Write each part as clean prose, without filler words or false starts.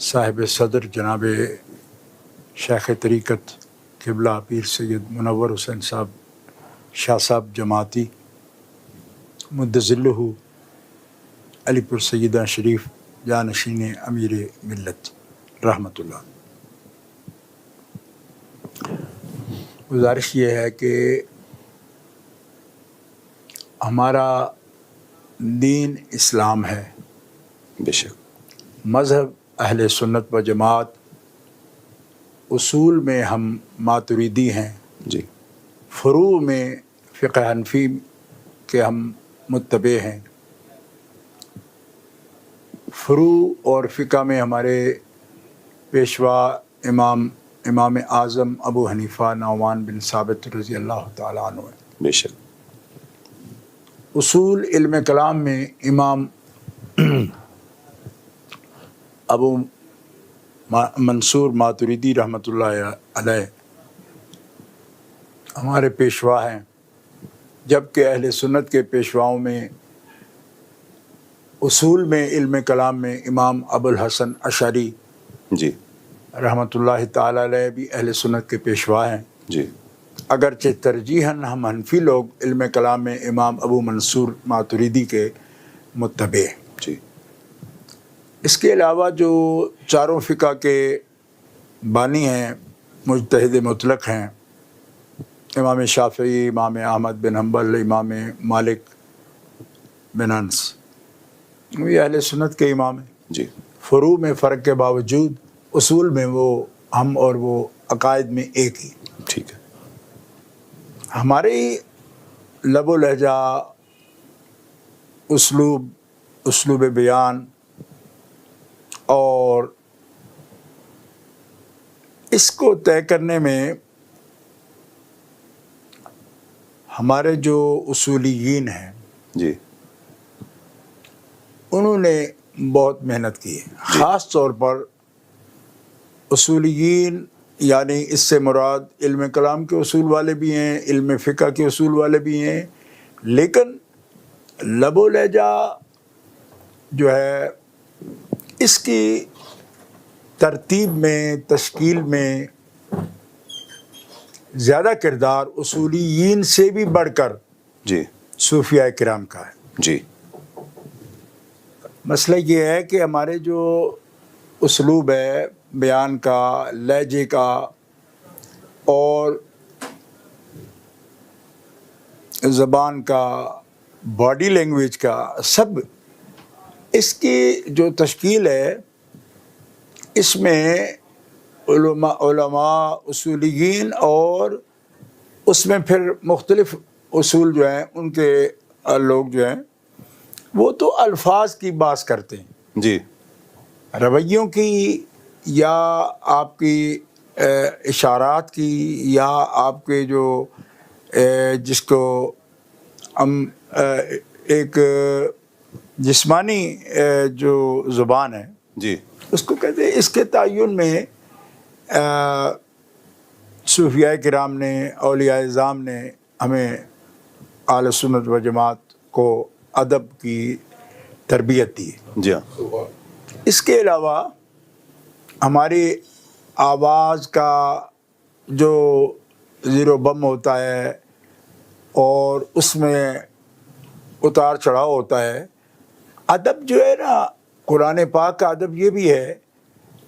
صاحب صدر جناب شیخ طریقت قبلہ پیر سید منور حسین صاحب شاہ صاحب جماعتی مدظلہ علی پور سیدہ شریف جانشین امیر ملت رحمۃ اللہ. گزارش یہ ہے کہ ہمارا دین اسلام ہے، بے شک مذہب اہل سنت و جماعت، اصول میں ہم ماتریدی ہیں، جی فروع میں فقہ حنفی کے ہم متبع ہیں. فروع اور فقہ میں ہمارے پیشوا امام اعظم ابو حنیفہ نعمان بن ثابت رضی اللہ تعالیٰ عنہ ہیں. بے شک. اصول علم کلام میں امام ابو منصور ماتریدی رحمۃ اللہ علیہ ہمارے پیشوا ہیں، جبکہ اہل سنت کے پیشواؤں میں اصول میں علم کلام میں امام ابو الحسن اشعری جی رحمۃ اللہ تعالیٰ علیہ بھی اہل سنت کے پیشوا ہیں. جی اگرچہ ترجیحاً ہم حنفی لوگ علم کلام میں امام ابو منصور ماتریدی کے متبع ہیں. جی. اس کے علاوہ جو چاروں فقہ کے بانی ہیں، مجتہد مطلق ہیں، امام شافعی، امام احمد بن حنبل، امام مالک بن انس، یہ اہل سنت کے امام ہیں. جی. فروع میں فرق کے باوجود اصول میں وہ ہم اور وہ عقائد میں ایک ہی. ٹھیک ہے. ہماری لب و لہجہ، اسلوب بیان اور اس کو طے کرنے میں ہمارے جو اصولیین ہیں جی انہوں نے بہت محنت کی ہے. خاص طور پر اصولیین یعنی اس سے مراد علم کلام کے اصول والے بھی ہیں، علم فقہ کے اصول والے بھی ہیں، لیکن لب و لہجہ جو ہے اس کی ترتیب میں، تشکیل میں زیادہ کردار اصولیین سے بھی بڑھ کر جی صوفیاء کرام کا ہے. جی. مسئلہ یہ ہے کہ ہمارے جو اسلوب ہے بیان کا، لہجے کا اور زبان کا، باڈی لینگویج کا، سب اس کی جو تشکیل ہے اس میں علماء اصولیین اور اس میں پھر مختلف اصول جو ہیں ان کے لوگ جو ہیں وہ تو الفاظ کی بات کرتے ہیں، جی. رویوں کی یا آپ کی اشارات کی یا آپ کے جو جس کو ہم ایک جسمانی جو زبان ہے جی. اس کو کہتے ہیں. اس کے تعین میں صوفیاء کرام نے، اولیاء اعظام نے ہمیں اہل سنت و جماعت کو ادب کی تربیت دی. جی ہاں. اس کے علاوہ ہماری آواز کا جو زیر و بم ہوتا ہے اور اس میں اتار چڑھاؤ ہوتا ہے، ادب جو ہے نا، قرآن پاک کا ادب یہ بھی ہے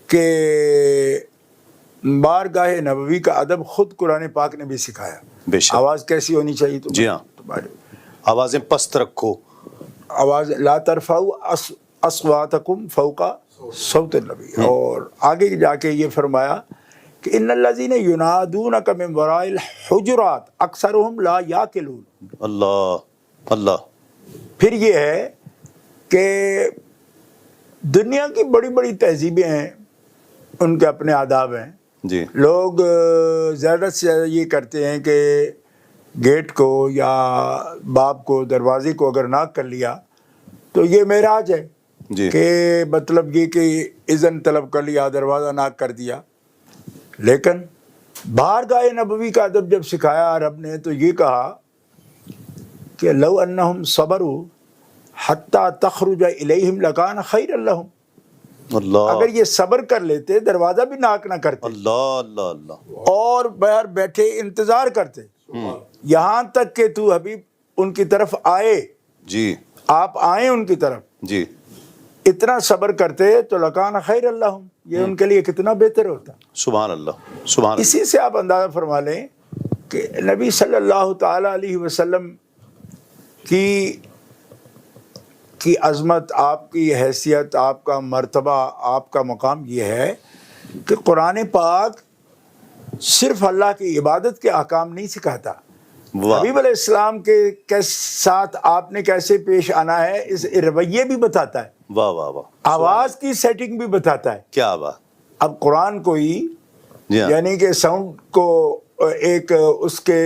کہ بارگاہ نبوی کا ادب خود قرآن پاک نے بھی سکھایا. بے شک. آواز کیسی ہونی چاہیے؟ تو جی ہاں. آوازیں پست رکھو. آواز لا ترفعوا اصواتکم فوق صوت النبی. اور آگے جا کے یہ فرمایا کہ ان الذین ینادونک من وراء الحجرات اکثرهم لا یعقلون. اللہ اللہ. پھر یہ ہے کہ دنیا کی بڑی بڑی تہذیبیں ہیں، ان کے اپنے آداب ہیں. جی. لوگ زیادہ سے زیادہ یہ کرتے ہیں کہ گیٹ کو یا باب کو، دروازے کو اگر ناک کر لیا تو یہ معراج ہے. جی. کہ مطلب یہ کہ اذن طلب کر لیا، دروازہ ناک کر دیا. لیکن بارگاہ نبوی کا ادب جب سکھایا رب نے تو یہ کہا کہ لو انہم صبروا حتی تخرج الیہم لکان خیر لہم. اللہ اگر یہ صبر کر لیتے دروازہ بھی ناک نہ کرتے اللہ اللہ اللہ اور باہر بیٹھے انتظار کرتے یہاں تک کہ تو حبیب ان کی طرف آئے، جی آپ آئیں ان کی طرف، جی اتنا صبر کرتے تو لکان خیر اللہم، یہ ان کے لیے کتنا بہتر ہوتا۔ سبحان اللہ سبحان اللہ اسی سے آپ اندازہ فرما لیں کہ نبی صلی اللہ تعالی علیہ وسلم کی عظمت، آپ کی حیثیت، آپ کا مرتبہ، آپ کا مقام یہ ہے کہ قرآن پاک صرف اللہ کی عبادت کے احکام نہیں سکھاتا، واہ حبیب علیہ السلام کے ساتھ آپ نے کیسے پیش آنا ہے اس رویے بھی بتاتا ہے، واہ واہ واہ آواز کی سیٹنگ بھی بتاتا ہے۔ کیا بات، اب قرآن کو ہی جی ہاں یعنی کہ ساؤنڈ کو ایک اس کے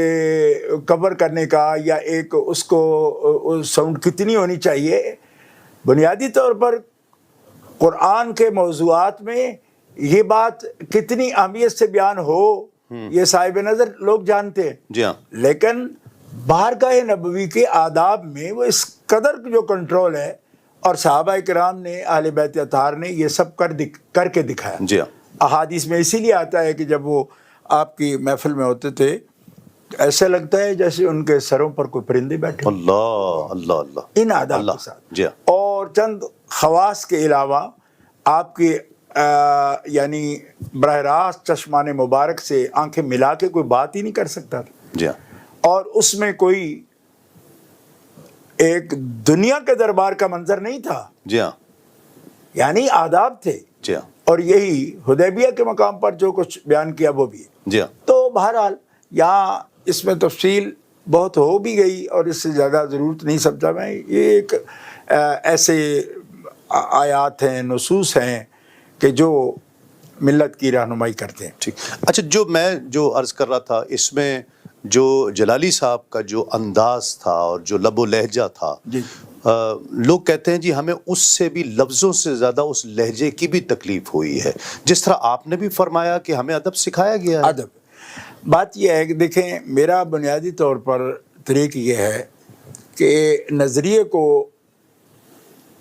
کور کرنے کا یا ایک اس کو ساؤنڈ کتنی ہونی چاہیے، بنیادی طور پر قرآن کے موضوعات میں یہ بات کتنی اہمیت سے بیان ہو یہ صاحب نظر لوگ جانتے ہیں، جی ہاں لیکن بارگاہ نبوی کے آداب میں وہ اس قدر جو کنٹرول ہے، اور صحابہ کرام نے، اہل بیت اطہار نے یہ سب کر کے دکھایا۔ جی ہاں احادیث میں اسی لیے آتا ہے کہ جب وہ آپ کی محفل میں ہوتے تھے ایسا لگتا ہے جیسے ان کے سروں پر کوئی پرندے بیٹھے، اللہ اللہ اللہ ان آداب اللہ کے ساتھ۔ جی ہاں اور چند خواص کے علاوہ آپ کی یعنی براہ راست چشمان مبارک سے آنکھیں ملا کے کوئی بات ہی نہیں کر سکتا تھا، جی ہاں اور اس میں کوئی ایک دنیا کے دربار کا منظر نہیں تھا، جی ہاں یعنی آداب تھے، جی ہاں اور یہی حدیبیہ کے مقام پر جو کچھ بیان کیا وہ بھی ہے۔ جی ہاں تو بہرحال یہاں اس میں تفصیل بہت ہو بھی گئی اور اس سے زیادہ ضرورت نہیں سمجھا میں، یہ ایک ایسے آیات ہیں، نصوص ہیں کہ جو ملت کی رہنمائی کرتے ہیں۔ ٹھیک، اچھا جو عرض کر رہا تھا اس میں جو جلالی صاحب کا جو انداز تھا اور جو لب و لہجہ تھا، جی لوگ کہتے ہیں جی ہمیں اس سے بھی لفظوں سے زیادہ اس لہجے کی بھی تکلیف ہوئی ہے، جس طرح آپ نے بھی فرمایا کہ ہمیں ادب سکھایا گیا ہے۔ ادب، بات یہ ہے کہ دیکھیں میرا بنیادی طور پر طریق یہ ہے کہ نظریے کو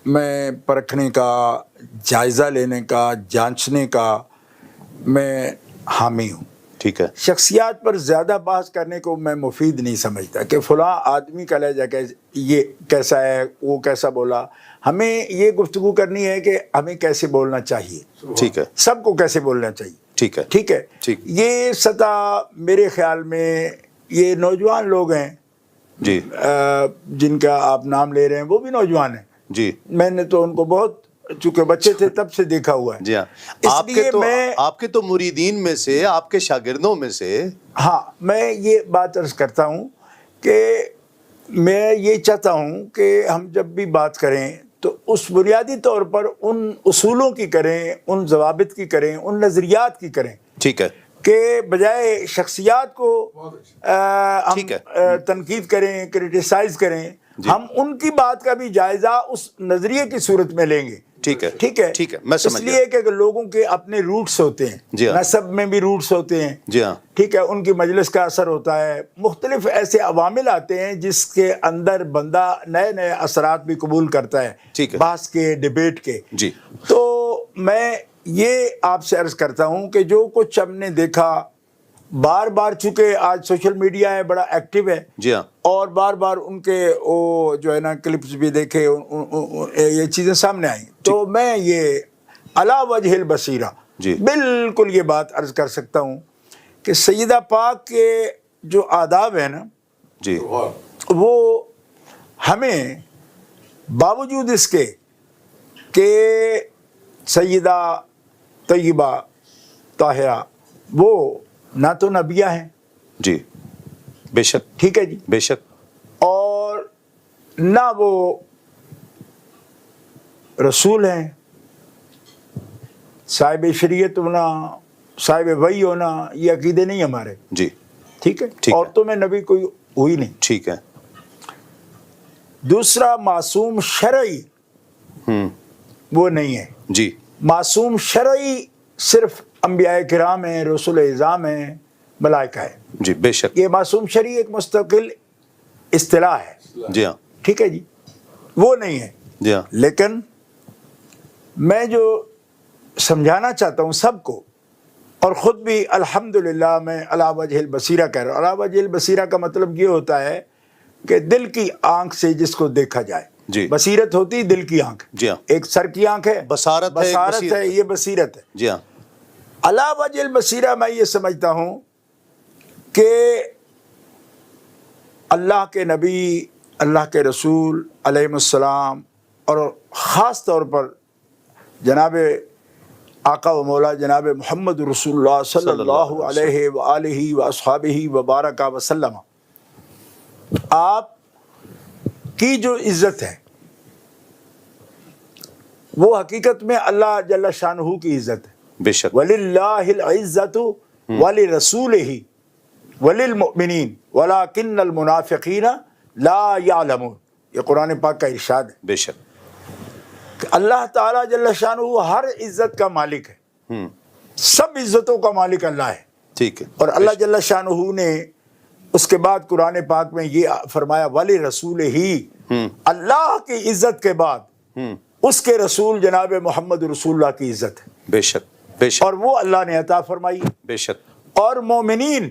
میں پرکھنے کا، جائزہ لینے کا، جانچنے کا میں حامی ہوں۔ ٹھیک ہے شخصیات پر زیادہ بحث کرنے کو میں مفید نہیں سمجھتا کہ فلاں آدمی کا لہجہ یہ کیسا ہے، وہ کیسا بولا۔ ہمیں یہ گفتگو کرنی ہے کہ ہمیں کیسے بولنا چاہیے، ٹھیک ہے سب کو کیسے بولنا چاہیے، ٹھیک ہے ٹھیک ہے۔ ٹھیک یہ سطح میرے خیال میں یہ نوجوان لوگ ہیں جی جن کا آپ نام لے رہے ہیں، وہ بھی نوجوان ہیں، جی میں نے تو ان کو بہت، چونکہ بچے تھے تب سے دیکھا ہوا ہے۔ جی ہاں، اس آپ لیے آپ کے تو مریدین میں سے، آپ کے شاگردوں میں سے، ہاں میں یہ بات عرض کرتا ہوں کہ میں یہ چاہتا ہوں کہ ہم جب بھی بات کریں تو اس بنیادی طور پر ان اصولوں کی کریں، ان ضوابط کی کریں، ان نظریات کی کریں، ٹھیک ہے کہ بجائے شخصیات کو ہم ٹھیک ہے تنقید کریں، کرٹیسائز کریں، ہم ان کی بات کا بھی جائزہ اس نظریے کی صورت میں لیں گے۔ ٹھیک ہے ٹھیک ہے، ٹھیک ہے، میں اس سمجھ گیا۔ لیے کہ لوگوں کے اپنے روٹس ہوتے ہیں، جی ہاں نسب میں بھی روٹس ہوتے ہیں، جی ہاں ٹھیک ہے، ان کی مجلس کا اثر ہوتا ہے، مختلف ایسے عوامل آتے ہیں جس کے اندر بندہ نئے نئے اثرات بھی قبول کرتا ہے، ٹھیک ہے بحث کے، ڈیبیٹ کے۔ جی تو میں یہ آپ سے عرض کرتا ہوں کہ جو کچھ ہم نے دیکھا بار بار، چونکہ آج سوشل میڈیا ہے، بڑا ایکٹیو ہے، جی ہاں اور بار بار ان کے وہ جو ہے نا کلپس بھی دیکھے، یہ چیزیں سامنے آئیں، تو میں یہ علی وجہ البصیرہ جی بالکل یہ بات عرض کر سکتا ہوں کہ سیدہ پاک کے جو آداب ہیں نا، جی وہ ہمیں باوجود اس کے کہ سیدہ طیبہ طاہرہ وہ نہ تو نبیہ ہیں، جی بے شک ٹھیک ہے جی، بے شک، اور نہ وہ رسول ہیں، صاحب شریعت ہونا، صاحب وحی ہونا، یہ عقیدے نہیں ہمارے، جی ٹھیک ہے، ٹھیک ہے، عورتوں میں نبی کوئی ہوئی نہیں۔ ٹھیک ہے دوسرا معصوم شرعی وہ نہیں ہے، جی معصوم شرعی صرف انبیاء کرام ہیں، رسول اعظام ہیں، ملائکہ ہیں، جی بے شک، یہ معصوم شرعی ایک مستقل اصطلاح ہے، جی ہاں ٹھیک ہے جی، وہ نہیں ہے۔ جی ہاں لیکن میں جو سمجھانا چاہتا ہوں سب کو، اور خود بھی الحمدللہ میں علی وجہ البصیرہ کہہ رہا ہوں۔ علی وجہ البصیرہ کا مطلب یہ ہوتا ہے کہ دل کی آنکھ سے جس کو دیکھا جائے۔ جی بصیرت ہوتی دل کی آنکھ، جی ہاں، ایک سر کی آنکھ ہے، بصارت ہے، ایک بصارت بصیرت ہے، یہ بصیرت ہے۔ جی ہاں، علی وجہ البصیرہ میں یہ سمجھتا ہوں کہ اللہ کے نبی، اللہ کے رسول علیہ السلام، اور خاص طور پر جناب آقا و مولا جناب محمد رسول اللہ صلی اللہ علیہ وآلہ واصحابہ وبارک وسلم، آپ کی جو عزت ہے وہ حقیقت میں اللہ جل شانہ کی عزت ہے۔ بے شک، وَلِلَّهِ الْعِزَّةُ وَلِرَسُولِهِ وَلِلْمُؤْمِنِينَ وَلَكِنَّ الْمُنَافِقِينَ لَا يَعْلَمُونَ، یہ قرآن پاک کا ارشاد ہے بے شک، کہ اللہ تعالیٰ جل شانہ ہر عزت کا مالک ہے، سب عزتوں کا مالک اللہ ہے۔ ٹھیک ہے، اور اللہ جل شانہ نے اس کے بعد قرآن پاک میں یہ فرمایا وَلِرَسُولِهِ، اللہ کی عزت کے بعد اس کے رسول جناب محمد رسول اللہ کی عزت ہے، بے شک، بے شک، اور وہ اللہ نے عطا فرمائی۔ بے شک، اور مومنین،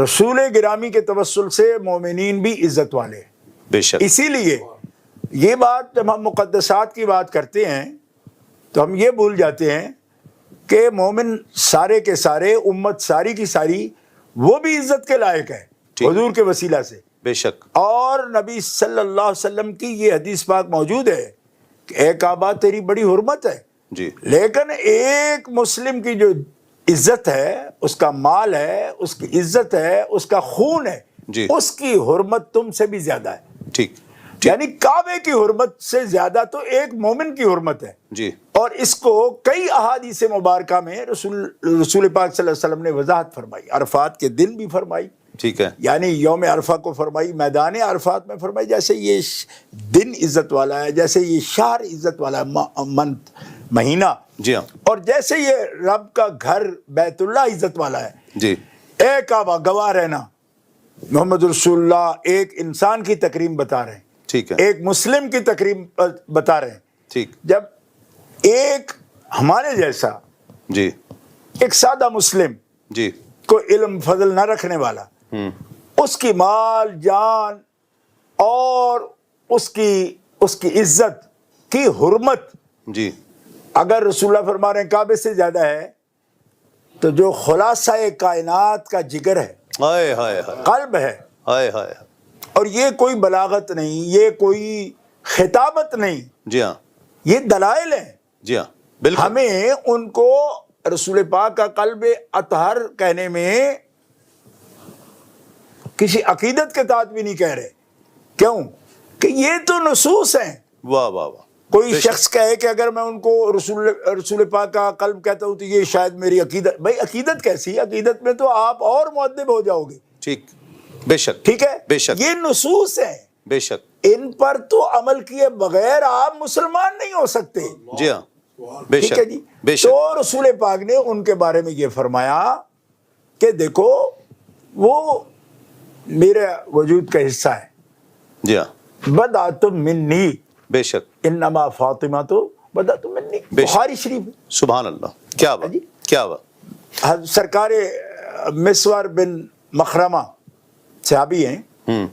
رسول گرامی کے توسل سے مومنین بھی عزت والے ہیں۔ بے شک، اسی لیے یہ بات جب ہم مقدسات کی بات کرتے ہیں تو ہم یہ بھول جاتے ہیں کہ مومن سارے کے سارے، امت ساری کی ساری، وہ بھی عزت کے لائق ہے حضور کے وسیلہ سے۔ بے شک، اور نبی صلی اللہ علیہ وسلم کی یہ حدیث پاک موجود ہے کہ اے کعبہ تیری بڑی حرمت ہے، جی لیکن ایک مسلم کی جو عزت ہے، اس کا مال ہے، اس کی عزت ہے، اس کا خون ہے، جی، اس کی حرمت تم سے بھی زیادہ ہے۔ ٹھیک، یعنی کعبے کی حرمت سے زیادہ تو ایک مومن کی حرمت ہے۔ جی، اور اس کو کئی احادیث مبارکہ میں رسول پاک صلی اللہ علیہ وسلم نے وضاحت فرمائی، عرفات کے دن بھی فرمائی، ٹھیک ہے، یعنی یوم عرفہ کو فرمائی، میدان عرفات میں فرمائی، جیسے یہ دن عزت والا ہے، جیسے یہ شہر عزت والا ہے، منتھ، مہینہ، جی ہاں، اور جیسے یہ رب کا گھر بیت اللہ عزت والا ہے۔ جی، اے کعبہ گواہ رہنا، محمد رسول اللہ ایک انسان کی تکریم بتا رہے ہیں، ٹھیک ہے، ایک مسلم کی تکریم بتا رہے ہیں۔ ٹھیک، جب ایک ہمارے جیسا جی، ایک سادہ مسلم، جی، کوئی علم فضل نہ رکھنے والا، اس کی مال جان اور اس کی عزت کی حرمت جی، اگر رسول اللہ فرما رہے ہیں کعبے سے زیادہ ہے، تو جو خلاصہ کائنات کا جگر ہے، ہائے ہائے ہائے، قلب ہے، ہائے ہائے، اور یہ کوئی بلاغت نہیں، یہ کوئی خطابت نہیں، جی ہاں، یہ دلائل ہیں۔ جی ہاں، بالکل، ہمیں ان کو رسول پاک کا قلب اطہر کہنے میں کسی عقیدت کے تحت بھی نہیں کہہ رہے۔ کیوں؟ کہ یہ تو نصوص ہیں۔ واہ واہ واہ، کوئی شخص کہے کہ اگر میں ان کو رسول پاک کا قلب کہتا ہوں تو یہ شاید میری عقیدت، بھائی عقیدت کیسی؟ عقیدت میں تو آپ اور مؤدب ہو جاؤ گے۔ ٹھیک، بے شک، ٹھیک ہے، بے شک، یہ نصوص ہیں، بے شک، ان پر تو عمل کیے بغیر آپ مسلمان نہیں ہو سکتے۔ جی ہاں، بے ٹھیک شک، ہے جی۔ بے شک، تو رسول پاک نے ان کے بارے میں یہ فرمایا کہ دیکھو وہ میرے وجود کا حصہ ہے، جی ہاں، بدعۃ منی، بے شک، انما فاطمہ تو بدعۃ منی، بے شک، بخاری شریف۔ سبحان اللہ، کیا بات، جی، کیا بات، سرکار مسور بن مخرمہ صحابی ہیں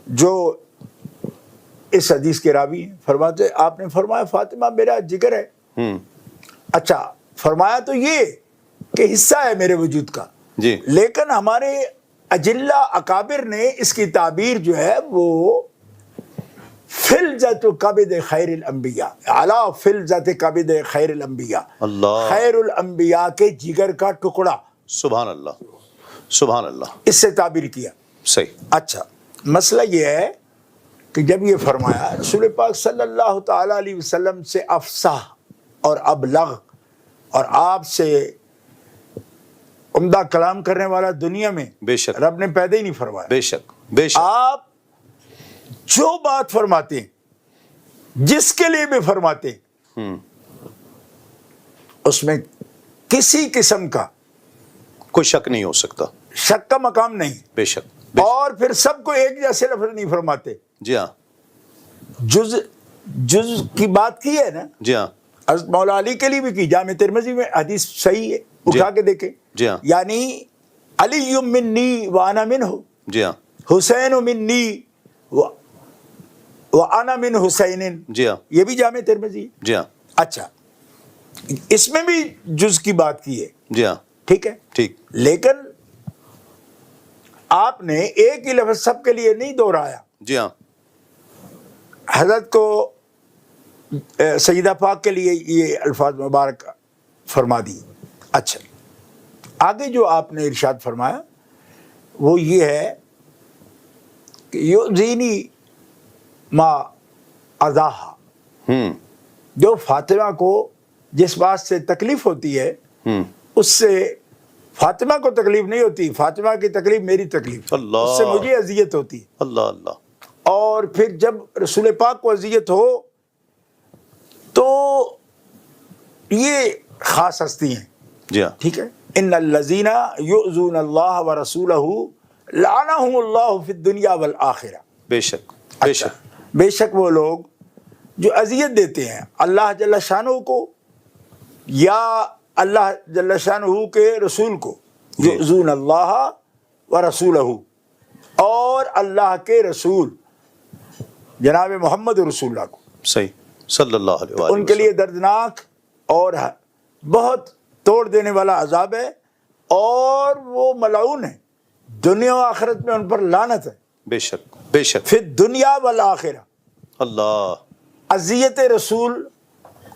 جو اس حدیث کے راوی ہیں، فرماتے آپ نے فرمایا فاطمہ میرا جگر ہے۔ اچھا، فرمایا تو یہ کہ حصہ ہے میرے وجود کا، جی، لیکن ہمارے اجلہ اکابر نے اس کی تعبیر جو ہے وہ فلذۃ کبد خیر الانبیاء، اعلیٰ فلذۃ کبد خیر الانبیاء، اللہ، خیر الانبیاء کے جگر کا ٹکڑا، سبحان اللہ، سبحان اللہ، اس سے تعبیر کیا۔ صحیح، اچھا، مسئلہ یہ ہے کہ جب یہ فرمایا رسول پاک صلی اللہ تعالی علیہ وسلم سے افصح اور ابلغ اور آپ سے عمدہ کلام کرنے والا دنیا میں بے شک، رب نے پیدا ہی نہیں فرمایا۔ بے شک، بے شک، آپ جو بات فرماتے ہیں، جس کے لیے بھی فرماتے ہیں، اس میں کسی قسم کا کوئی شک نہیں ہو سکتا، شک کا مقام نہیں، بے شک، بے شک، اور پھر سب کو ایک جیسے لفظ نہیں فرماتے، جی ہاں، جز کی بات کی ہے نا، جی ہاں، حضرت مولا علی کے لیے بھی کی، جامع ترمذی میں حدیث صحیح ہے، اٹھا کے دیکھیں. جی ہاں یعنی علی منی وانا منہ، جی ہاں حسین منی وانا من حسین، جی ہاں یہ بھی جامع ترمذی ہے. جی ہاں اچھا، اس میں بھی جز کی بات کی ہے، جی ہاں ٹھیک ہے. ٹھیک. لیکن آپ نے ایک ہی لفظ سب کے لیے نہیں دہرایا. جی ہاں حضرت کو سیدہ پاک کے لیے یہ الفاظ مبارک فرما دی. اچھا، آگے جو آپ نے ارشاد فرمایا وہ یہ ہے کہ یؤذینی ما اذاہا، جو فاطمہ کو جس بات سے تکلیف ہوتی ہے اس سے فاطمہ کو تکلیف نہیں ہوتی، فاطمہ کی تکلیف میری تکلیف، اللہ، اس سے مجھے اذیت ہوتی ہے. اللہ اللہ. اور پھر جب رسول پاک کو اذیت ہو تو یہ خاص ہستی ہیں. جی ہاں ٹھیک ہے. ان الذین یؤذون اللہ ورسولہ لعنہم اللہ فی الدنیا والآخرہ. بے شک بے اچھا، شک بے شک وہ لوگ جو اذیت دیتے ہیں اللہ جل شانہ کو یا اللہ جل شانہ کے رسول کو، یؤذون اللہ ورسولہ، اور اللہ کے رسول جناب محمد رسول اللہ کو، صحیح صلی اللہ علیہ وآلہ ان کے لیے دردناک اور بہت توڑ دینے والا عذاب ہے، اور وہ ملعون ہے، دنیا و آخرت میں ان پر لعنت ہے. بے شک بے شک. پھر دنیا والآخرہ اللہ. اذیت رسول،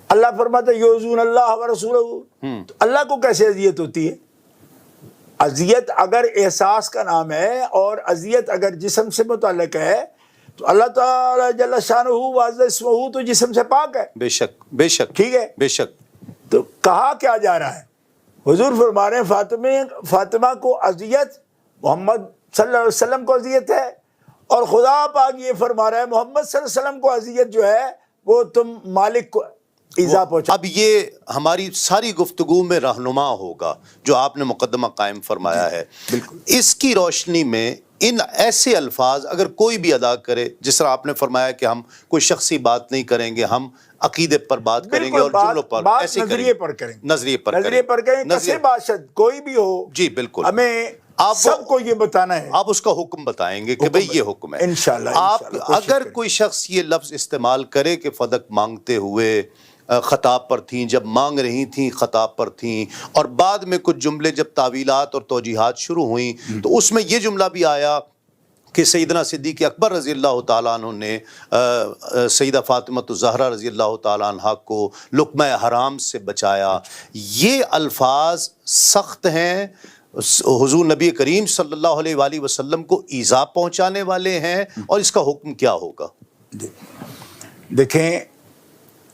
اللہ فرماتا ہے یؤذون اللہ ورسولہ، تو اللہ کو کیسے اذیت ہوتی ہے؟ اذیت اگر احساس کا نام ہے اور اذیت اگر جسم سے متعلق ہے تو اللہ تعالی جل شانہ وعز اسمہ تو جسم سے پاک ہے. بے شک بے شک. ٹھیک ہے. بے شک. تو کہا کیا جا رہا ہے؟ حضور فرما رہے ہیں فاطمہ کو اذیت، محمد صلی اللہ علیہ وسلم کو اذیت ہے، اور خدا پاک یہ فرما رہا ہے محمد صلی اللہ علیہ وسلم کو اذیت جو ہے وہ تم مالک کو ایذا پہنچا. اب یہ ہماری ساری گفتگو میں رہنما ہوگا جو آپ نے مقدمہ قائم فرمایا ہے. بالکل. اس کی روشنی میں ان ایسے الفاظ اگر کوئی بھی ادا کرے، جس طرح آپ نے فرمایا کہ ہم کوئی شخصی بات نہیں کریں گے، ہم عقیدے پر بات کریں گے اور جملوں پر ایسے نظریے پر کریں گے، نظریے پر کریں، کسی باشد کوئی بھی ہو. جی بالکل. ہمیں آپ سب کو یہ بتانا ہے، آپ اس کا حکم بتائیں گے کہ بھئی یہ حکم ہے. انشاءاللہ. آپ اگر کوئی شخص یہ لفظ استعمال کرے کہ فدق مانگتے ہوئے خطاب پر تھیں، جب مانگ رہی تھیں خطاب پر تھیں، اور بعد میں کچھ جملے جب تعویلات اور توجیحات شروع ہوئیں تو اس میں یہ جملہ بھی آیا کہ سیدنا صدیق اکبر رضی اللہ تعالیٰ عنہ نے سیدہ فاطمہ الزہرا رضی اللہ تعالیٰ عنہ کو لقمہ حرام سے بچایا. یہ الفاظ سخت ہیں، حضور نبی کریم صلی اللہ علیہ وآلہ وسلم کو ایذا پہنچانے والے ہیں، اور اس کا حکم کیا ہوگا؟ دیکھیں،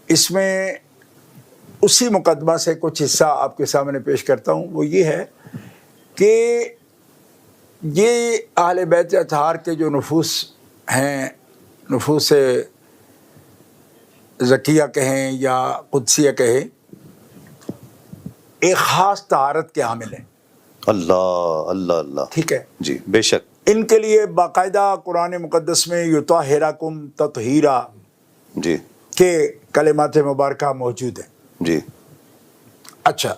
اس میں اسی مقدمہ سے کچھ حصہ آپ کے سامنے پیش کرتا ہوں. وہ یہ ہے کہ یہ اہل بیت اطہار کے جو نفوس ہیں، نفوس زکیہ کہیں یا قدسیہ کہیں، ایک خاص طہارت کے حامل ہیں. اللہ اللہ اللہ. ٹھیک ہے. جی بے شک. ان کے لیے باقاعدہ قرآن مقدس میں یطہرکم تطہیرا جی کے کلمات مبارکہ موجود ہیں. جی. اچھا،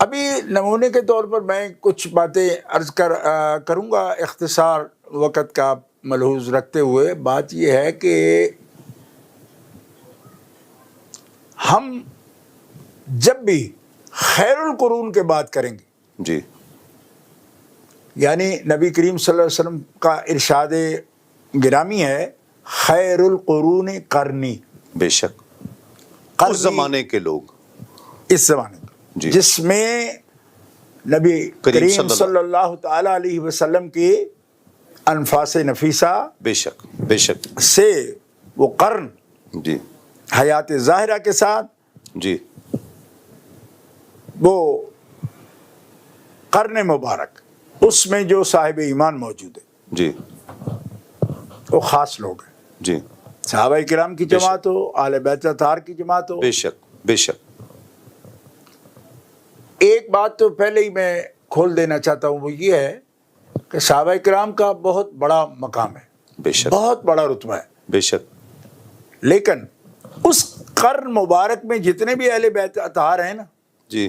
ابھی نمونے کے طور پر میں کچھ باتیں عرض کروں گا اختصار وقت کا ملحوظ رکھتے ہوئے. بات یہ ہے کہ ہم جب بھی خیر القرون کے بات کریں گے، جی، یعنی نبی کریم صلی اللہ علیہ وسلم کا ارشاد گرامی ہے خیر القرون قرنی. بے شک. اس زمانے کے لوگ، اس زمانے جی، جس میں نبی کریم صلی اللہ تعالی علیہ وسلم کی انفاس نفیسہ بے شک بے شک سے وہ قرن، جی، حیات ظاہرہ کے ساتھ، جی، وہ قرن مبارک، اس میں جو صاحب ایمان موجود ہے، جی، وہ خاص لوگ ہیں. جی، صحابہ کرام کی جماعت ہو، اہل بیت اطہار کی جماعت ہو. بے شک بے شک. ایک بات تو پہلے ہی میں کھول دینا چاہتا ہوں، وہ یہ ہے کہ صحابہ کرام کا بہت بڑا مقام ہے، بے شک، بہت بڑا رتبہ ہے. بے شک. لیکن اس قرن مبارک میں جتنے بھی اہل بیت اطہار ہیں نا، جی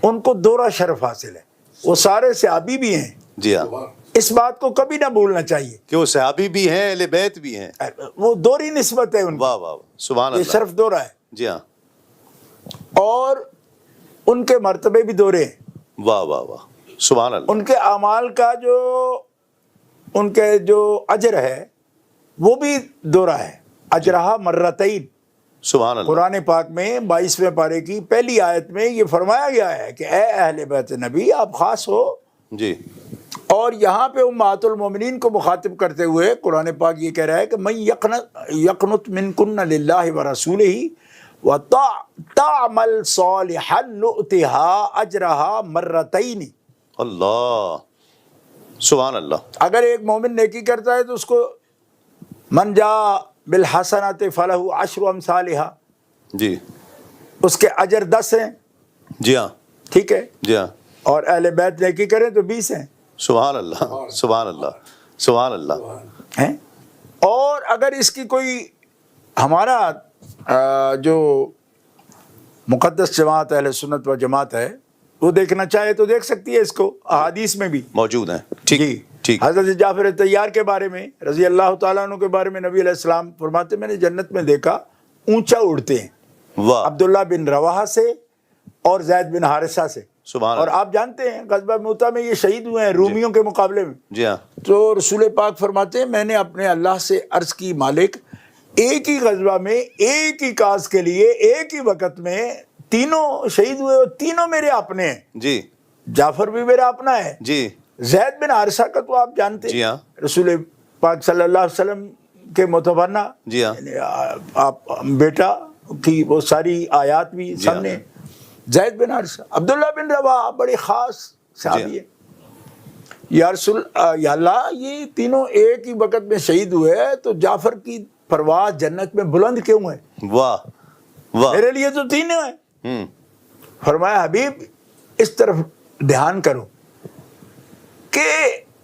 ان کو دورہ شرف حاصل ہے. وہ سارے صحابی بھی ہیں. جی ہاں، اس بات کو کبھی نہ بھولنا چاہیے کہ وہ صحابی بھی ہیں، اہل بیت بھی ہیں. وہ دوہری نسبت ہے ان کی. واہ واہ واہ، سبحان یہ اللہ. شرف دورہ ہے جی ہاں، اور ان کے مرتبے بھی دورے ہیں. واہ واہ واہ، سبحان اللہ. ان کے اعمال کا ان کے جو اجر ہے وہ بھی دورہ ہے. اجرہا مرتین. سبحان اللہ. قرآن پاک میں 22ویں پارے کی پہلی آیت میں یہ فرمایا گیا ہے کہ اے اہل بیت نبی آپ خاص ہو. جی اور یہاں پہ امہات المومنین کو مخاطب کرتے ہوئے قرآن پاک یہ کہہ رہا ہے کہ من یقنت منکن للہ ورسولہ وتعمل صالحا نؤتها اجرہا مرتین. اللہ، سبحان اللہ. اگر ایک مومن نیکی کرتا ہے تو اس کو من جاء بالحسنات فلہ عشر امثالہا، جی اس کے اجر 10 ہیں. جی ہاں، ٹھیک ہے. جی ہاں، اور اہل بیت نیکی کریں تو 20 ہیں. سبحان اللہ، سبحان اللہ، سبحان اللہ. ہیں. اور اگر اس کی کوئی ہمارا جو مقدس جماعت اہل سنت و جماعت ہے وہ دیکھنا چاہے تو دیکھ سکتی ہے. اس کو احادیث میں بھی موجود ہیں. ٹھیک جی. ٹھیک. حضرت جعفر طیار کے بارے میں رضی اللہ تعالیٰ عنہ کے بارے میں نبی علیہ السلام فرماتے میں نے جنت میں دیکھا اونچا اڑتے ہیں واہ، عبداللہ بن رواحہ سے اور زید بن حارثہ سے. سبحان اور اللہ. آپ جانتے ہیں غزوہ موتا میں یہ شہید ہوئے ہیں رومیوں کے مقابلے میں. جی ہاں، تو رسول پاک فرماتے ہیں میں نے اپنے اللہ سے عرض کی مالک ایک ہی غزوہ میں ایک ہی کاز کے لیے ایک ہی وقت میں تینوں شہید ہوئے اور تینوں میرے اپنے ہیں. جی جعفر بھی میرا اپنا ہے. جی زید بن حارثہ کا تو آپ جانتے جی ہاں، رسول پاک صلی اللہ علیہ وسلم کے متبنہ جی ہاں، یعنی آپ بیٹا کی وہ ساری آیات بھی جی ہاں. سامنے. زید بن حارثہ، عبداللہ بن رواحہ بڑے خاص صحابی ہیں. یا رسول یا اللہ یہ تینوں ایک ہی وقت میں شہید ہوئے تو جعفر کی پرواز جنت میں بلند کیوں ہے؟ واہ واہ. میرے لیے تو تینوں ہیں. ہوں، فرمایا حبیب اس طرف دھیان کرو کہ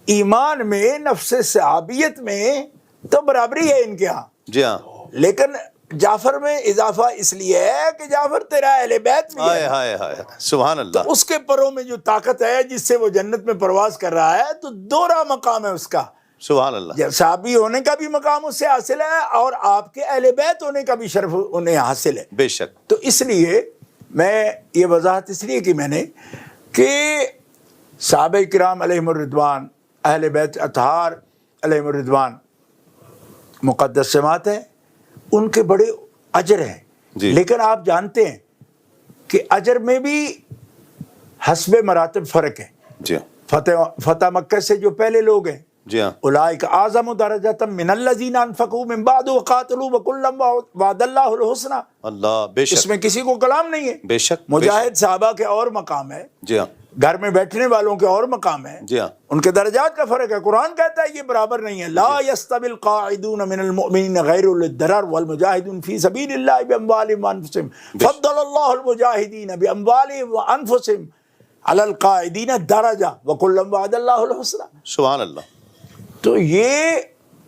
ایمان میں نفس صحابیت میں تو برابری ہے ان کے ہاں، جی ہاں. لیکن جعفر میں اضافہ اس لیے ہے کہ جعفر تیرا اہل بیت بھی ہائے ہے. ہائے ہائے، سبحان اللہ. تو اس کے پروں میں جو طاقت ہے جس سے وہ جنت میں پرواز کر رہا ہے تو دوہرا مقام ہے اس کا. سبحان اللہ. جب صحابی ہونے کا بھی مقام اس سے حاصل ہے اور آپ کے اہل بیت ہونے کا بھی شرف انہیں حاصل ہے. بے شک. تو اس لیے میں یہ وضاحت اس لیے کی میں نے کہ صحابہ کرام علیہم الرضوان اہل بیت اطہار علیہم الرضوان مقدس جماعت ہے، ان کے بڑے اجر ہیں. جی. لیکن آپ جانتے ہیں کہ اجر میں بھی حسب مراتب فرق ہے. جی ہاں، فتح مکہ سے جو پہلے لوگ ہیں جی ہاں، اولئک اعظم درجۃ من الذین انفقوا من بعد وقاتلوا وکلا وعد اللہ الحسنى. اللہ، بے اس شک میں کسی کو کلام نہیں ہے. بے شک. مجاہد صحابہ کے اور مقام ہے، جی ہاں، گھر میں بیٹھنے والوں کے اور مقام ہے. جی ہاں، ان کے درجات کا فرق ہے. قرآن کہتا ہے یہ برابر نہیں ہے. لا یستوی القاعدون من المؤمنین غیر اولي الضرر والمجاہدون فی سبیل اللہ باموالہم وانفسہم فضل اللہ المجاہدین باموالہم وانفسہم علی القاعدین درجہ وکلا وعد اللہ الحسنى. سبحان اللہ. تو یہ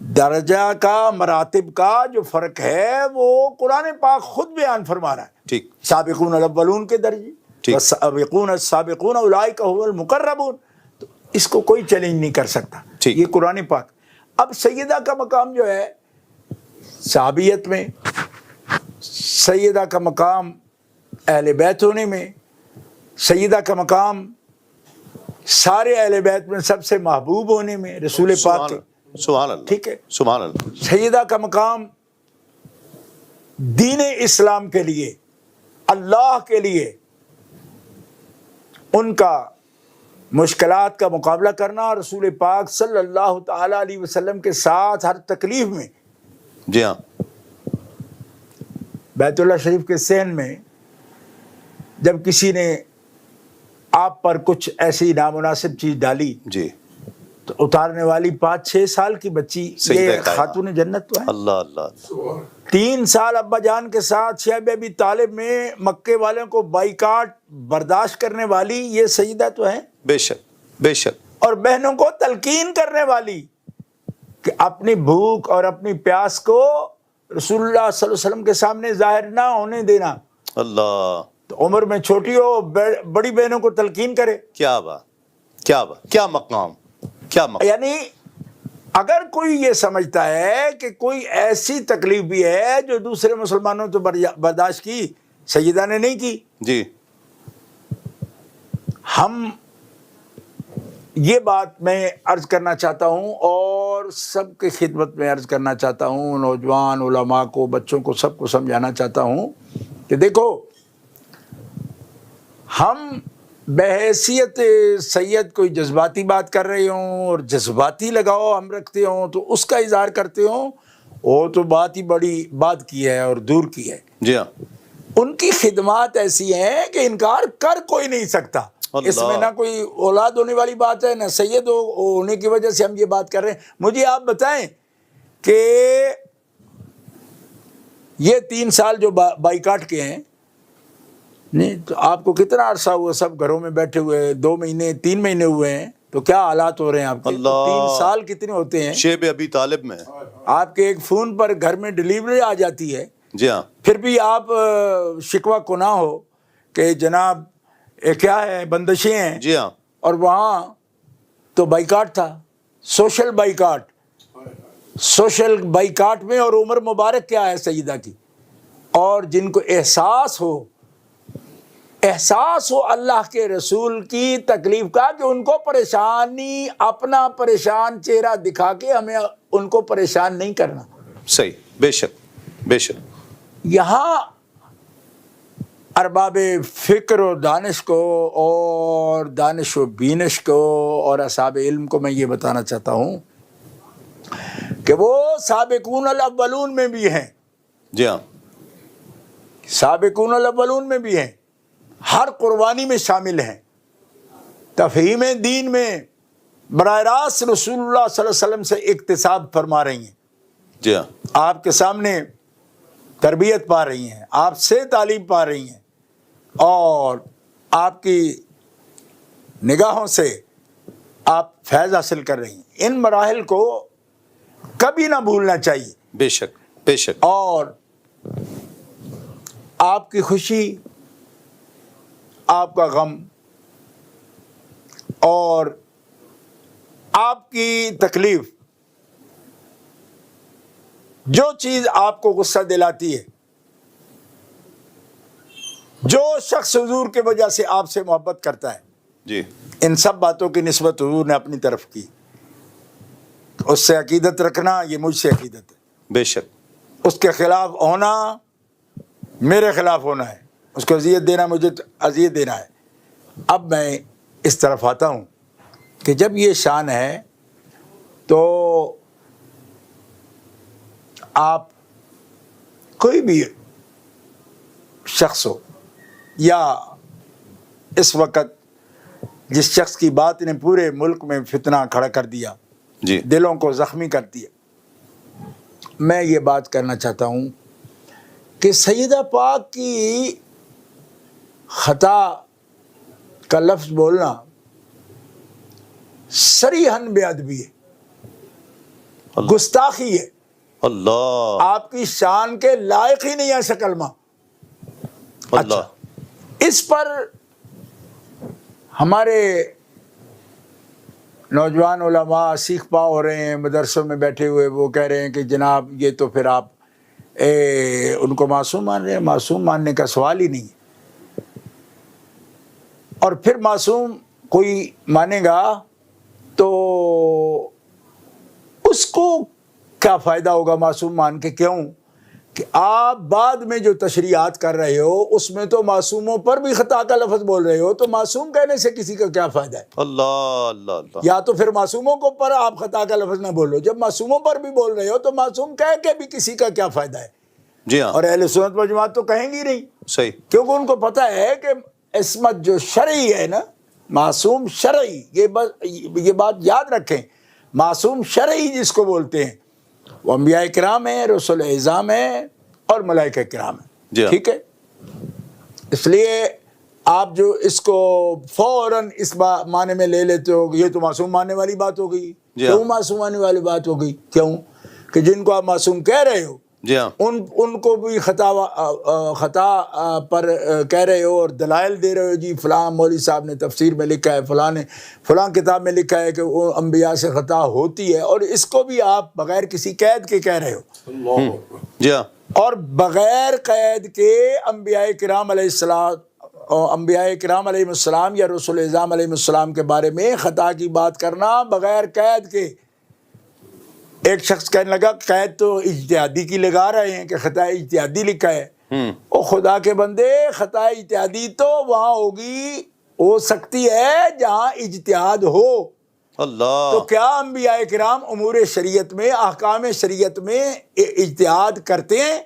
درجہ کا مراتب کا جو فرق ہے وہ قرآن پاک خود بیان فرما رہا ہے. ٹھیک سابقون الاولون کے درجے، والسابقون السابقون اولئک هم المقربون. تو اس کو کوئی چیلنج نہیں کر سکتا. ٹھیک. یہ قرآن پاک. اب سیدہ کا مقام جو ہے صحابیت میں، سیدہ کا مقام اہل بیت ہونے میں، سیدہ کا مقام سارے اہل بیت میں سب سے محبوب ہونے میں رسول پاک کے. سبحان اللہ. ٹھیک ہے. سبحان اللہ. سیدہ کا مقام دین اسلام کے لیے، اللہ کے لیے ان کا مشکلات کا مقابلہ کرنا، رسول پاک صلی اللہ تعالی علیہ وسلم کے ساتھ ہر تکلیف میں. جی ہاں، بیت اللہ شریف کے صحن میں جب کسی نے آپ پر کچھ ایسی نامناسب چیز ڈالی جی، تو اتارنے والی 5-6 سال کی بچی سیدہ یہ کائنات. خاتون جنت تو ہے. اللہ اللہ. 3 سال ابا جان کے ساتھ شیخ ابی طالب میں مکے والوں کو بائیکاٹ برداشت کرنے والی یہ سیدہ تو ہے. بے شک بے شک. اور بہنوں کو تلقین کرنے والی کہ اپنی بھوک اور اپنی پیاس کو رسول اللہ صلی اللہ علیہ وسلم کے سامنے ظاہر نہ ہونے دینا. اللہ، تو عمر میں چھوٹی ہو، بڑی بہنوں کو تلقین کرے. کیا بات، کیا بات، کیا مقام، کیا مقام. یعنی اگر کوئی یہ سمجھتا ہے کہ کوئی ایسی تکلیف بھی ہے جو دوسرے مسلمانوں تو برداشت کی، سیدہ نے نہیں کی. جی، ہم یہ بات میں عرض کرنا چاہتا ہوں اور سب کی خدمت میں عرض کرنا چاہتا ہوں، نوجوان علماء کو، بچوں کو، سب کو سمجھانا چاہتا ہوں کہ دیکھو، ہم بحیثیت سید کوئی جذباتی بات کر رہے ہوں اور جذباتی لگاؤ ہم رکھتے ہوں تو اس کا اظہار کرتے ہوں، وہ تو بات ہی بڑی بات کی ہے اور دور کی ہے. جی ہاں، ان کی خدمات ایسی ہیں کہ انکار کر کوئی نہیں سکتا. اس میں نہ کوئی اولاد ہونے والی بات ہے، نہ سید ہونے کی وجہ سے ہم یہ بات کر رہے ہیں. مجھے آپ بتائیں کہ یہ 3 سال جو بائیکاٹ کے ہیں، نہیں تو آپ کو کتنا عرصہ ہوا سب گھروں میں بیٹھے ہوئے، 2 مہینے 3 مہینے ہوئے ہیں، تو کیا حالات ہو رہے ہیں آپ کے؟ 3 سال کتنے ہوتے ہیں؟ شیب ابی طالب میں. آپ کے ایک فون پر گھر میں ڈلیوری آ جاتی ہے. جی ہاں، پھر بھی آپ شکوہ کو نہ ہو کہ جناب یہ کیا ہے، بندشیں ہیں. جی ہاں، اور وہاں تو بائیکاٹ تھا، سوشل بائیکاٹ. سوشل بائیکاٹ میں اور عمر مبارک کیا ہے سیدہ کی. اور جن کو احساس ہو اللہ کے رسول کی تکلیف کا، کہ ان کو پریشانی، اپنا پریشان چہرہ دکھا کے ہمیں ان کو پریشان نہیں کرنا. صحیح، بے شک، بے شک. یہاں ارباب فکر و دانش کو اور دانش و بینش کو اور اصحاب علم کو میں یہ بتانا چاہتا ہوں کہ وہ سابقون الاولون میں بھی ہیں. جی ہاں، سابقون الاولون میں بھی ہیں، ہر قربانی میں شامل ہیں، تفہیم دین میں براہ راست رسول اللہ صلی اللہ علیہ وسلم سے اقتصاد فرما رہی ہیں. جی ہاں، آپ کے سامنے تربیت پا رہی ہیں، آپ سے تعلیم پا رہی ہیں، اور آپ کی نگاہوں سے آپ فیض حاصل کر رہی ہیں. ان مراحل کو کبھی نہ بھولنا چاہیے. بے شک، بے شک. اور آپ کی خوشی، آپ کا غم اور آپ کی تکلیف، جو چیز آپ کو غصہ دلاتی ہے، جو شخص حضور کی وجہ سے آپ سے محبت کرتا ہے، جی، ان سب باتوں کی نسبت حضور نے اپنی طرف کی. اس سے عقیدت رکھنا یہ مجھ سے عقیدت ہے. بے شک. اس کے خلاف ہونا میرے خلاف ہونا ہے. اس کو اذیت دینا مجھے اذیت دینا ہے. اب میں اس طرف آتا ہوں کہ جب یہ شان ہے تو آپ کوئی بھی شخص ہو، یا اس وقت جس شخص کی بات نے پورے ملک میں فتنہ کھڑا کر دیا، جی، دلوں کو زخمی کر دیا، میں یہ بات کرنا چاہتا ہوں کہ سیدہ پاک کی خطا کا لفظ بولنا صریحاً بے ادبی ہے، اللہ، گستاخی ہے. اللہ، آپ کی شان کے لائق ہی نہیں ایسا کلمہ. اللہ. اس پر ہمارے نوجوان علماء سیکھ پا ہو رہے ہیں، مدرسوں میں بیٹھے ہوئے، وہ کہہ رہے ہیں کہ جناب یہ تو پھر آپ ان کو معصوم مان رہے ہیں. معصوم ماننے کا سوال ہی نہیں. اور پھر معصوم کوئی مانے گا تو اس کو کیا فائدہ ہوگا معصوم مان کے؟ کیوں کہ آپ بعد میں جو تشریحات کر رہے ہو اس میں تو معصوموں پر بھی خطا کا لفظ بول رہے ہو، تو معصوم کہنے سے کسی کا کیا فائدہ ہے؟ اللہ، اللہ، اللہ. یا تو پھر معصوموں کو پر آپ خطا کا لفظ نہ بولو. جب معصوموں پر بھی بول رہے ہو تو معصوم کہہ کے بھی کسی کا کیا فائدہ ہے؟ جی ہاں، اور اہل سنت و جماعت تو کہیں گی نہیں، صحیح. کیونکہ ان کو پتہ ہے کہ عصمت جو شرعی ہے نا، معصوم شرعی، یہ بات یاد رکھیں، معصوم شرعی جس کو بولتے ہیں وہ انبیاء کرام ہیں، رسول اعظام ہیں اور ملائکہ کرام ہیں. جی ہاں. ٹھیک ہے. اس لیے آپ جو اس کو فوراً اس معنی میں لے لیتے ہو یہ تو معصوم ماننے والی بات ہو گئی. کیوں معصوم ماننے والی بات ہو گئی؟ کیوں کہ جن کو آپ معصوم کہہ رہے ہو جی ہاں ان کو بھی خطا پر کہہ رہے ہو اور دلائل دے رہے ہو. جی فلاں مولوی صاحب نے تفسیر میں لکھا ہے، فلاں نے فلاں کتاب میں لکھا ہے کہ وہ انبیاء سے خطا ہوتی ہے، اور اس کو بھی آپ بغیر کسی قید کے کہہ رہے ہو. جی ہاں اور بغیر قید کے انبیاء کرام علیہ السلام اور انبیاء کرام علیہ السلام یا رسول اعظام علیہ السلام کے بارے میں خطا کی بات کرنا بغیر قید کے. ایک شخص کہنے لگا قید تو اجتہادی کی لگا رہے ہیں کہ خطا اجتہادی لکھا ہے. او خدا کے بندے، خطا اجتہادی تو وہاں ہو سکتی ہے جہاں اجتہاد ہو. اللہ. تو کیا انبیاء کرام امور شریعت میں، احکام شریعت میں اجتہاد کرتے ہیں؟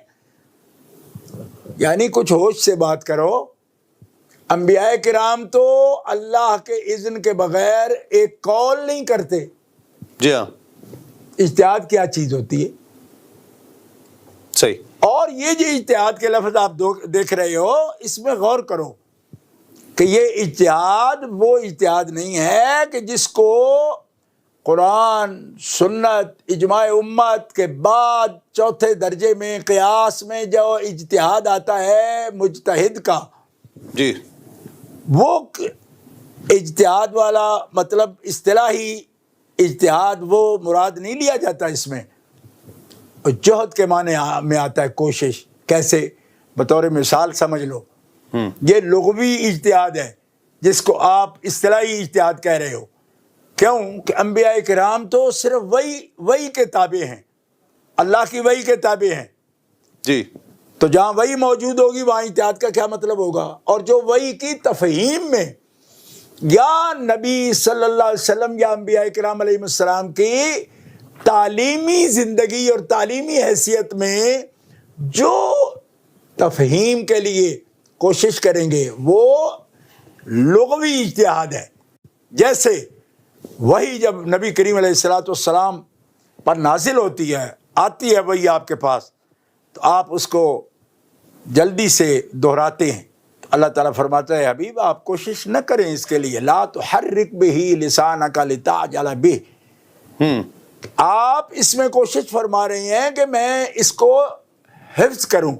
یعنی کچھ ہوش سے بات کرو. انبیاء کرام تو اللہ کے اذن کے بغیر ایک قول نہیں کرتے. جی ہاں اجتہاد کیا چیز ہوتی ہے؟ صحیح. اور یہ جو اجتہاد کے لفظ آپ دیکھ رہے ہو، اس میں غور کرو کہ یہ اجتہاد وہ اجتہاد نہیں ہے کہ جس کو قرآن، سنت، اجماع امت کے بعد چوتھے درجے میں قیاس میں جو اجتہاد آتا ہے مجتہد کا، جی وہ اجتہاد والا مطلب اصطلاحی اجتہاد وہ مراد نہیں لیا جاتا. اس میں جہد کے معنی میں آتا ہے کوشش. کیسے؟ بطور مثال سمجھ لو، یہ لغوی اجتہاد ہے جس کو آپ اصطلاحی اجتہاد کہہ رہے ہو. کیوں کہ انبیاء کرام تو صرف وحی کے تابع ہیں، اللہ کی وحی کے تابع ہیں. جی تو جہاں وحی موجود ہوگی وہاں اجتہاد کا کیا مطلب ہوگا؟ اور جو وحی کی تفہیم میں یا نبی صلی اللہ علیہ وسلم یا انبیاء کرام علیہ السلام کی تعلیمی زندگی اور تعلیمی حیثیت میں جو تفہیم کے لیے کوشش کریں گے وہ لغوی اجتہاد ہے. جیسے وہی جب نبی کریم علیہ الصلوۃ والسلام پر نازل ہوتی ہے، آتی ہے وہی آپ کے پاس، تو آپ اس کو جلدی سے دہراتے ہیں. تو اللہ تعالیٰ فرماتا ہے حبیب آپ کوشش نہ کریں اس کے لیے، لا تحرک بہ لسانک لتعجل بہ. آپ اس میں کوشش فرما رہے ہیں کہ میں اس کو حفظ کروں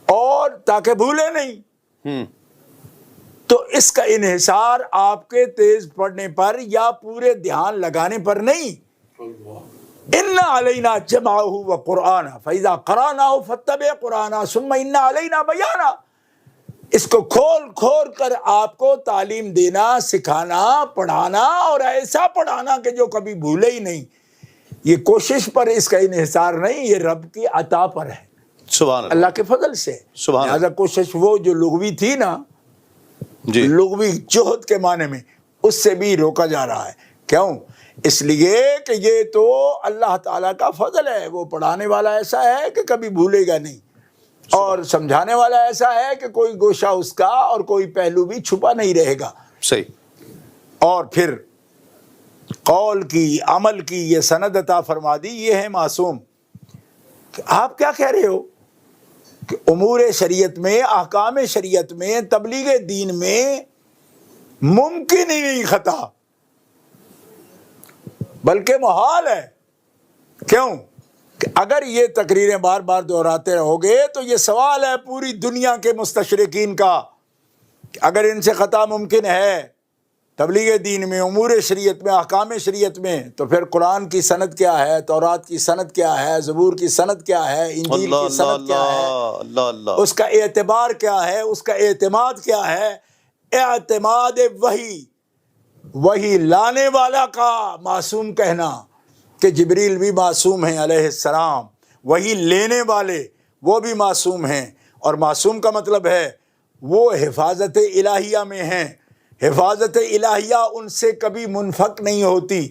اور تاکہ بھولے نہیں. تو اس کا انحصار آپ کے تیز پڑھنے پر یا پورے دھیان لگانے پر نہیں. ان علینا جمعہ و قرآن فاذا قرأناہ فاتبع قرآنہ ثم ان علینا بیانہ. اس کو کھول کر آپ کو تعلیم دینا، سکھانا، پڑھانا، اور ایسا پڑھانا کہ جو کبھی بھولے ہی نہیں. یہ کوشش پر اس کا انحصار نہیں، یہ رب کی عطا پر ہے، سبحان اللہ کے فضل سے. سبحان لہذا کوشش وہ جو لغوی تھی نا، جی لغوی جہد کے معنی میں، اس سے بھی روکا جا رہا ہے. کیوں؟ اس لیے کہ یہ تو اللہ تعالیٰ کا فضل ہے. وہ پڑھانے والا ایسا ہے کہ کبھی بھولے گا نہیں، اور سمجھانے والا ایسا ہے کہ کوئی گوشہ اس کا اور کوئی پہلو بھی چھپا نہیں رہے گا. صحیح. اور پھر قول کی، عمل کی یہ سند عطا فرما دی، یہ ہے معصوم. آپ کیا کہہ رہے ہو کہ امور شریعت میں، احکام شریعت میں، تبلیغ دین میں ممکن ہی نہیں خطا، بلکہ محال ہے. کیوں کہ اگر یہ تقریریں بار بار دہراتے رہو گے تو یہ سوال ہے پوری دنیا کے مستشرقین کا کہ اگر ان سے خطا ممکن ہے تبلیغ دین میں، امور شریعت میں، احکام شریعت میں، تو پھر قرآن کی سند کیا ہے، تورات کی سند کیا ہے، زبور کی سند کیا ہے، انجیل کی سند کیا ہے، اس کا اعتبار کیا ہے، اس کا اعتماد کیا ہے. اعتماد وہی لانے والا کا معصوم کہنا کہ جبریل بھی معصوم ہیں علیہ السلام، وہی لینے والے وہ بھی معصوم ہیں. اور معصوم کا مطلب ہے وہ حفاظت الہیہ میں ہیں. حفاظت الہیہ ان سے کبھی منفک نہیں ہوتی،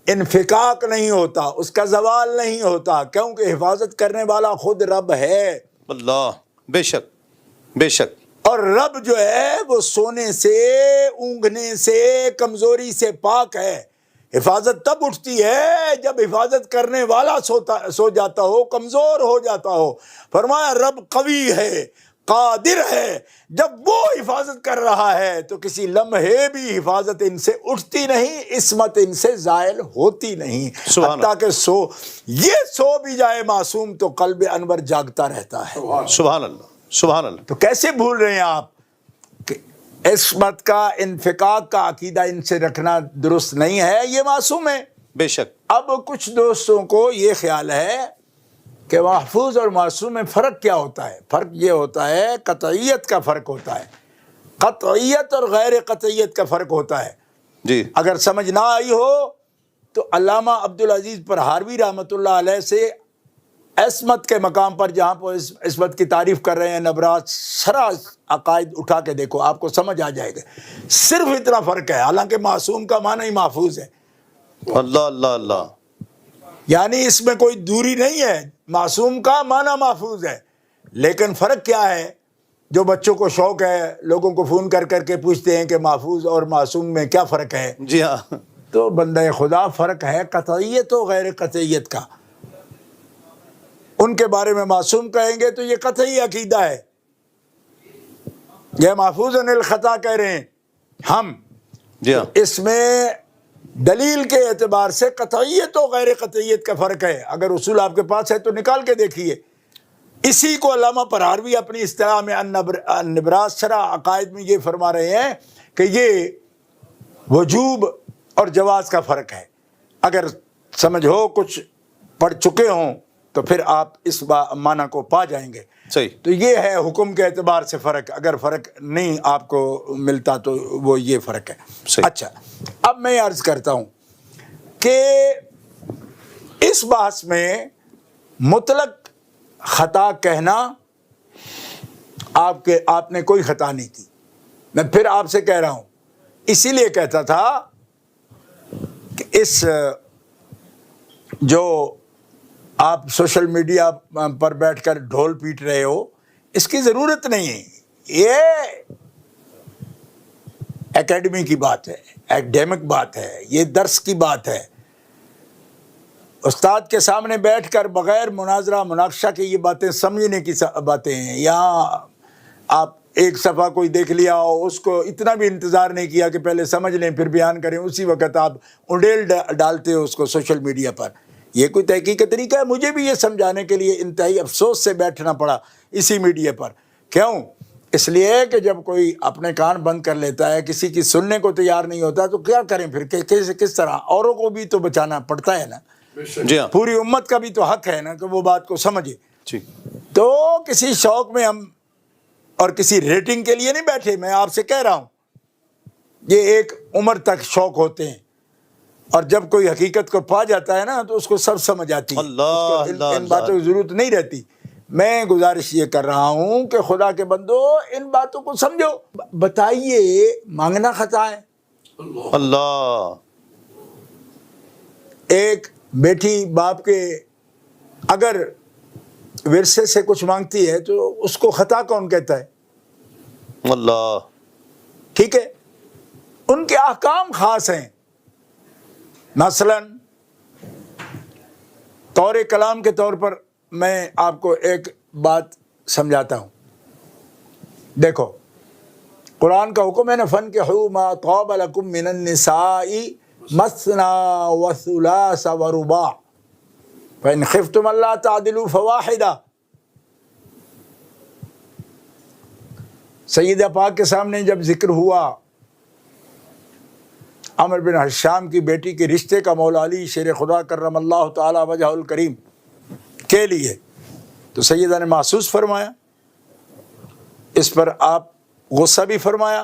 انفکاک نہیں ہوتا، اس کا زوال نہیں ہوتا، کیونکہ حفاظت کرنے والا خود رب ہے. اللہ، بے شک بے شک. اور رب جو ہے وہ سونے سے، اونگنے سے، کمزوری سے پاک ہے. حفاظت تب اٹھتی ہے جب حفاظت کرنے والا سو جاتا ہو، کمزور ہو جاتا ہو. فرمایا رب قوی ہے، قادر ہے. جب وہ حفاظت کر رہا ہے تو کسی لمحے بھی حفاظت ان سے اٹھتی نہیں، عصمت ان سے زائل ہوتی نہیں. حتیٰ کہ یہ سو بھی جائے معصوم تو قلب انور جاگتا رہتا ہے. سبحان اللہ، سبحان اللہ. تو کیسے بھول رہے ہیں آپ کہ عصمت کا، انفقاق کا عقیدہ ان سے رکھنا درست نہیں ہے، یہ معصوم ہے. بے شک. اب کچھ دوستوں کو یہ خیال ہے کہ محفوظ اور معصوم میں فرق کیا ہوتا ہے. فرق یہ ہوتا ہے، قطعیت کا فرق ہوتا ہے، قطعیت اور غیر قطعیت کا فرق ہوتا ہے. جی. اگر سمجھ نہ آئی ہو تو علامہ عبدالعزیز پرہاروی رحمۃ اللہ علیہ سے عصمت کے مقام پر جہاں پر عصمت کی تعریف کر رہے ہیں نبراس سرا عقائد اٹھا کے دیکھو، آپ کو سمجھ آ جائے گا. صرف اتنا فرق ہے، حالانکہ معصوم کا معنی ہی محفوظ ہے. اللہ اللہ اللہ. یعنی اس میں کوئی دوری نہیں ہے، معصوم کا معنی محفوظ ہے. لیکن فرق کیا ہے؟ جو بچوں کو شوق ہے لوگوں کو فون کر کر کے پوچھتے ہیں کہ محفوظ اور معصوم میں کیا فرق ہے. جی ہاں. تو بندہ خدا فرق ہے قطعیت و غیر قطعیت کا. ان کے بارے میں معصوم کہیں گے تو یہ قطعی عقیدہ ہے، یہ محفوظ عن الخطا کہہ رہے ہیں ہم. جی ہاں. اس میں دلیل کے اعتبار سے قطعیت و غیر قطعیت کا فرق ہے. اگر اصول آپ کے پاس ہے تو نکال کے دیکھیے. اسی کو علامہ پرہاروی اپنی اصطلاح میں النبراس شرح عقائد میں یہ فرما رہے ہیں کہ یہ وجوب اور جواز کا فرق ہے. اگر سمجھ ہو، کچھ پڑھ چکے ہوں تو پھر آپ اس معنی کو پا جائیں گے. صحیح. تو یہ ہے حکم کے اعتبار سے فرق. اگر فرق نہیں آپ کو ملتا تو وہ یہ فرق ہے. صحیح. اچھا، اب میں عرض کرتا ہوں کہ اس بحث میں مطلق خطا کہنا آپ نے کوئی خطا نہیں کی. میں پھر آپ سے کہہ رہا ہوں، اسی لیے کہتا تھا کہ اس جو آپ سوشل میڈیا پر بیٹھ کر ڈھول پیٹ رہے ہو، اس کی ضرورت نہیں ہے. یہ اکیڈمی کی بات ہے، ایکڈیمک بات ہے، یہ درس کی بات ہے. استاد کے سامنے بیٹھ کر بغیر مناظرہ مناقشہ کی یہ باتیں سمجھنے کی باتیں ہیں. یہاں آپ ایک صفحہ کوئی دیکھ لیا ہو، اس کو اتنا بھی انتظار نہیں کیا کہ پہلے سمجھ لیں پھر بیان کریں، اسی وقت آپ انڈیل ڈالتے ہو اس کو سوشل میڈیا پر. یہ کوئی تحقیق کا طریقہ ہے؟ مجھے بھی یہ سمجھانے کے لیے انتہائی افسوس سے بیٹھنا پڑا اسی میڈیا پر. کیوں؟ اس لیے کہ جب کوئی اپنے کان بند کر لیتا ہے، کسی کی سننے کو تیار نہیں ہوتا تو کیا کریں پھر؟ کس طرح؟ اوروں کو بھی تو بچانا پڑتا ہے نا. جی ہاں. پوری امت کا بھی تو حق ہے نا کہ وہ بات کو سمجھے. جی. تو کسی شوق میں ہم اور کسی ریٹنگ کے لیے نہیں بیٹھے. میں آپ سے کہہ رہا ہوں یہ ایک عمر تک شوق ہوتے ہیں، اور جب کوئی حقیقت کو پا جاتا ہے نا تو اس کو سب سمجھ آتی ہے. ان باتوں کی ضرورت نہیں رہتی. میں گزارش یہ کر رہا ہوں کہ خدا کے بندو ان باتوں کو سمجھو. بتائیے مانگنا خطا ہے؟ اللہ. ایک بیٹی باپ کے اگر ورثے سے کچھ مانگتی ہے تو اس کو خطا کون کہتا ہے؟ اللہ. ٹھیک ہے، ان کے احکام خاص ہیں. مثلا طور کلام کے طور پر میں آپ کو ایک بات سمجھاتا ہوں. دیکھو قرآن کا حکم ہے نا، فَانكِحُوا مَا طَابَ لَكُم مِّنَ النِّسَاءِ مَثْنَىٰ وَثُلَاثَ وَرُبَاعَ فَإِنْ خِفْتُمْ أَلَّا تَعْدِلُوا فَوَاحِدَةً. سیدہ پاک کے سامنے جب ذکر ہوا عمر بن حشام کی بیٹی کے رشتے کا مولا علی شیر خدا کرم اللہ تعالی وجہ الکریم کے لیے، تو سیدہ نے محسوس فرمایا، اس پر آپ غصہ بھی فرمایا،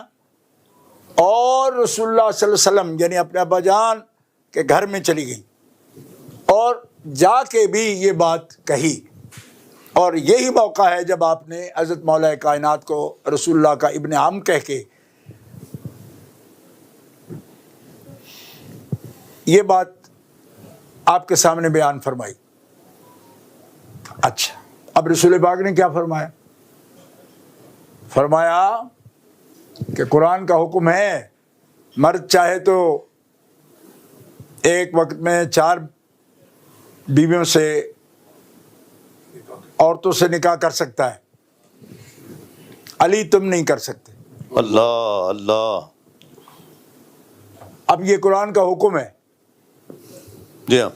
اور رسول اللہ صلی اللہ علیہ وسلم یعنی اپنے ابا جان کے گھر میں چلی گئی اور جا کے بھی یہ بات کہی. اور یہی موقع ہے جب آپ نے حضرت مولا کائنات کو رسول اللہ کا ابن عم کہہ کے یہ بات آپ کے سامنے بیان فرمائی. اچھا، اب رسول پاک نے کیا فرمایا؟ فرمایا کہ قرآن کا حکم ہے مرد چاہے تو ایک وقت میں 4 بیویوں سے، عورتوں سے نکاح کر سکتا ہے. علی تم نہیں کر سکتے. اللہ اللہ. اب یہ قرآن کا حکم ہے, جی ہاں.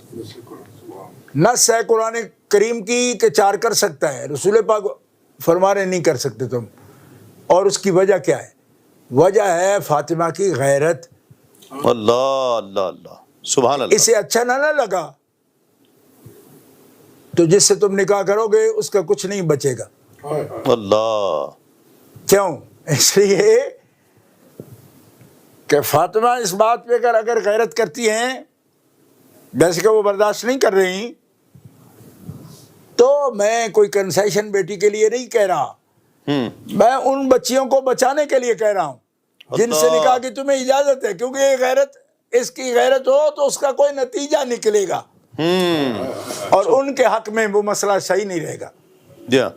نص ہے قرآن کریم کی کہ 4 کر سکتا ہے, رسول پاک فرما رہے نہیں کر سکتے تم. اور اس کی وجہ کیا ہے؟ وجہ ہے فاطمہ کی غیرت. اللہ اللہ اللہ. سبحان اللہ. اسے اچھا نہ لگا تو جس سے تم نکاح کرو گے اس کا کچھ نہیں بچے گا. اللہ. کیوں؟ اس لیے کہ فاطمہ اس بات پہ اگر غیرت کرتی ہیں جیسے کہ وہ برداشت نہیں کر رہی, تو میں کوئی کنسیشن بیٹی کے لیے نہیں کہہ رہا, میں ان بچیوں کو بچانے کے لیے کہہ رہا ہوں جن سے نکاح کی تمہیں اجازت ہے, کیونکہ یہ غیرت, اس کی غیرت ہو تو اس کا کوئی نتیجہ نکلے گا اور ان کے حق میں وہ مسئلہ صحیح نہیں رہے گا. جی ہاں.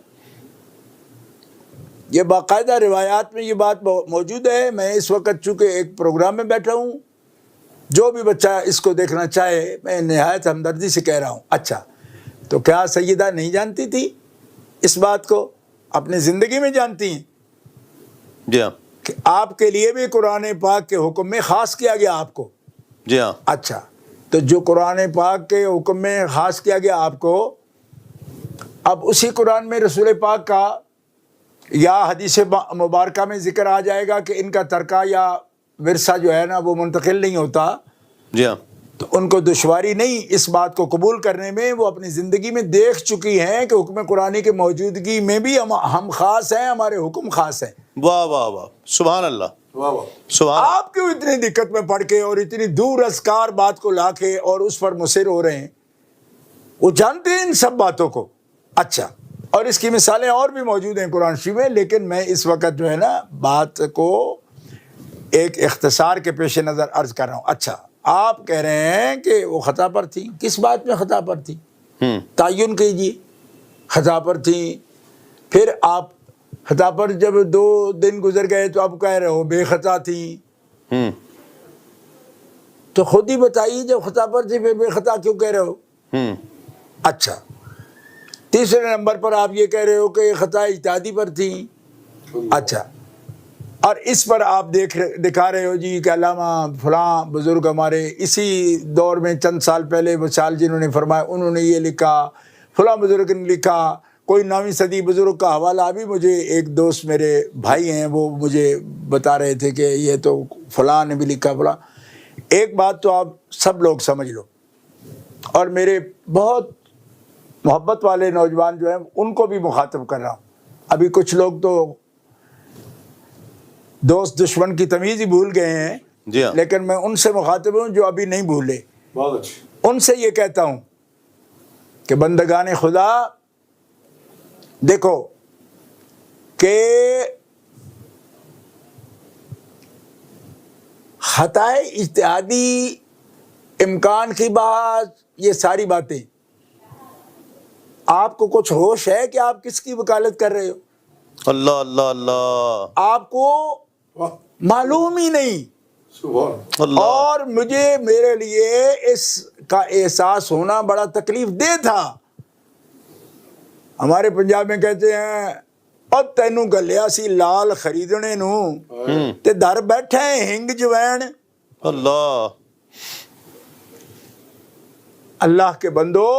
یہ باقاعدہ روایات میں یہ بات موجود ہے. میں اس وقت چونکہ ایک پروگرام میں بیٹھا ہوں, جو بھی بچہ اس کو دیکھنا چاہے میں نہایت ہمدردی سے کہہ رہا ہوں. اچھا تو کیا سیدہ نہیں جانتی تھی اس بات کو؟ اپنی زندگی میں جانتی ہیں جی ہاں. کہ آپ کے لیے بھی قرآن پاک کے حکم میں خاص کیا گیا آپ کو. جی ہاں. اچھا تو جو قرآن پاک کے حکم میں خاص کیا گیا آپ کو, اب اسی قرآن میں رسول پاک کا یا حدیث مبارکہ میں ذکر آ جائے گا کہ ان کا ترکہ یا ورثہ جو ہے نا وہ منتقل نہیں ہوتا. جی ہاں. تو ان کو دشواری نہیں اس بات کو قبول کرنے میں, وہ اپنی زندگی میں دیکھ چکی ہیں کہ حکم قرآنی کی موجودگی میں بھی ہم خاص ہیں, ہمارے حکم خاص ہیں. واہ واہ واہ. سبحان اللہ. سبحان. آپ کیوں اتنی دقت میں پڑ کے اور اتنی دور ازکار بات کو لا کے اور اس پر مصر ہو رہے ہیں؟ وہ جانتے ہیں ان سب باتوں کو. اچھا, اور اس کی مثالیں اور بھی موجود ہیں قرآن شریف میں, لیکن میں اس وقت جو ہے نا بات کو ایک اختصار کے پیش نظر عرض کر رہا ہوں. اچھا آپ کہہ رہے ہیں کہ وہ خطا پر تھی. کس بات میں خطا پر تھی؟ تعین کیجیے. خطا پر تھی, پھر آپ خطا پر جب 2 دن گزر گئے تو آپ کہہ رہے ہو بے خطا تھی. تو خود ہی بتائیے, جب خطا پر تھی پھر بے خطا کیوں کہہ رہے ہو؟ اچھا, تیسرے نمبر پر آپ یہ کہہ رہے ہو کہ یہ خطا اجتہادی پر تھی. اچھا, اور اس پر آپ دکھا رہے ہو جی کہ علامہ فلاں بزرگ ہمارے اسی دور میں چند سال پہلے وصال جنہوں نے فرمایا انہوں نے یہ لکھا, فلاں بزرگ نے لکھا. کوئی 9ویں صدی بزرگ کا حوالہ ابھی مجھے ایک دوست میرے بھائی ہیں وہ مجھے بتا رہے تھے کہ یہ تو فلاں نے بھی لکھا فلاں. ایک بات تو آپ سب لوگ سمجھ لو, اور میرے بہت محبت والے نوجوان جو ہیں ان کو بھی مخاطب کر رہا ہوں. ابھی کچھ لوگ تو دوست دشمن کی تمیز ہی بھول گئے ہیں. جی ہاں. لیکن میں ان سے مخاطب ہوں جو ابھی نہیں بھولے. بہت اچھا. ان سے یہ کہتا ہوں کہ بندگان خدا دیکھو کہ خطائے اجتہادی, امکان کی بات, یہ ساری باتیں آپ کو کچھ ہوش ہے کہ آپ کس کی وکالت کر رہے ہو؟ اللہ اللہ اللہ. آپ کو معلوم ہی نہیں. اللہ. اور میرے لیے اس کا احساس ہونا بڑا تکلیف دہ تھا. ہمارے پنجاب میں کہتے ہیں اور تینوں گلیا سی لال خریدنے نو تے در بیٹھے ہنگ جوین. اللہ. اللہ کے بندو,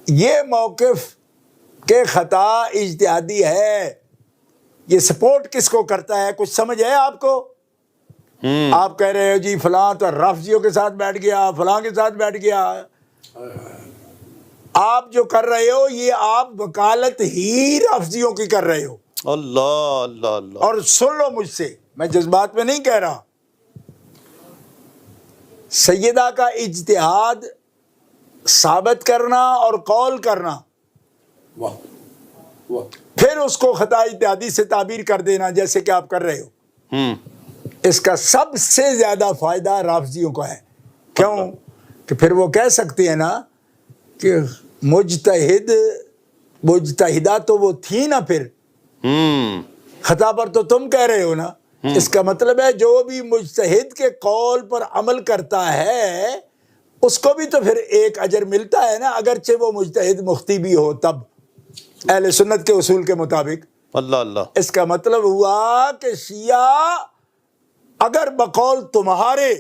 یہ موقف کہ خطا اجتہادی ہے, یہ سپورٹ کس کو کرتا ہے؟ کچھ سمجھ ہے آپ کو؟ آپ کہہ رہے ہو جی فلاں تو رافضیوں کے ساتھ بیٹھ گیا, فلاں کے ساتھ بیٹھ گیا. آپ جو کر رہے ہو یہ آپ وکالت ہی رافضیوں کی کر رہے ہو. اللہ اللہ اللہ. اور سن لو مجھ سے, میں جذبات میں نہیں کہہ رہا. سیدہ کا اجتہاد ثابت کرنا اور قول کرنا, پھر اس کو خطا اجتہادی سے تعبیر کر دینا جیسے کہ آپ کر رہے ہو, اس کا سب سے زیادہ فائدہ رافضیوں کو ہے. کیوں کہ پھر وہ کہہ سکتے ہیں نا کہ مجتہدہ تو وہ تھی نا, پھر خطا پر تو تم کہہ رہے ہو نا. اس کا مطلب ہے جو بھی مجتہد کے قول پر عمل کرتا ہے اس کو بھی تو پھر ایک اجر ملتا ہے نا, اگرچہ وہ مجتہد مختی بھی ہو تب. اہل سنت کے اصول کے مطابق. اللہ اللہ. اس کا مطلب ہوا کہ شیعہ اگر بقول تمہارے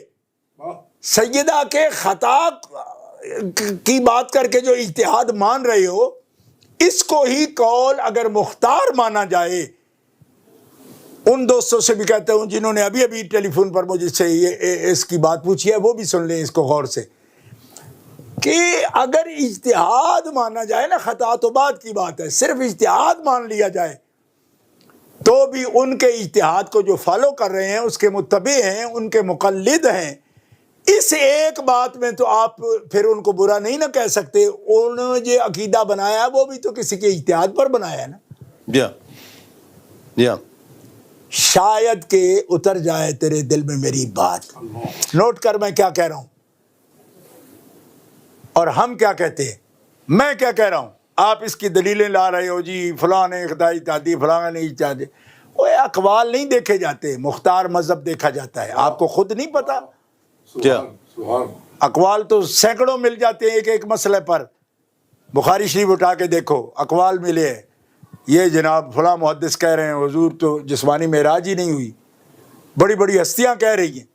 سیدہ کے خطا کی بات کر کے جو اجتہاد مان رہے ہو، اس کو ہی قول اگر مختار مانا جائے. ان دوستوں سے بھی کہتا ہوں جنہوں نے ابھی ابھی ٹیلی فون پر مجھ سے اس کی بات پوچھی ہے، وہ بھی سن لیں اس کو غور سے، کہ اگر اجتہاد مانا جائے نا، خطا تو بعد کی بات ہے، صرف اجتہاد مان لیا جائے تو بھی ان کے اجتہاد کو جو فالو کر رہے ہیں، اس کے متبع ہیں، ان کے مقلد ہیں. اس ایک بات میں تو آپ پھر ان کو برا نہیں نہ کہہ سکتے. انہوں نے جو عقیدہ بنایا ہے وہ بھی تو کسی کے اجتہاد پر بنایا ہے نا. یا شاید کہ اتر جائے تیرے دل میں میری بات. نوٹ کر میں کیا کہہ رہا ہوں اور ہم کیا کہتے ہیں. میں کیا کہہ رہا ہوں، آپ اس کی دلیلیں لا رہے ہو، جی فلاں نے خدائی اجتہادی، فلاں نے اجتہادی. وہ اقوال نہیں دیکھے جاتے، مختار مذہب دیکھا جاتا ہے. آپ کو خود نہیں پتا، اقوال تو سینکڑوں مل جاتے ہیں ایک ایک مسئلے پر. بخاری شریف اٹھا کے دیکھو، اقوال ملے ہیں. یہ جناب فلاں محدث کہہ رہے ہیں حضور تو جسمانی معراج ہی نہیں ہوئی، بڑی بڑی ہستیاں کہہ رہی ہیں.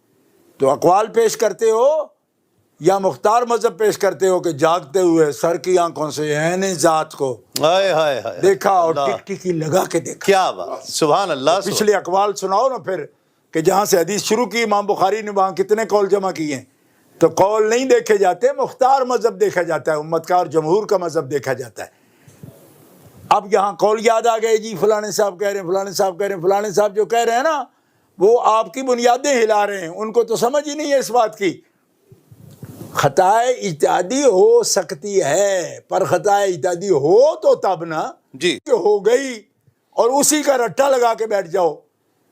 تو اقوال پیش کرتے ہو یا مختار مذہب پیش کرتے ہو کہ جاگتے ہوئے سر کی آنکھوں سے عین ذات کو دیکھا اور ٹک ٹکی لگا کے دیکھا. کیا بات، سبحان اللہ. پچھلے اقوال سناؤ نا پھر، کہ جہاں سے حدیث شروع کی امام بخاری نے وہاں کتنے قول جمع کیے ہیں. تو قول نہیں دیکھے جاتے، مختار مذہب دیکھا جاتا ہے، امت کا اور جمہور کا مذہب دیکھا جاتا ہے. اب یہاں قول یاد آ گئے، جی فلانے صاحب کہہ رہے ہیں، فلانے صاحب کہہ رہے ہیں. فلانے صاحب جو کہہ رہے ہیں نا، وہ آپ کی بنیادیں ہلا رہے ہیں. ان کو تو سمجھ ہی نہیں ہے اس بات کی. خطائے اجتہادی ہو سکتی ہے، پر خطائے اجتہادی ہو تو تب نا جی کہ ہو گئی اور اسی کا رٹا لگا کے بیٹھ جاؤ.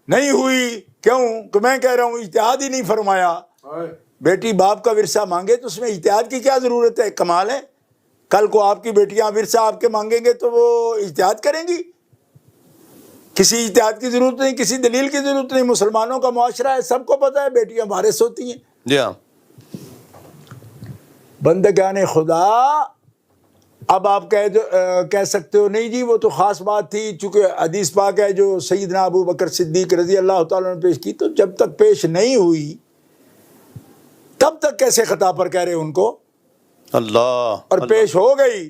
نہیں ہوئی کیوں کہ میں کہہ رہا ہوں اجتہاد ہی نہیں فرمایا. بیٹی باپ کا ورثہ مانگے تو اس میں اجتہاد کی کیا ضرورت ہے؟ کمال ہے. کل کو آپ کی بیٹیاں ورثہ آپ کے مانگیں گے تو وہ اجتہاد کریں گی. کسی اجتہاد کی ضرورت نہیں، کسی دلیل کی ضرورت نہیں. مسلمانوں کا معاشرہ ہے، سب کو پتہ ہے بیٹیاں وارث ہوتی ہیں. جی ہاں. بندگان خدا، اب آپ کہہ سکتے ہو نہیں جی وہ تو خاص بات تھی، چونکہ حدیث پاک ہے جو سیدنا ابو بکر صدیق رضی اللہ تعالیٰ نے پیش کی. تو جب تک پیش نہیں ہوئی تب تک کیسے خطا پر کہہ رہے ان کو؟ اللہ. اور پیش ہو گئی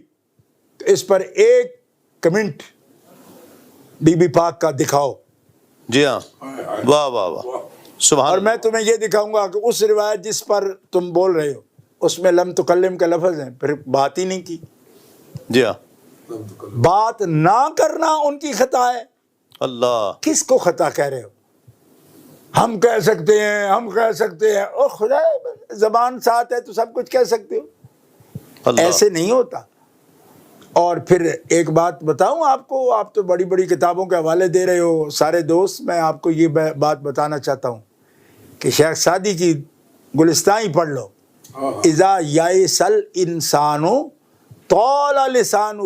تو اس پر ایک کمنٹ بی بی پاک کا دکھاؤ. جی ہاں. واہ واہ واہ، سبحان. اور میں تمہیں یہ دکھاؤں گا کہ اس روایت جس پر تم بول رہے ہو اس میں لم تکلم کا لفظ ہے، پھر بات ہی نہیں کی. جی ہاں. بات نہ کرنا ان کی خطا ہے. اللہ. کس کو خطا کہہ رہے ہو؟ ہم کہہ سکتے ہیں، ہم کہہ سکتے ہیں. او خدا، زبان ساتھ ہے تو سب کچھ کہہ سکتے ہو. اللہ. ایسے نہیں ہوتا. اور پھر ایک بات بتاؤں آپ کو، آپ تو بڑی بڑی کتابوں کے حوالے دے رہے ہو سارے دوست. میں آپ کو یہ بات بتانا چاہتا ہوں کہ شیخ سعدی کی گلستان ہی پڑھ لو. اذا یائس الانسان طال لسانہ،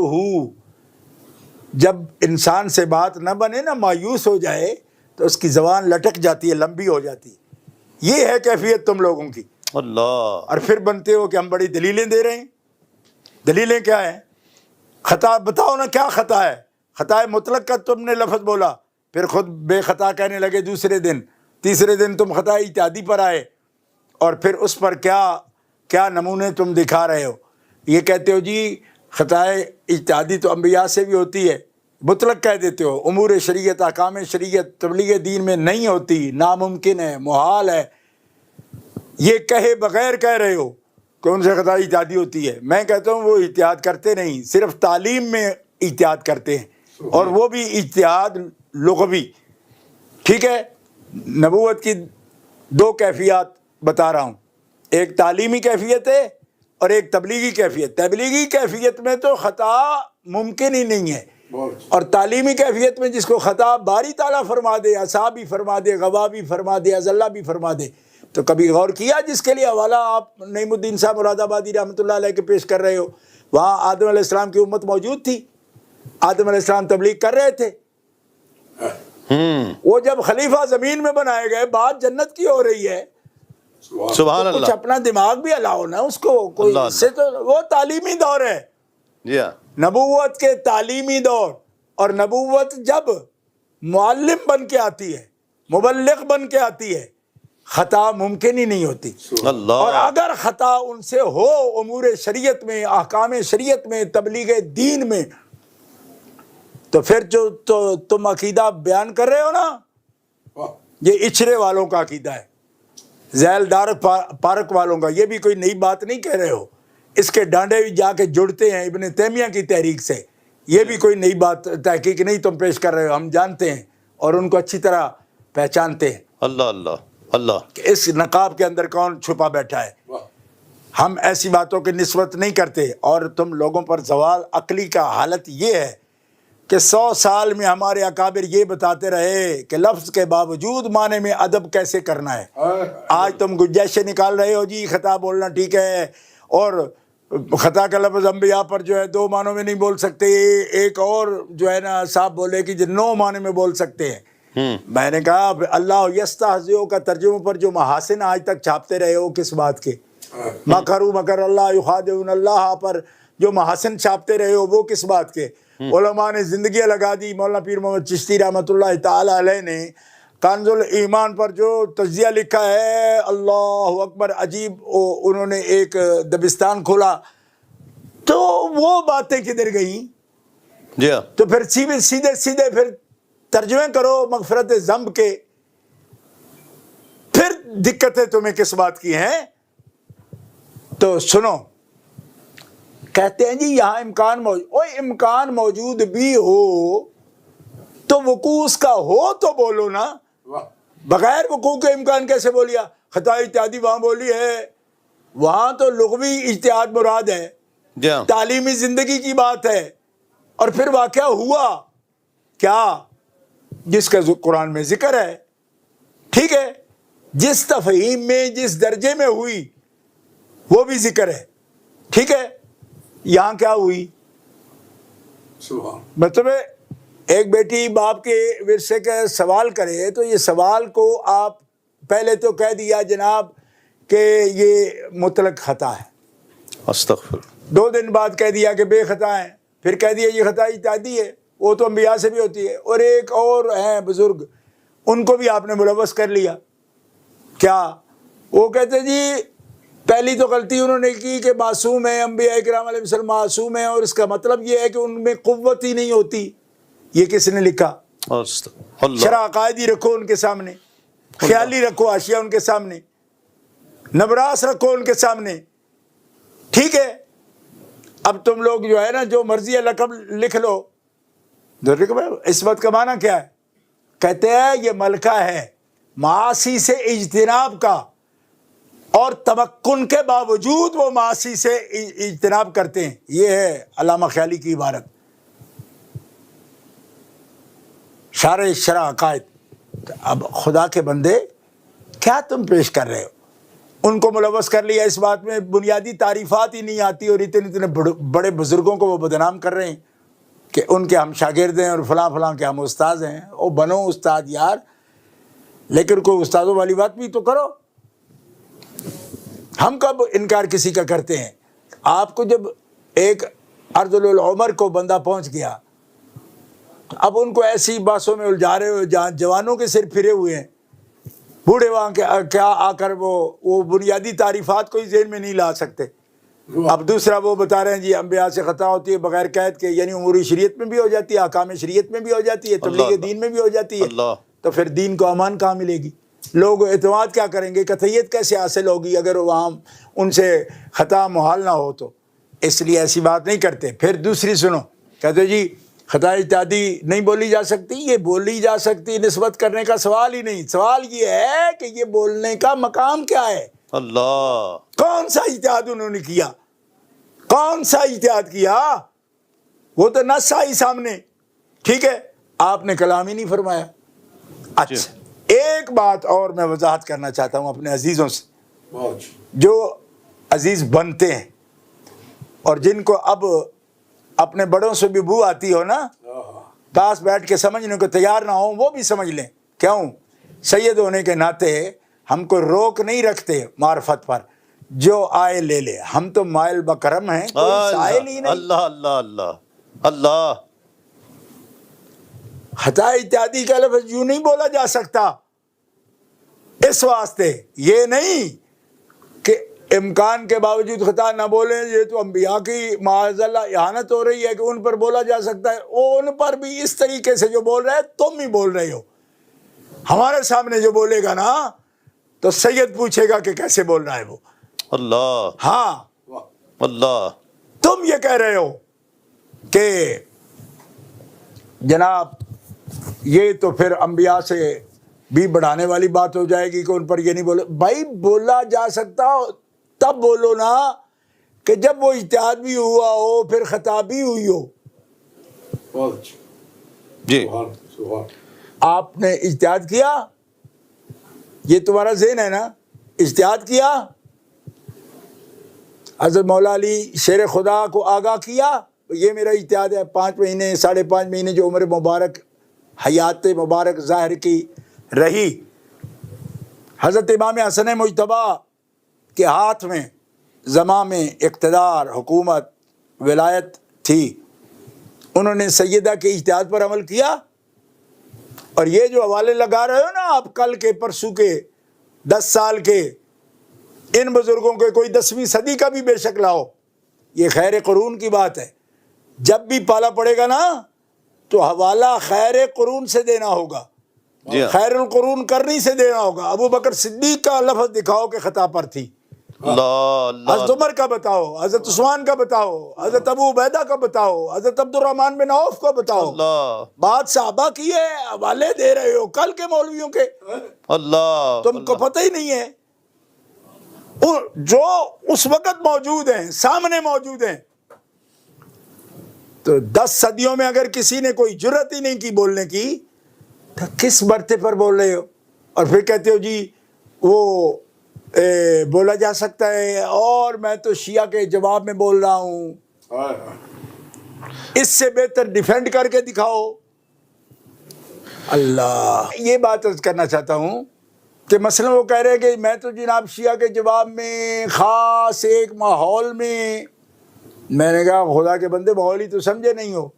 جب انسان سے بات نہ بنے نا، مایوس ہو جائے تو اس کی زبان لٹک جاتی ہے، لمبی ہو جاتی ہے. یہ ہے کیفیت تم لوگوں کی. اللہ. اور پھر بنتے ہو کہ ہم بڑی دلیلیں دے رہے ہیں. دلیلیں کیا ہیں؟ خطا بتاؤ نا، کیا خطا ہے؟ خطا مطلق کا تم نے لفظ بولا، پھر خود بے خطا کہنے لگے دوسرے دن. تیسرے دن تم خطا اجتہادی پر آئے اور پھر اس پر کیا نمونے تم دکھا رہے ہو. یہ کہتے ہو جی خطائے اجتہادی تو انبیاء سے بھی ہوتی ہے، مطلق کہہ دیتے ہو. امور شریعت، احکام شریعت تبلیغ دین میں نہیں ہوتی، ناممکن ہے، محال ہے. یہ کہے بغیر کہہ رہے ہو کہ ان سے خطا اجتہادی ہوتی ہے. میں کہتا ہوں وہ اجتہاد کرتے نہیں، صرف تعلیم میں اجتہاد کرتے ہیں، اور وہ بھی اجتہاد لغوی. ٹھیک ہے. نبوت کی دو کیفیات بتا رہا ہوں، ایک تعلیمی کیفیت ہے اور ایک تبلیغی کیفیت. تبلیغی کیفیت میں تو خطا ممکن ہی نہیں ہے، اور تعلیمی کیفیت میں جس کو خطا باری تعالیٰ فرما دے، عصا بھی فرما دے، غوا بھی فرما دے، اذلہ بھی فرما دے. تو کبھی غور کیا جس کے لیے حوالہ آپ نعیم الدین صاحب مراد آبادی رحمۃ اللہ علیہ کے پیش کر رہے ہو، وہاں آدم علیہ السلام کی امت موجود تھی، آدم علیہ السلام تبلیغ کر رہے تھے. وہ جب خلیفہ زمین میں بنائے گئے، بات جنت کی ہو رہی ہے. سبحان کچھ اللہ. اپنا دماغ بھی ہلاؤ نا اس کو کوئی. اس سے تو وہ تعلیمی دور ہے. جی ہاں. نبوت کے تعلیمی دور، اور نبوت جب معلم بن کے آتی ہے، مبلغ بن کے آتی ہے، خطا ممکن ہی نہیں ہوتی۔ اللہ، اور اگر خطا ان سے ہو امور شریعت میں، احکام شریعت میں، تبلیغ دین میں، تو پھر جو تم عقیدہ بیان کر رہے ہو نا، یہ اچھرے والوں کا عقیدہ ہے، ذیل دار پارک والوں کا، یہ بھی کوئی نئی بات نہیں کہہ رہے ہو، اس کے ڈانڈے بھی جا کے جڑتے ہیں ابن تیمیہ کی تحریک سے، یہ بھی کوئی نئی بات تحقیق نہیں تم پیش کر رہے ہو، ہم جانتے ہیں اور ان کو اچھی طرح پہچانتے ہیں اللہ اللہ اللہ، کہ اس نقاب کے اندر کون چھپا بیٹھا ہے۔ ہم ایسی باتوں کی نسبت نہیں کرتے، اور تم لوگوں پر زوال عقلی کا حالت یہ ہے کہ 100 سال میں ہمارے اکابر یہ بتاتے رہے کہ لفظ کے باوجود معنی میں ادب کیسے کرنا ہے۔ آج تم گنجائشیں نکال رہے ہو جی خطا بولنا ٹھیک ہے، اور خطا کا لفظ انبیاء پر جو ہے 2 معنوں میں نہیں بول سکتے، ایک اور جو ہے نا صاحب بولے کہ 9 معنی میں بول سکتے ہیں۔ میں نے کہا اللہ یستہزئ کا ترجمے پر جو محاسن آج تک چھاپتے رہے ہو کس بات کے؟ مکروا مکر اللہ یخادعون اللہ پر جو محاسن چھاپتے رہے ہو وہ کس بات کے؟ علماء نے زندگیاں لگا دی، مولانا پیر محمد چشتی رحمۃ اللہ تعالی علیہ نے کنز الایمان پر جو تجزیہ لکھا ہے، اللہ اکبر، عجیب، انہوں نے ایک دبستان کھولا، تو وہ باتیں کدھر گئیں؟ جی ہاں، تو پھر سیدھے پھر ترجمے کرو مغفرت ذنب کے، پھر دقتیں تمہیں کس بات کی ہیں؟ تو سنو، کہتے ہیں جی یہاں امکان موجود بھی ہو تو وقوع اس کا ہو تو بولو نا، بغیر وقوع کے امکان کیسے بولیا؟ خطا اجتہادی وہاں بولی ہے، وہاں تو لغوی اجتہاد مراد ہے، جی ہاں، تعلیمی زندگی کی بات ہے، اور پھر واقعہ ہوا کیا جس کا قرآن میں ذکر ہے، ٹھیک ہے، جس تفہیم میں جس درجے میں ہوئی وہ بھی ذکر ہے، ٹھیک ہے، یہاں کیا ہوئی؟ مطلب ایک بیٹی باپ کے ورثے کا سوال کرے تو یہ سوال کو آپ پہلے تو کہہ دیا جناب کہ یہ مطلق خطا ہے، استغفر، 2 دن بعد کہہ دیا کہ بے خطا ہے، پھر کہہ دیا یہ خطا اجتہادی ہے، وہ تو انبیاء سے بھی ہوتی ہے، اور ایک اور ہیں بزرگ ان کو بھی آپ نے ملوث کر لیا۔ کیا؟ وہ کہتے جی پہلی تو غلطی انہوں نے کی کہ معصوم ہے، انبیاء کرام علیہ السلام معصوم ہیں، اور اس کا مطلب یہ ہے کہ ان میں قوت ہی نہیں ہوتی۔ یہ کس نے لکھا؟ اللہ، شرح عقائدی رکھو ان کے سامنے، خیالی رکھو اشیاء ان کے سامنے، نبراس رکھو ان کے سامنے، ٹھیک ہے۔ اب تم لوگ جو ہے نا جو مرضی لقب لکھ لو، عصمت کا معنی کیا ہے؟ کہتے ہیں یہ ملکہ ہے معاصی سے اجتناب کا، اور تمکن کے باوجود وہ معاصی سے اجتناب کرتے ہیں، یہ ہے علامہ خیالی کی عبارت، شرح عقائد۔ اب خدا کے بندے کیا تم پیش کر رہے ہو؟ ان کو ملوث کر لیا اس بات میں، بنیادی تعریفات ہی نہیں آتی، اور اتنے بڑے بزرگوں کو وہ بدنام کر رہے ہیں کہ ان کے ہم شاگرد ہیں اور فلاں فلاں کے ہم استاد ہیں۔ او بنو استاد یار، لیکن کوئی استادوں والی بات بھی تو کرو۔ ہم کب انکار کسی کا کرتے ہیں؟ آپ کو جب ایک ارذل العمر کو بندہ پہنچ گیا، اب ان کو ایسی باتوں میں الجھا رہے ہو جہاں جوانوں کے سر پھرے ہوئے ہیں، بوڑھے وہاں کیا آ کر وہ بنیادی تعریفات کو ہی ذہن میں نہیں لا سکتے۔ اب دوسرا وہ بتا رہے ہیں جی انبیاء سے خطا ہوتی ہے بغیر قید کے، یعنی امور شریعت میں بھی ہو جاتی ہے، احکام شریعت میں بھی ہو جاتی ہے، تبلیغ دین میں بھی ہو جاتی ہے، تو پھر دین کو امان کہاں ملے گی؟ لوگ اعتماد کیا کریں گے؟ قطعیت کیسے حاصل ہوگی اگر وہاں ان سے خطا محال نہ ہو؟ تو اس لیے ایسی بات نہیں کرتے۔ پھر دوسری سنو، کہتے جی خطا اجتہادی نہیں بولی جا سکتی، یہ بولی جا سکتی، نسبت کرنے کا سوال ہی نہیں، سوال یہ ہے کہ یہ بولنے کا مقام کیا ہے؟ اللہ، کون سا اجتہاد انہوں نے کیا؟ کون سا اجتہاد کیا؟ وہ تو نص آئی سامنے، ٹھیک ہے، آپ نے کلام ہی نہیں فرمایا۔ اچھا ایک بات اور میں وضاحت کرنا چاہتا ہوں اپنے عزیزوں سے، جو عزیز بنتے ہیں اور جن کو اب اپنے بڑوں سے بھی بو آتی ہو نا، پاس بیٹھ کے سمجھنے کو تیار نہ ہوں، وہ بھی سمجھ لیں۔ کیوں؟ سید ہونے کے ناطے ہم کو روک نہیں رکھتے معرفت پر، جو آئے لے لے. ہم تو مائل بکرم ہیں, کوئی سائل ہی نہیں. اللہ اللہ اللہ اللہ. خطا اجتہادی کا لفظ یوں نہیں بولا جا سکتا. اس واسطے یہ نہیں کہ امکان کے باوجود خطا نہ بولیں, یہ تو انبیاء کی معاذ اللہ اہانت ہو رہی ہے کہ ان پر بولا جا سکتا ہے. وہ ان پر بھی اس طریقے سے جو بول رہے ہیں تم ہی بول رہے ہو. ہمارے سامنے جو بولے گا نا تو سید پوچھے گا کہ کیسے بول رہا ہے وہ. اللہ ہاں اللہ. تم یہ کہہ رہے ہو کہ جناب یہ تو پھر انبیاء سے بھی بڑھانے والی بات ہو جائے گی کہ ان پر یہ نہیں بولے. بھائی بولا جا سکتا تب بولو نا کہ جب وہ اجتہاد بھی ہوا ہو, پھر خطا بھی ہوئی ہو. جی آپ نے اجتہاد کیا, یہ تمہارا ذہن ہے نا, اجتہاد کیا. حضرت مولا علی شیر خدا کو آگاہ کیا, یہ میرا اجتہاد ہے. 5 مہینے 5.5 مہینے جو عمر مبارک حیات مبارک ظاہر کی رہی, حضرت امام حسن مجتبیٰ کے ہاتھ میں زمام اقتدار, حکومت, ولایت تھی. انہوں نے سیدہ کے اجتہاد پر عمل کیا. اور یہ جو حوالے لگا رہے ہو نا آپ, کل کے پرسوں کے 10 سال کے, ان بزرگوں کے کوئی 10ویں صدی کا بھی بے شک لاؤ, یہ خیر قرون کی بات ہے. جب بھی پالا پڑے گا نا تو حوالہ خیر قرون سے دینا ہوگا, خیر القرون کرنی سے دینا ہوگا. ابو بکر صدیق کا لفظ دکھاؤ کہ خطا پر تھی, حضرت عمر کا بتاؤ, حضرت عثمان کا بتاؤ, حضرت ابو عبیدہ کا بتاؤ, حضرت عبد الرحمن بن عوف کا بتاؤ. بات صحابہ کی ہے, حوالے دے رہے ہو کل کے مولویوں کے. اللہ تم کو پتہ ہی نہیں ہے جو اس وقت موجود ہیں, سامنے موجود ہیں. تو 10 صدیوں میں اگر کسی نے کوئی جرت ہی نہیں کی بولنے کی, تو کس برتے پر بول رہے ہو؟ اور پھر کہتے ہو جی وہ بولا جا سکتا ہے, اور میں تو شیعہ کے جواب میں بول رہا ہوں. اس سے بہتر ڈیفینڈ کر کے دکھاؤ. اللہ, یہ بات عرض کرنا چاہتا ہوں کہ مثلا وہ کہہ رہے کہ میں تو جناب شیعہ کے جواب میں خاص ایک ماحول میں نے کہا خدا کے بندے ماحول ہی تو سمجھے نہیں ہو.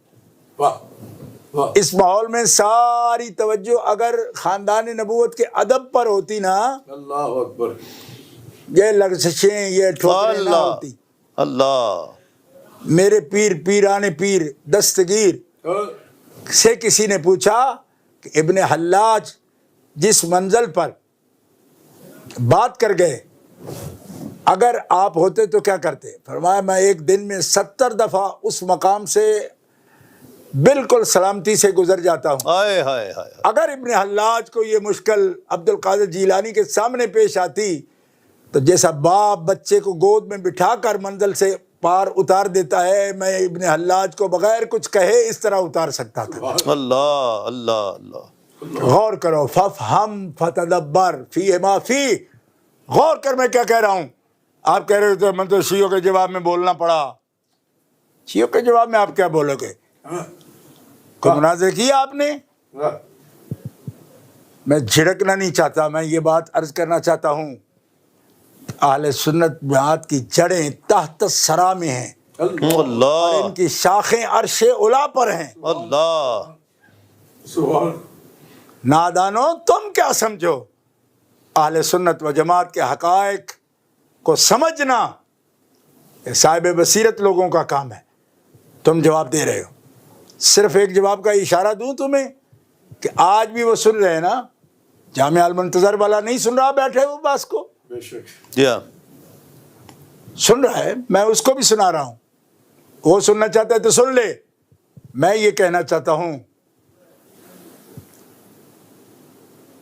اس ماحول میں ساری توجہ اگر خاندان نبوت کے ادب پر ہوتی نا, اللہ اکبر, یہ لغزشیں یہ ٹھوکریں نہ ہوتی. اللہ. میرے پیران پیر دستگیر سے کسی نے پوچھا کہ ابن حلاج جس منزل پر بات کر گئے اگر آپ ہوتے تو کیا کرتے؟ فرمایا میں ایک دن میں 70 دفعہ اس مقام سے بالکل سلامتی سے گزر جاتا ہوں. ہائے ہائے ہائے. اگر ابن حلاج کو یہ مشکل عبد القادر جیلانی کے سامنے پیش آتی تو جیسا باپ بچے کو گود میں بٹھا کر منزل سے پار اتار دیتا ہے, میں ابن حلاج کو بغیر کچھ کہے اس طرح اتار سکتا تھا. اللہ اللہ اللہ. غور کرو, فافہم فتدبر فی ما فی. غور کر میں کیا کہہ رہا ہوں. آپ کہہ رہے تھے میں تو شیعوں کے جواب میں بولنا پڑا. شیعوں کے جواب میں آپ کیا بولو گے؟ کوئی مناظرہ کیا آپ نے؟ میں جھڑکنا نہیں چاہتا, میں یہ بات عرض کرنا چاہتا ہوں اہل سنت جماعت کی جڑیں تحت الثری میں ہیں, اللہ. اور ان کی شاخیں عرش علا پر ہیں. اللہ. نادانو تم کیا سمجھو؟ اہل سنت و جماعت کے حقائق کو سمجھنا صاحب بصیرت لوگوں کا کام ہے. تم جواب دے رہے ہو. صرف ایک جواب کا اشارہ دوں تمہیں کہ آج بھی وہ سن رہے ہیں نا, جامعہ المنتظر والا نہیں سن رہا بیٹھے وہ باس کو, سن رہا ہے, میں اس کو بھی سنا رہا ہوں. وہ سننا چاہتا ہے تو سن لے. میں یہ کہنا چاہتا ہوں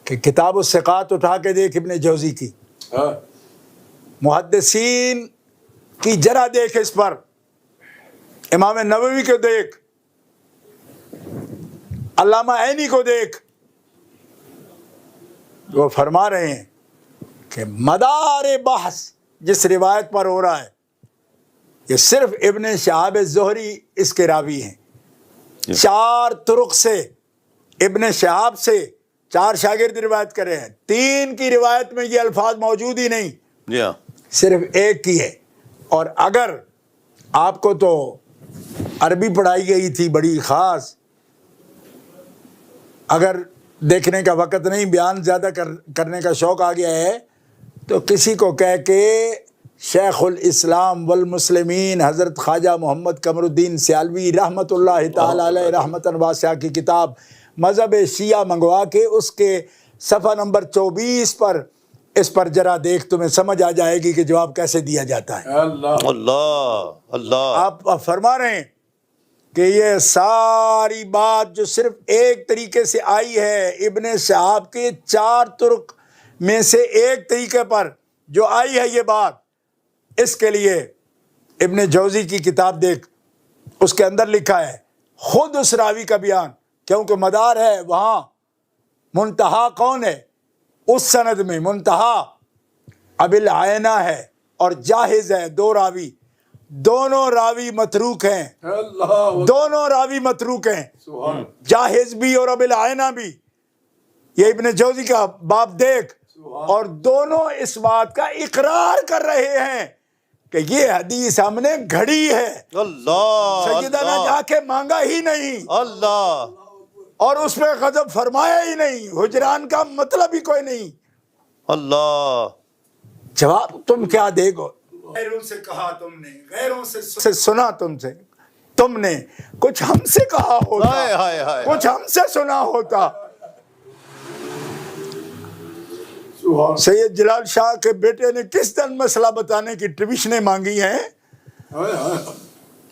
کہ کتاب الثقات اٹھا کے دیکھ ابن جوزی کی, محدثین کی جرح دیکھ اس پر, امام نووی کو دیکھ, علامہ عینی کو دیکھ. وہ فرما رہے ہیں کہ مدار بحث جس روایت پر ہو رہا ہے یہ صرف ابن شہاب الزہری اس کے راوی ہیں. 4 طرق سے ابن شہاب سے 4 شاگرد روایت کرے ہیں, 3 کی روایت میں یہ الفاظ موجود ہی نہیں. صرف ایک کی ہے. اور اگر آپ کو تو عربی پڑھائی گئی تھی بڑی خاص، اگر دیکھنے کا وقت نہیں، بیان زیادہ کرنے کا شوق آ گیا ہے، تو کسی کو کہہ کے شیخ الاسلام والمسلمین حضرت خواجہ محمد قمر الدین سیالوی رحمۃ اللہ تعالی علیہ رحمتاً واسعہ کی کتاب مذہب شیعہ منگوا کے اس کے صفحہ نمبر 24 پر اس پر ذرا دیکھ، تمہیں سمجھ آ جائے گی کہ جواب کیسے دیا جاتا ہے. اللہ اللہ. آپ فرما رہے ہیں کہ یہ ساری بات جو صرف ایک طریقے سے آئی ہے، ابن شہاب کے 4 طرق میں سے ایک طریقے پر جو آئی ہے یہ بات، اس کے لیے ابن جوزی کی کتاب دیکھ، اس کے اندر لکھا ہے خود اس راوی کا بیان، کیونکہ مدار ہے وہاں، منتہا کون ہے اس سند میں؟ منتہا ابی العینہ ہے اور جاہز ہے، 2 راوی، دونوں راوی متروک ہیں، دونوں راوی متروک ہیں، جاہز بھی اور ابی العینہ بھی. یہ ابن جوزی کا باب دیکھ، اور دونوں اس بات کا اقرار کر رہے ہیں کہ یہ حدیث ہم نے گھڑی ہے. اللہ سیدہ نے جا کے مانگا ہی نہیں، اللہ اور اس پہ غضب فرمایا ہی نہیں، حجران کا مطلب ہی کوئی نہیں. اللہ. جواب تم کیا دے گو؟ غیروں سے کہا تم نے، غیروں سے سنا تم نے کچھ ہم سے کہا ہوتا، ہائے ہائے ہائے. کچھ ہم سے سنا ہوتا. سید جلال شاہ کے بیٹے نے کس دن مسئلہ بتانے کی ٹیوشنیں مانگی ہیں.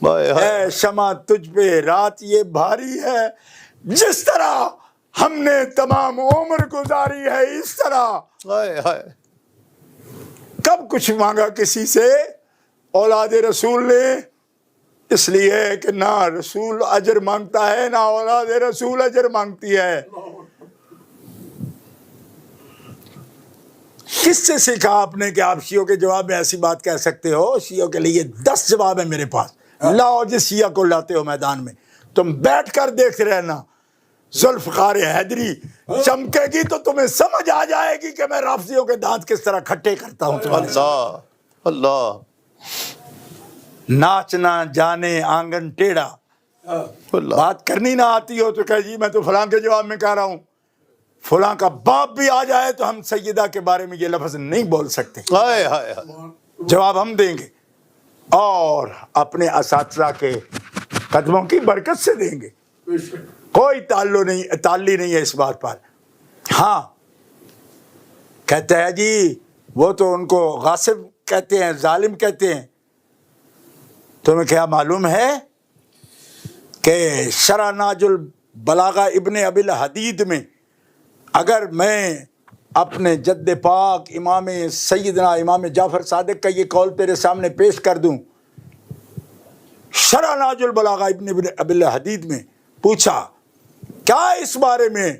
اے شمع تجھ پہ رات یہ بھاری ہے، جس طرح ہم نے تمام عمر گزاری ہے اس طرح. کب کچھ مانگا کسی سے اولاد رسول نے؟ اس لیے کہ نہ رسول اجر مانگتا ہے، نہ اولاد رسول اجر مانگتی ہے. کس سے سیکھا آپ نے کہ آپ شیعوں کے جواب میں ایسی بات کہہ سکتے ہو؟ شیعوں کے لیے 10 جواب ہے میرے پاس. لاؤ جس شیعہ کو لاتے ہو میدان میں، تم بیٹھ کر دیکھتے رہنا. ذوالفقار حیدری چمکے گی تو تمہیں سمجھ آ جائے گی کہ میں رافضیوں کے دانت کس طرح کھٹے کرتا ہوں. اللہ اللہ. ناچنا جانے آنگن ٹیڑھا، بات کرنی نہ آتی ہو تو کہ جی میں تو فلاں کے جواب میں کہہ رہا ہوں. فلاں کا باپ بھی آ جائے تو ہم سیدہ کے بارے میں یہ لفظ نہیں بول سکتے. جواب ہم دیں گے، اور اپنے اساتذہ کے قدموں کی برکت سے دیں گے. کوئی تعلی نہیں ہے اس بات پر. ہاں کہتے ہیں جی وہ تو ان کو غاصب کہتے ہیں، ظالم کہتے ہیں. تمہیں کیا معلوم ہے کہ شرح ناج البلاغہ ابن ابی الحدید میں اگر میں اپنے جد پاک امام سیدنا امام جعفر صادق کا یہ قول تیرے سامنے پیش کر دوں، شرح ناج البلاغہ ابن ابی الحدید میں پوچھا کیا اس بارے میں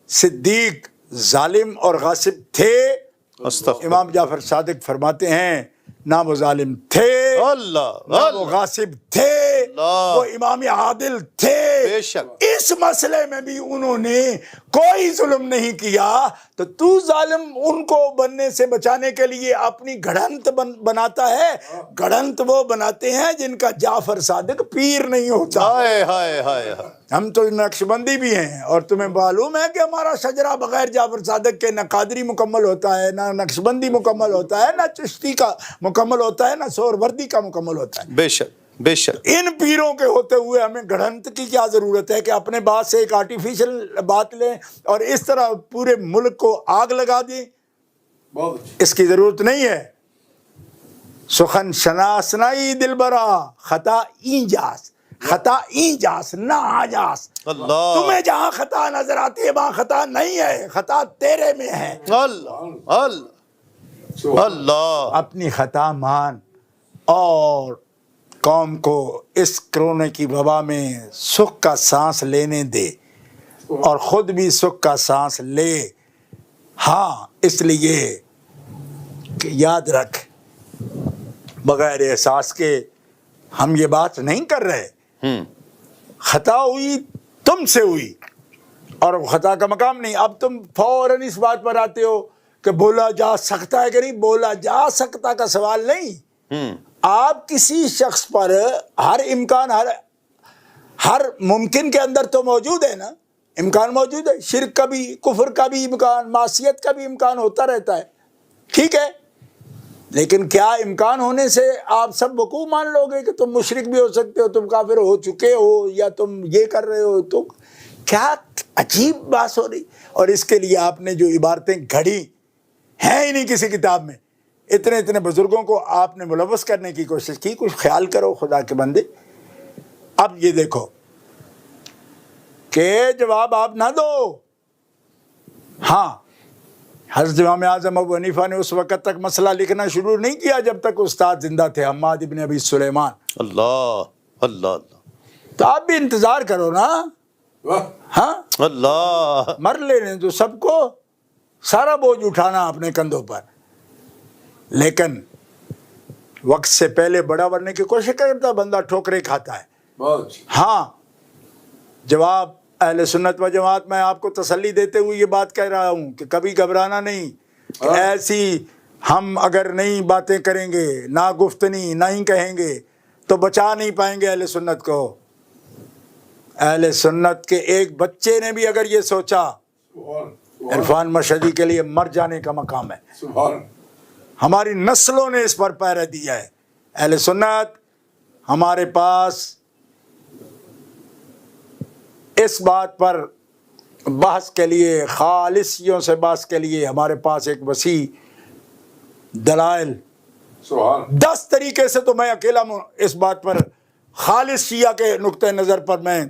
صدیق ظالم اور غاصب تھے؟ امام جعفر صادق فرماتے ہیں نہ وہ ظالم تھے، نہ وہ غاصب تھے، وہ امام عادل تھے. اس مسئلے میں بھی انہوں نے کوئی ظلم نہیں کیا. تو ظالم ان کو بننے سے بچانے کے لیے اپنی گھڑنت بناتا ہے. گھڑنت وہ بناتے ہیں جن کا جعفر صادق پیر نہیں ہوتا. ہم تو نقشبندی بھی ہیں، اور تمہیں معلوم ہے کہ ہمارا شجرہ بغیر جعفر صادق کے نہ قادری مکمل ہوتا ہے، نہ نقشبندی مکمل ہوتا ہے، نہ چشتی کا مکمل ہوتا ہے، نہ سہروردی کا مکمل ہوتا ہے. بے شک بے شک. ان پیروں کے ہوتے ہوئے ہمیں گھڑنت کی کیا ضرورت ہے کہ اپنے بات سے ایک آرٹیفیشل بات لیں اور اس طرح پورے ملک کو آگ لگا دیں؟ اس کی ضرورت نہیں ہے. سخن شناس نائی دلبرا خطا اینجاس، خطا اینجاس نہ آجاس. تمہیں جہاں خطا نظر آتی ہے وہاں خطا نہیں ہے، خطا تیرے میں ہے. اللہ. اپنی خطا مان اور قوم کو اس کرونے کی وبا میں سکھ کا سانس لینے دے، اور خود بھی سکھ کا سانس لے. ہاں اس لیے کہ یاد رکھ، بغیر احساس کے ہم یہ بات نہیں کر رہے. خطا ہوئی تم سے ہوئی، اور خطا کا مقام نہیں. اب تم فوراً اس بات پر آتے ہو کہ بولا جا سکتا ہے کہ نہیں، بولا جا سکتا کا سوال نہیں. آپ کسی شخص پر ہر امکان ہر ممکن کے اندر تو موجود ہے نا، امکان موجود ہے. شرک کا بھی، کفر کا بھی امکان، معصیت کا بھی امکان ہوتا رہتا ہے. ٹھیک ہے، لیکن کیا امکان ہونے سے آپ سب وقوع مان لو گے کہ تم مشرک بھی ہو سکتے ہو، تم کافر ہو چکے ہو، یا تم یہ کر رہے ہو؟ تو کیا عجیب بات ہو رہی. اور اس کے لیے آپ نے جو عبارتیں گھڑی ہیں ہی نہیں کسی کتاب میں، اتنے بزرگوں کو آپ نے ملوث کرنے کی کوشش کی. کچھ خیال کرو خدا کے بندے. اب یہ دیکھو کہ جواب آپ نہ دو. ہاں، حضرت امام اعظم ابو حنیفہ نے اس وقت تک مسئلہ لکھنا شروع نہیں کیا جب تک استاد زندہ تھے، حماد ابن ابی سلیمان. اللہ اللہ اللہ. تو آپ بھی انتظار کرو نا. ہاں، اللہ. مر لینے تو سب کو، سارا بوجھ اٹھانا اپنے کندھوں پر. لیکن وقت سے پہلے بڑا بننے کی کوشش کرتا بندہ، ٹھوکریں کھاتا ہے. ہاں، جواب اہل سنت و جماعت میں آپ کو تسلی دیتے ہوئے یہ بات کہہ رہا ہوں کہ کبھی گھبرانا نہیں کہ ایسی ہم اگر نئی باتیں کریں گے، نہ گفتنی نہیں کہیں گے تو بچا نہیں پائیں گے اہل سنت کو. اہل سنت کے ایک بچے نے بھی اگر یہ سوچا، عرفان مشہدی کے لیے مر جانے کا مقام ہے. ہماری نسلوں نے اس پر پہرا دیا ہے. اہل سنت، ہمارے پاس اس بات پر بحث کے لیے، خالصیوں سے بحث کے لیے ہمارے پاس ایک وسیع دلائل، 10 طریقے سے تو میں اکیلا اس بات پر خالص شیعہ کے نقطۂ نظر پر میں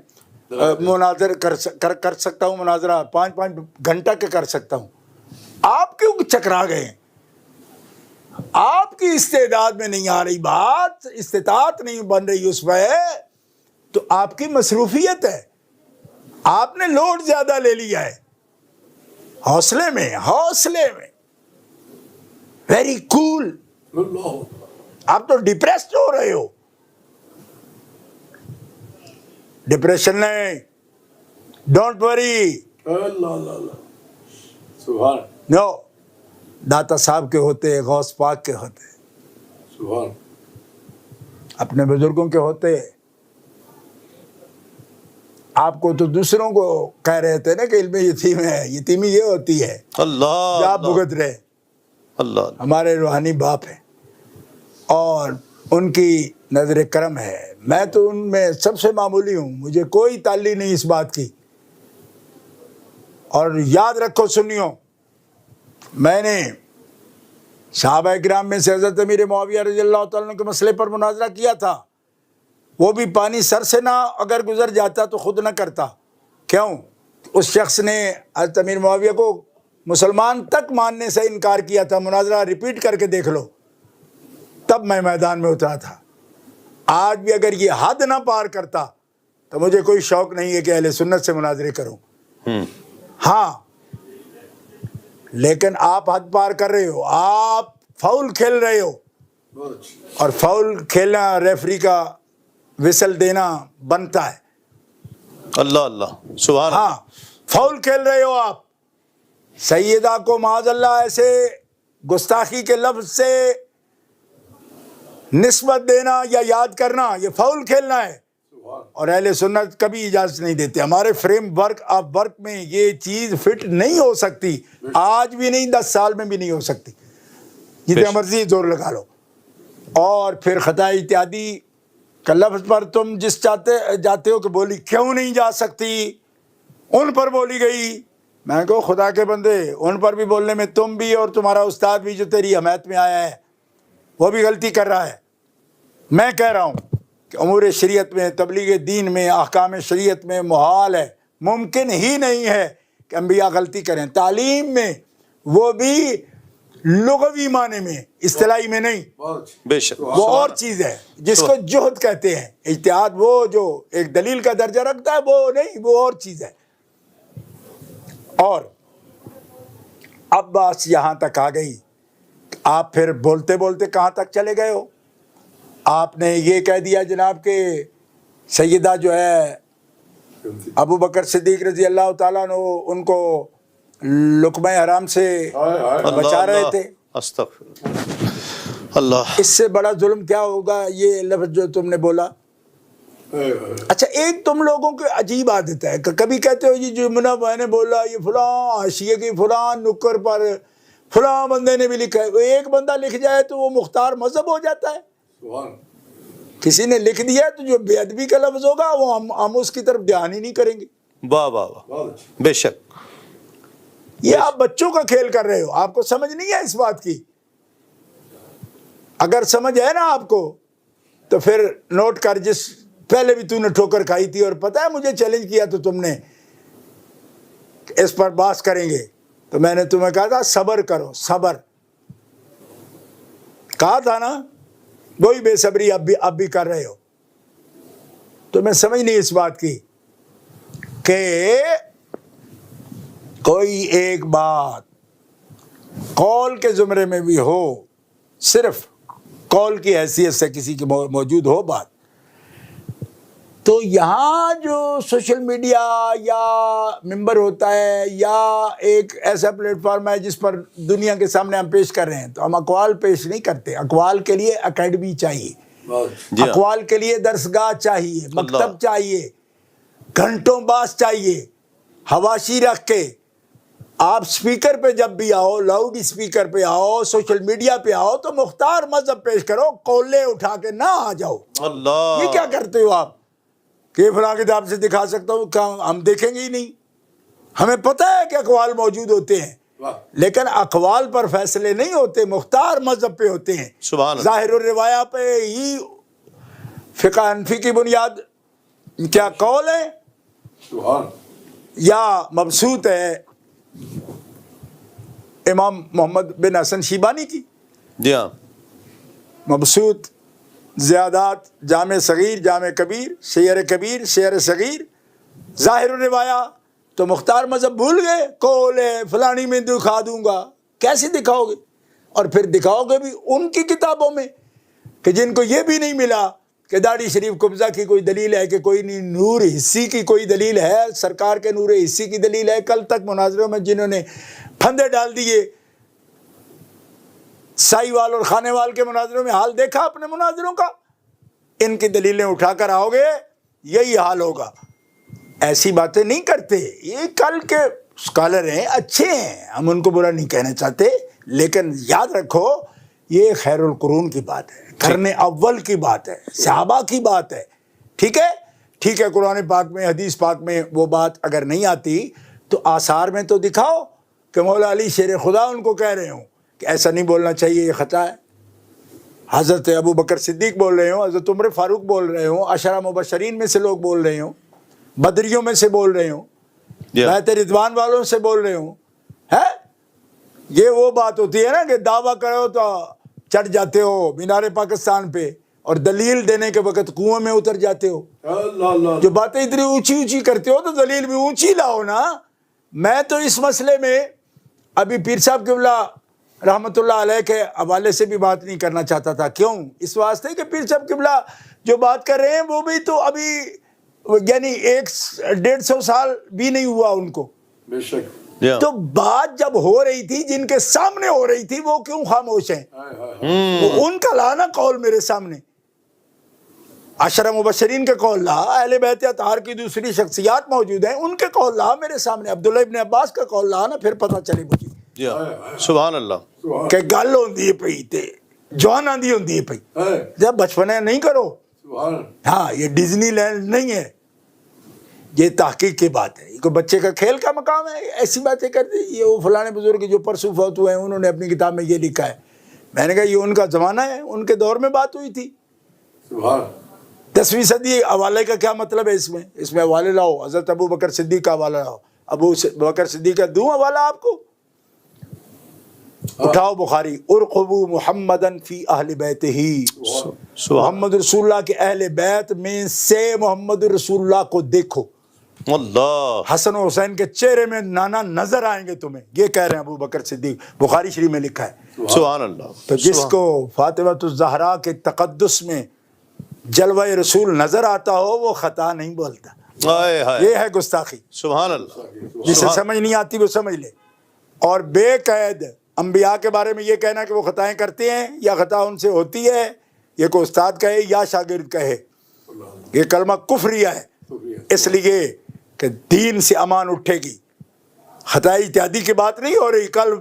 مناظر کر سکتا ہوں. مناظرہ 5 گھنٹہ کے کر سکتا ہوں. آپ کیوں چکرا گئے؟ آپ کی استعداد میں نہیں آ رہی بات، استطاعت نہیں بن رہی اس پہ، تو آپ کی مصروفیت ہے. آپ نے لوڈ زیادہ لے لیا ہے. حوصلے میں ویری کول. آپ تو ڈپریسڈ ہو رہے ہو. ڈپریشن نہیں، ڈونٹ وری. نو، داتا صاحب کے ہوتے، غوث پاک کے ہوتے، اپنے بزرگوں کے ہوتے. آپ کو تو دوسروں کو کہہ رہے تھے نا کہ علم یتیم ہے، یتیمی یہ ہوتی ہے. اللہ. آپ بھگت رہے. اللہ. ہمارے روحانی باپ ہیں اور ان کی نظر کرم ہے. میں تو ان میں سب سے معمولی ہوں، مجھے کوئی تعلی نہیں اس بات کی. اور یاد رکھو سنیو، میں نے صحابہ کرام میں سے حضرت امیر معاویہ رضی اللہ تعالیٰ عنہ کے مسئلے پر مناظرہ کیا تھا. وہ بھی پانی سر سے نہ اگر گزر جاتا تو خود نہ کرتا. کیوں؟ اس شخص نے حضرت امیر معاویہ کو مسلمان تک ماننے سے انکار کیا تھا. مناظرہ ریپیٹ کر کے دیکھ لو. تب میں میدان میں اترا تھا. آج بھی اگر یہ حد نہ پار کرتا تو مجھے کوئی شوق نہیں ہے کہ اہل سنت سے مناظرے کروں. ہاں، لیکن آپ حد پار کر رہے ہو. آپ فاؤل کھیل رہے ہو، اور فاؤل کھیلنا ریفری کا وسل دینا بنتا ہے. اللہ اللہ. سبحان. ہاں، فاؤل کھیل رہے ہو آپ. سیدہ کو معاذ اللہ ایسے گستاخی کے لفظ سے نسبت دینا یا یاد کرنا، یہ فاؤل کھیلنا ہے. اور اہل سنت کبھی اجازت نہیں دیتے. ہمارے فریم ورک آف ورک میں یہ چیز فٹ نہیں ہو سکتی. آج بھی نہیں، 10 سال میں بھی نہیں ہو سکتی. جتنے مرضی زور لگا لو. اور پھر خطا اجتہادی کا لفظ پر تم جس جاتے ہو کہ بولی کیوں نہیں جا سکتی، ان پر بولی گئی. میں کہو خدا کے بندے، ان پر بھی بولنے میں تم بھی اور تمہارا استاد بھی جو تیری حمایت میں آیا ہے وہ بھی غلطی کر رہا ہے. میں کہہ رہا ہوں کہ امور شریعت میں، تبلیغ دین میں، احکام شریعت میں محال ہے، ممکن ہی نہیں ہے کہ انبیاء غلطی کریں. تعلیم میں، وہ بھی لغوی معنی میں، اصطلاحی میں نہیں. بے شک. وہ اور چیز ہے جس کو جہد کہتے ہیں. اجتہاد وہ جو ایک دلیل کا درجہ رکھتا ہے وہ نہیں، وہ اور چیز ہے. اور اب بات یہاں تک آ گئی، آپ پھر بولتے بولتے کہاں تک چلے گئے ہو. آپ نے یہ کہہ دیا جناب کہ سیدہ جو ہے ابو بکر صدیق رضی اللہ تعالیٰ عنہ ان کو لقمہ حرام سے بچا رہے تھے. استغفر اللہ. اس سے بڑا ظلم کیا ہوگا یہ لفظ جو تم نے بولا. اچھا ایک تم لوگوں کی عجیب عادت ہے کہ کبھی کہتے ہو یہ جملہ میں نے بولا یہ فلاں حاشیے کی فلاں نکر پر فلاں بندے نے بھی لکھا ہے. ایک بندہ لکھ جائے تو وہ مختار مذہب ہو جاتا ہے. کسی نے لکھ دیا تو جو بے ادبی کا لفظ ہوگا وہ ہم اس کی طرف دھیان ہی نہیں کریں گے. واہ واہ واہ. بے شک یہ آپ بچوں کا کھیل کر رہے ہو. آپ کو سمجھ نہیں ہے اس بات کی. اگر سمجھ ہے نا آپ کو تو پھر نوٹ کر. جس پہلے بھی تو نے ٹھوکر کھائی تھی اور پتہ ہے مجھے چیلنج کیا تو تم نے اس پر بحث کریں گے تو میں نے تمہیں کہا تھا صبر کرو. صبر کہا تھا نا. وہی بے صبری اب بھی کر رہے ہو. تمہیں سمجھ نہیں اس بات کی کہ کوئی ایک بات قول کے زمرے میں بھی ہو, صرف قول کی حیثیت سے کسی کی موجود ہو بات, تو یہاں جو سوشل میڈیا یا ممبر ہوتا ہے یا ایک ایسا پلیٹ فارم ہے جس پر دنیا کے سامنے ہم پیش کر رہے ہیں, تو ہم اقوال پیش نہیں کرتے. اقوال کے لیے اکیڈمی چاہیے, اقوال کے لیے درسگاہ چاہیے, مکتب چاہیے, گھنٹوں باس چاہیے. حواشی رکھ کے آپ سپیکر پہ جب بھی آؤ, لاؤڈ سپیکر پہ آؤ, سوشل میڈیا پہ آؤ تو مختار مذہب پیش کرو. قولے اٹھا کے نہ آ جاؤ. اللہ. یہ کیا کرتے ہو آپ کہ فلاں کتاب سے دکھا سکتا ہوں؟ کیا ہم دیکھیں گے ہی نہیں؟ ہمیں پتہ ہے کہ اقوال موجود ہوتے ہیں, لیکن اقوال پر فیصلے نہیں ہوتے, مختار مذہب پہ ہوتے ہیں. سبحان اللہ. ظاہر الروایہ پہ ہی فقہ حنفی کی بنیاد کیا قول ہے یا مبسوط ہے امام محمد بن حسن شیبانی کی. جی ہاں. مبسوط, زیادات, جامع صغیر, جامع کبیر, شعر کبیر, شعر صغیر, ظاہر الروایہ. تو مختار مذہب بھول گئے. قول ہے فلانی میں دکھا دوں گا. کیسے دکھاؤ گے؟ اور پھر دکھاؤ گے بھی ان کی کتابوں میں کہ جن کو یہ بھی نہیں ملا کہ داڑھی شریف قبضہ کی کوئی دلیل ہے کہ کوئی نہیں. نور حصی کی کوئی دلیل ہے؟ سرکار کے نور حصی کی دلیل ہے. کل تک مناظروں میں جنہوں نے پھندے ڈال دیے, سائی وال اور خانے وال کے مناظروں میں حال دیکھا اپنے مناظروں کا. ان کی دلیلیں اٹھا کر آؤ گے یہی حال ہوگا. ایسی باتیں نہیں کرتے. یہ کل کے اسکالر ہیں, اچھے ہیں, ہم ان کو برا نہیں کہنا چاہتے, لیکن یاد رکھو یہ خیر القرون کی بات ہے, قرن اول کی بات ہے, صحابہ کی بات ہے. ٹھیک ہے, ٹھیک ہے. قرآن پاک میں, حدیث پاک میں وہ بات اگر نہیں آتی تو آثار میں تو دکھاؤ کہ مولا علی شیر خدا ان کو کہہ رہے ہوں کہ ایسا نہیں بولنا چاہیے, یہ خطا ہے. حضرت ابو بکر صدیق بول رہے ہوں, حضرت عمر فاروق بول رہے ہوں, عشرہ مبشرین میں سے لوگ بول رہے ہوں, بدریوں میں سے بول رہے ہوں, بیعت رضوان والوں سے بول رہے ہوں. ہے یہ وہ بات ہوتی ہے نا کہ دعویٰ کرو تو چڑھ جاتے ہو مینار پاکستان پہ اور دلیل دینے کے وقت کنویں میں اتر جاتے ہو. جو باتیں اتنی اونچی اونچی کرتے ہو تو دلیل بھی اونچی لاؤ نا. میں تو اس مسئلے میں ابھی پیر صاحب قبلہ رحمۃ اللہ علیہ کے حوالے سے بھی بات نہیں کرنا چاہتا تھا. کیوں؟ اس واسطے کہ پیر صاحب قبلہ جو بات کر رہے ہیں وہ بھی تو ابھی یعنی 150 سال بھی نہیں ہوا ان کو. بے شک. تو بات جب ہو رہی تھی جن کے سامنے ہو رہی تھی وہ کیوں خاموش ہیں؟ وہ ان کا لانا قول میرے سامنے, عشرہ مبشرین کے قول لا, اہل بیت اطہار کی دوسری شخصیات موجود ہیں ان کے قول لا میرے سامنے, عبداللہ ابن عباس کا قول لا نا, پھر پتہ چلے مجھے سبحان اللہ کہ گل ہوندی ہے پئی تے جوان آندی ہوندی ہے پئی. جب بچپنے نہیں کرو. ہاں یہ ڈزنی لینڈ نہیں ہے, یہ تحقیق کی بات ہے. کوئی بچے کا کھیل کا مقام ہے ایسی باتیں کرتے. یہ وہ فلانے بزرگ جو پرسوں فوت ہوئے ہیں انہوں نے اپنی کتاب میں یہ لکھا ہے. میں نے کہا یہ ان کا زمانہ ہے, ان کے دور میں بات ہوئی تھی. 10ویں صدی حوالے کا کیا مطلب ہے؟ اس میں حوالے لاؤ. حضرت ابو بکر صدیق کا حوالہ لاؤ. ابو بکر صدیق کا دوں حوالہ آپ کو. اٹھاؤ بخاری, ارقبوا محمدن فی اہل بیتہ, محمد رسول اللہ کے اہل بیت میں سے محمد رسول اللہ کو دیکھو. اللہ. حسن و حسین کے چہرے میں نانا نظر آئیں گے تمہیں, یہ کہہ رہے ہیں ابو بکر صدیق, بخاری شریف میں لکھا ہے. سبحان اللہ. تو جس کو فاطمۃ الزہرا کے تقدس میں جلوہ رسول نظر آتا ہو وہ خطا نہیں بولتا. یہ ہے گستاخی. سبحان اللہ. جسے سمجھ نہیں آتی وہ سمجھ لے. اور بے قید انبیاء کے بارے میں یہ کہنا کہ وہ خطائیں کرتے ہیں یا خطا ان سے ہوتی ہے، یہ کوئی استاد کہے یا شاگرد کہے، یہ کلمہ کفریہ ہے، اس لیے کہ دین سے امان اٹھے گی۔ خطا اجتہادی کی بات نہیں ہو رہی، کل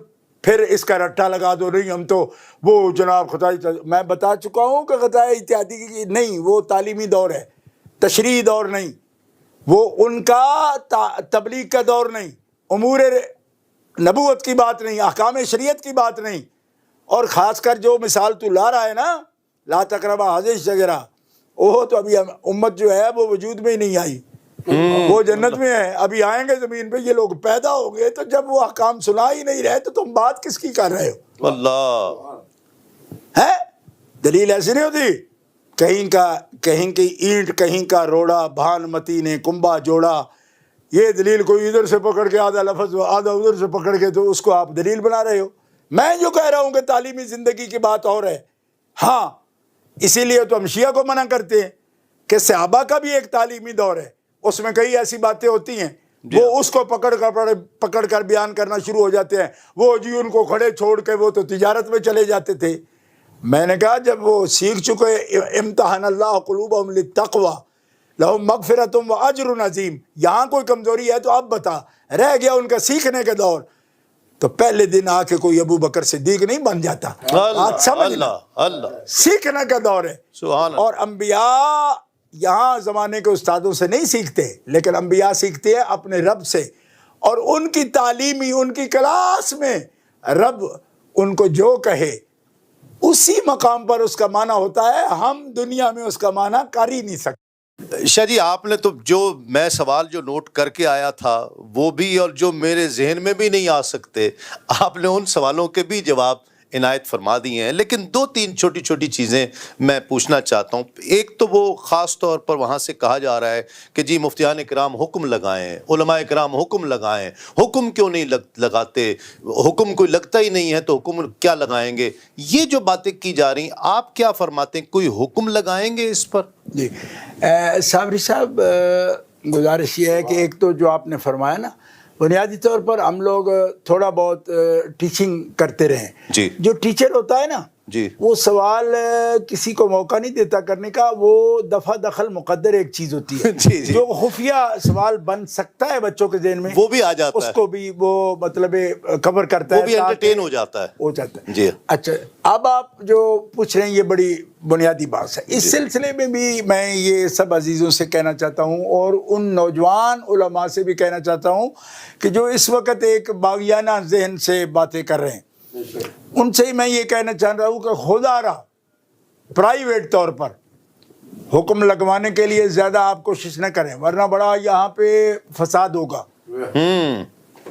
پھر اس کا رٹا لگا دو، نہیں ہم تو وہ جناب خطا میں بتا چکا ہوں کہ خطا اجتہادی کی نہیں، وہ تعلیمی دور ہے، تشریعی دور نہیں، وہ ان کا تبلیغ کا دور نہیں، امور نبوت کی بات نہیں، احکام شریعت کی بات نہیں۔ اور خاص کر جو مثال تو لا رہا ہے نا، لا تقربا هذه الشجرہ، وہ تو ابھی امت جو ہے وہ وجود میں ہی نہیں آئی، وہ جنت میں ہے، ابھی آئیں گے زمین پہ، یہ لوگ پیدا ہو گئے، تو جب وہ احکام سنا ہی نہیں رہے تو تم بات کس کی کر رہے ہو؟ اللہ ہے دلیل ایسی نہیں ہوتی، کہیں کی اینٹ کہیں کا روڑا، بھان متی نے کنبا جوڑا، یہ دلیل کوئی ادھر سے پکڑ کے آدھا لفظ آدھا ادھر سے پکڑ کے تو اس کو آپ دلیل بنا رہے ہو۔ میں جو کہہ رہا ہوں کہ تعلیمی زندگی کی بات اور ہے، ہاں اسی لیے تو ہم شیعہ کو منع کرتے ہیں کہ صحابہ کا بھی ایک تعلیمی دور ہے، اس میں کئی ایسی باتیں ہوتی ہیں وہ اس کو پکڑ کر بیان کرنا شروع ہو جاتے ہیں، وہ جی ان کو کھڑے چھوڑ کے وہ تو تجارت میں چلے جاتے تھے۔ میں نے کہا جب وہ سیکھ چکے، امتحان اللہ قلوبہم للتقوی لہم مغفرۃ و اجر عظیم، یہاں کوئی کمزوری ہے تو اب بتا، رہ گیا ان کا سیکھنے کا دور، تو پہلے دن آ کے کوئی ابو بکر صدیق نہیں بن جاتا، بات سمجھنا، اللہ سیکھنے کا دور ہے۔ سبحان اللہ۔ اور انبیاء یہاں زمانے کے استادوں سے نہیں سیکھتے، لیکن انبیاء سیکھتے ہیں اپنے رب سے، اور ان کی تعلیمی ان کی کلاس میں رب ان کو جو کہے اسی مقام پر اس کا معنی ہوتا ہے، ہم دنیا میں اس کا معنی کر ہی نہیں سکتے۔ شاہ جی آپ نے تو جو میں سوال جو نوٹ کر کے آیا تھا وہ بھی، اور جو میرے ذہن میں بھی نہیں آ سکتے، آپ نے ان سوالوں کے بھی جواب عنایت فرما دیے ہیں، لیکن دو تین چھوٹی چھوٹی چیزیں میں پوچھنا چاہتا ہوں۔ ایک تو وہ خاص طور پر وہاں سے کہا جا رہا ہے کہ جی مفتیان کرام حکم لگائیں، علماء کرام حکم لگائیں، حکم کیوں نہیں لگاتے، حکم کوئی لگتا ہی نہیں ہے تو حکم کیا لگائیں گے، یہ جو باتیں کی جا رہی ہیں آپ کیا فرماتے ہیں، کوئی حکم لگائیں گے اس پر؟ جی صابری صاحب، گزارش یہ ہے کہ ایک تو جو آپ نے فرمایا نا، بنیادی طور پر ہم لوگ تھوڑا بہت ٹیچنگ کرتے رہے، جی جو ٹیچر ہوتا ہے نا جی وہ سوال کسی کو موقع نہیں دیتا کرنے کا، وہ دفع دخل مقدر ایک چیز ہوتی ہے جی جی جو خفیہ سوال بن سکتا ہے بچوں کے ذہن میں، وہ بھی آ جاتا اس ہے، کو بھی وہ مطلب کور کرتا ہے، وہ بھی انٹرٹین ہو جاتا ہے جی۔ اچھا اب آپ جو پوچھ رہے ہیں یہ بڑی بنیادی بات ہے، اس سلسلے میں بھی میں یہ سب عزیزوں سے کہنا چاہتا ہوں اور ان نوجوان علماء سے بھی کہنا چاہتا ہوں کہ جو اس وقت ایک باغیانہ ذہن سے باتیں کر رہے ہیں، ان سے ہی میں یہ کہنا چاہ رہا ہوں کہ خدا را پرائیویٹ طور پر حکم لگوانے کے لیے زیادہ آپ کوشش نہ کریں، ورنہ بڑا یہاں پہ فساد ہوگا۔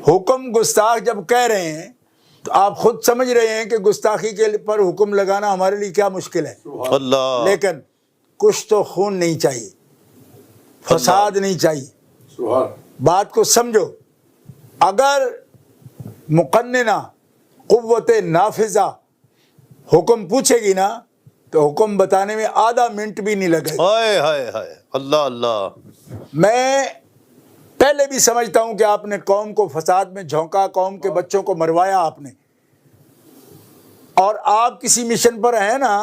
حکم گستاخ جب کہہ رہے ہیں تو آپ خود سمجھ رہے ہیں کہ گستاخی کے پر حکم لگانا ہمارے لیے کیا مشکل ہے، اللہ، لیکن کچھ تو خون نہیں چاہیے، فساد نہیں چاہیے، بات کو سمجھو۔ اگر مقننہ قوت نافذہ حکم پوچھے گی نا تو حکم بتانے میں آدھا منٹ بھی نہیں لگے گا۔ ہائے ہائے ہائے، اللہ اللہ۔ میں پہلے بھی سمجھتا ہوں کہ آپ نے قوم کو فساد میں جھونکا، قوم کے بچوں کو مروایا آپ نے، اور آپ کسی مشن پر ہیں نا،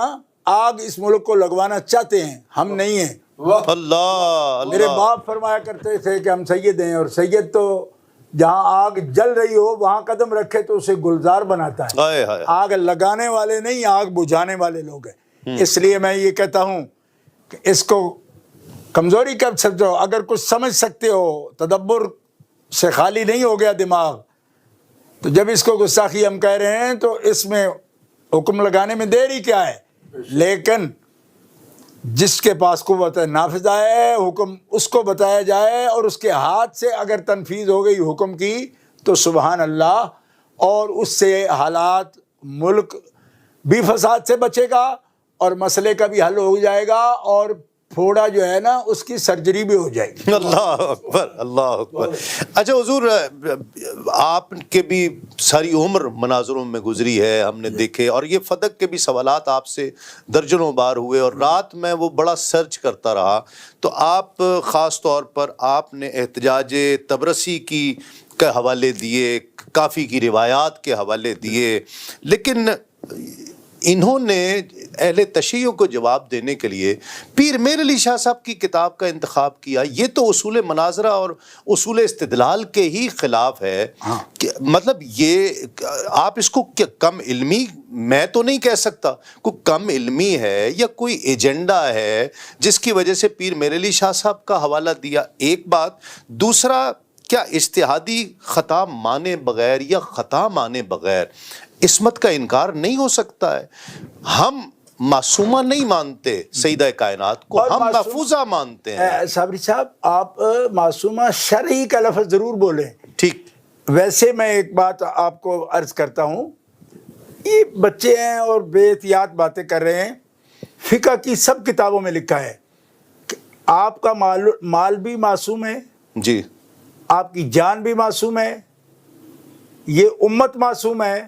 آگ اس ملک کو لگوانا چاہتے ہیں، ہم نہیں ہیں۔ اللہ میرے اللہ، باپ فرمایا کرتے تھے کہ ہم سید ہیں، اور سید تو جہاں آگ جل رہی ہو وہاں قدم رکھے تو اسے گلزار بناتا ہے، ہائے ہائے، آگ لگانے والے نہیں، آگ بجھانے والے لوگ ہیں۔ اس لیے میں یہ کہتا ہوں کہ اس کو کمزوری کب سمجھو، اگر کچھ سمجھ سکتے ہو، تدبر سے خالی نہیں ہو گیا دماغ، تو جب اس کو گستاخی ہم کہہ رہے ہیں تو اس میں حکم لگانے میں دیری کیا ہے، لیکن جس کے پاس قوت نافذہ ہے حکم اس کو بتایا جائے، اور اس کے ہاتھ سے اگر تنفیذ ہو گئی حکم کی تو سبحان اللہ، اور اس سے حالات ملک بھی فساد سے بچے گا اور مسئلے کا بھی حل ہو جائے گا، اور پھوڑا جو ہے نا اس کی سرجری بھی ہو جائے گی۔ اللہ اکبر، اللہ اکبر۔ اچھا حضور، آپ کے بھی ساری عمر مناظروں میں گزری ہے، ہم نے دیکھے، اور یہ فدق کے بھی سوالات آپ سے درجنوں بار ہوئے، اور رات میں وہ بڑا سرچ کرتا رہا، تو آپ خاص طور پر آپ نے احتجاج تبرسی کی کے حوالے دیے, کافی کی روایات کے حوالے دیے, لیکن انہوں نے اہل تشیع کو جواب دینے کے لیے پیر میر علی شاہ صاحب کی کتاب کا انتخاب کیا. یہ تو اصول مناظرہ اور اصول استدلال کے ہی خلاف ہے. کہ مطلب یہ آپ اس کو کیا کم علمی, میں تو نہیں کہہ سکتا, کوئی کم علمی ہے یا کوئی ایجنڈا ہے جس کی وجہ سے پیر میر علی شاہ صاحب کا حوالہ دیا؟ ایک بات. دوسرا, کیا اجتہادی خطا مانے بغیر یا خطا مانے بغیر عصمت کا انکار نہیں ہو سکتا ہے؟ ہم معصومہ نہیں مانتے سیدہ کائنات کو, ہم محفوظہ مانتے ہیں. صابری صاحب, آپ معصومہ شرعی کا لفظ ضرور بولیں. ٹھیک. ویسے میں ایک بات آپ کو عرض کرتا ہوں, یہ بچے ہیں اور بے احتیاط باتیں کر رہے ہیں. فقہ کی سب کتابوں میں لکھا ہے کہ آپ کا مال بھی معصوم ہے, جی, آپ کی جان بھی معصوم ہے, یہ امت معصوم ہے,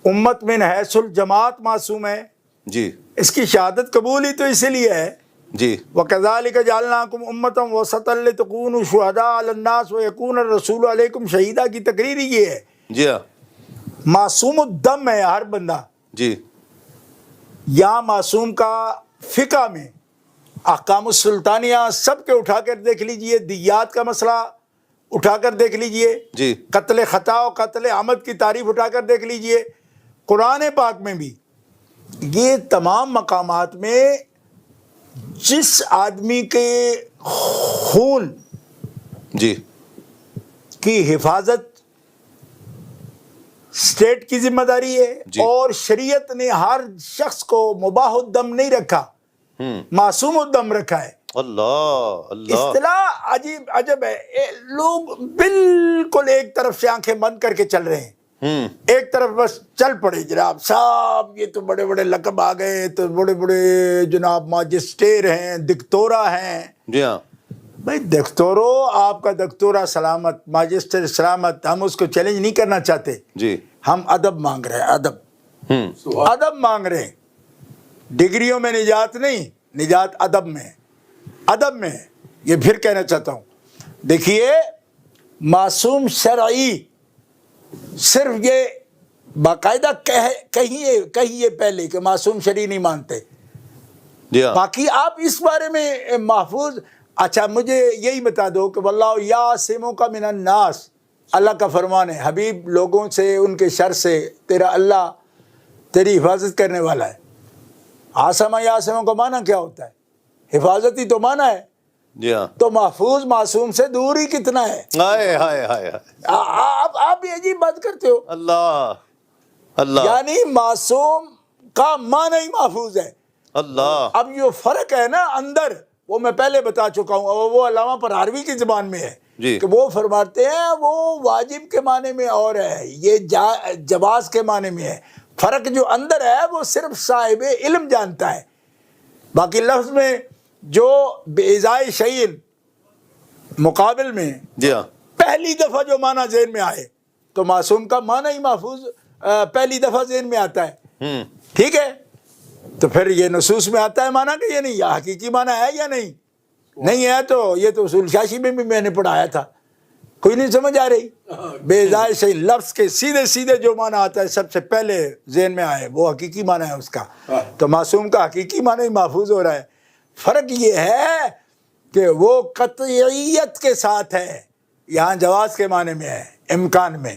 امت من حیث الجماعت معصوم ہے. جی, اس کی شہادت قبول ہی تو اسی لیے ہے. جی, وَكَذَلِكَ جَعَلْنَاكُمْ أُمَّةً وَسَطًا لِتَكُونُوا شُهَدَاءَ عَلَى النَّاسِ وَيَكُونَ الرَّسُولُ عَلَيْكُمْ شَهِيدًا کی تقریر ہی یہ ہے. جی ہاں, معصوم الدم ہے ہر بندہ. جی, یہاں معصوم کا فقہ میں احکام السلطانیہ سب کے اٹھا کر دیکھ لیجئے, دیات کا مسئلہ اٹھا کر دیکھ لیجئے, جی, قتل خطا و قتل عمد کی تعریف اٹھا کر دیکھ لیجئے, قرآن پاک میں بھی یہ تمام مقامات میں جس آدمی کے خون جی, کی حفاظت اسٹیٹ کی ذمہ داری ہے, جی, اور شریعت نے ہر شخص کو مباح الدم نہیں رکھا, معصوم الدم رکھا ہے. اللہ اللہ, اصطلاح عجیب عجب ہے. لوگ بالکل ایک طرف سے آنکھیں بند کر کے چل رہے ہیں, ایک طرف بس چل پڑے جناب صاحب یہ تو بڑے بڑے لقب آ گئے, تو بڑے بڑے جناب ماجسٹر ہیں, دکتورا ہیں. جی ہاں, بھائی دکتورو, آپ کا دکتورا سلامت, ماجسٹر سلامت, ہم اس کو چیلنج نہیں کرنا چاہتے. جی, ہم ادب مانگ رہے ہیں, ادب مانگ رہے ہیں. ڈگریوں میں نجات نہیں, نجات ادب میں, ادب میں. یہ پھر کہنا چاہتا ہوں, دیکھیے معصوم شرعی صرف یہ باقاعدہ کہیے پہلے کہ معصوم شرعی نہیں مانتے. جی ہاں, باقی آپ اس بارے میں محفوظ. اچھا مجھے یہی بتا دو کہ واللہ یعصمک من الناس, اللہ کا فرمان ہے, حبیب لوگوں سے ان کے شر سے تیرا اللہ تیری حفاظت کرنے والا ہے. عاصمہ یعصمہ کا معنی کیا ہوتا ہے؟ حفاظت ہی تو معنی ہے. جی ہاں, تو محفوظ معصوم سے دور ہی کتنا ہے. ہائے ہائے ہائے, آپ بھی عجیب بات کرتے ہو. اللہ اللہ, یعنی معصوم کا معنی ہی محفوظ ہے. اللہ. اب جو فرق ہے نا اندر, وہ میں پہلے بتا چکا ہوں, اور وہ علامہ پرہاروی کی زبان میں ہے کہ وہ فرماتے ہیں وہ واجب کے معنی میں اور ہے, یہ جواز کے معنی میں ہے. فرق جو اندر ہے وہ صرف صاحب علم جانتا ہے. باقی لفظ میں جو بإزاء شیء مقابل میں جی ہاں, پہلی دفعہ جو معنی ذہن میں آئے, تو معصوم کا معنی ہی محفوظ پہلی دفعہ ذہن میں آتا ہے. ٹھیک ہے, تو پھر یہ نصوص میں آتا ہے معنی کہ یہ نہیں, یہ حقیقی معنی ہے یا نہیں. نہیں ہے تو یہ تو اصول شاشی میں بھی میں نے پڑھایا تھا, کوئی نہیں سمجھ آ رہی. بإزاء شیء لفظ کے سیدھے جو معنی آتا ہے سب سے پہلے ذہن میں آئے وہ حقیقی معنی ہے اس کا. تو معصوم کا حقیقی معنی ہی محفوظ ہو رہا ہے. فرق یہ ہے کہ وہ قطعیت کے ساتھ ہے, یہاں جواز کے معنی میں ہے, امکان میں.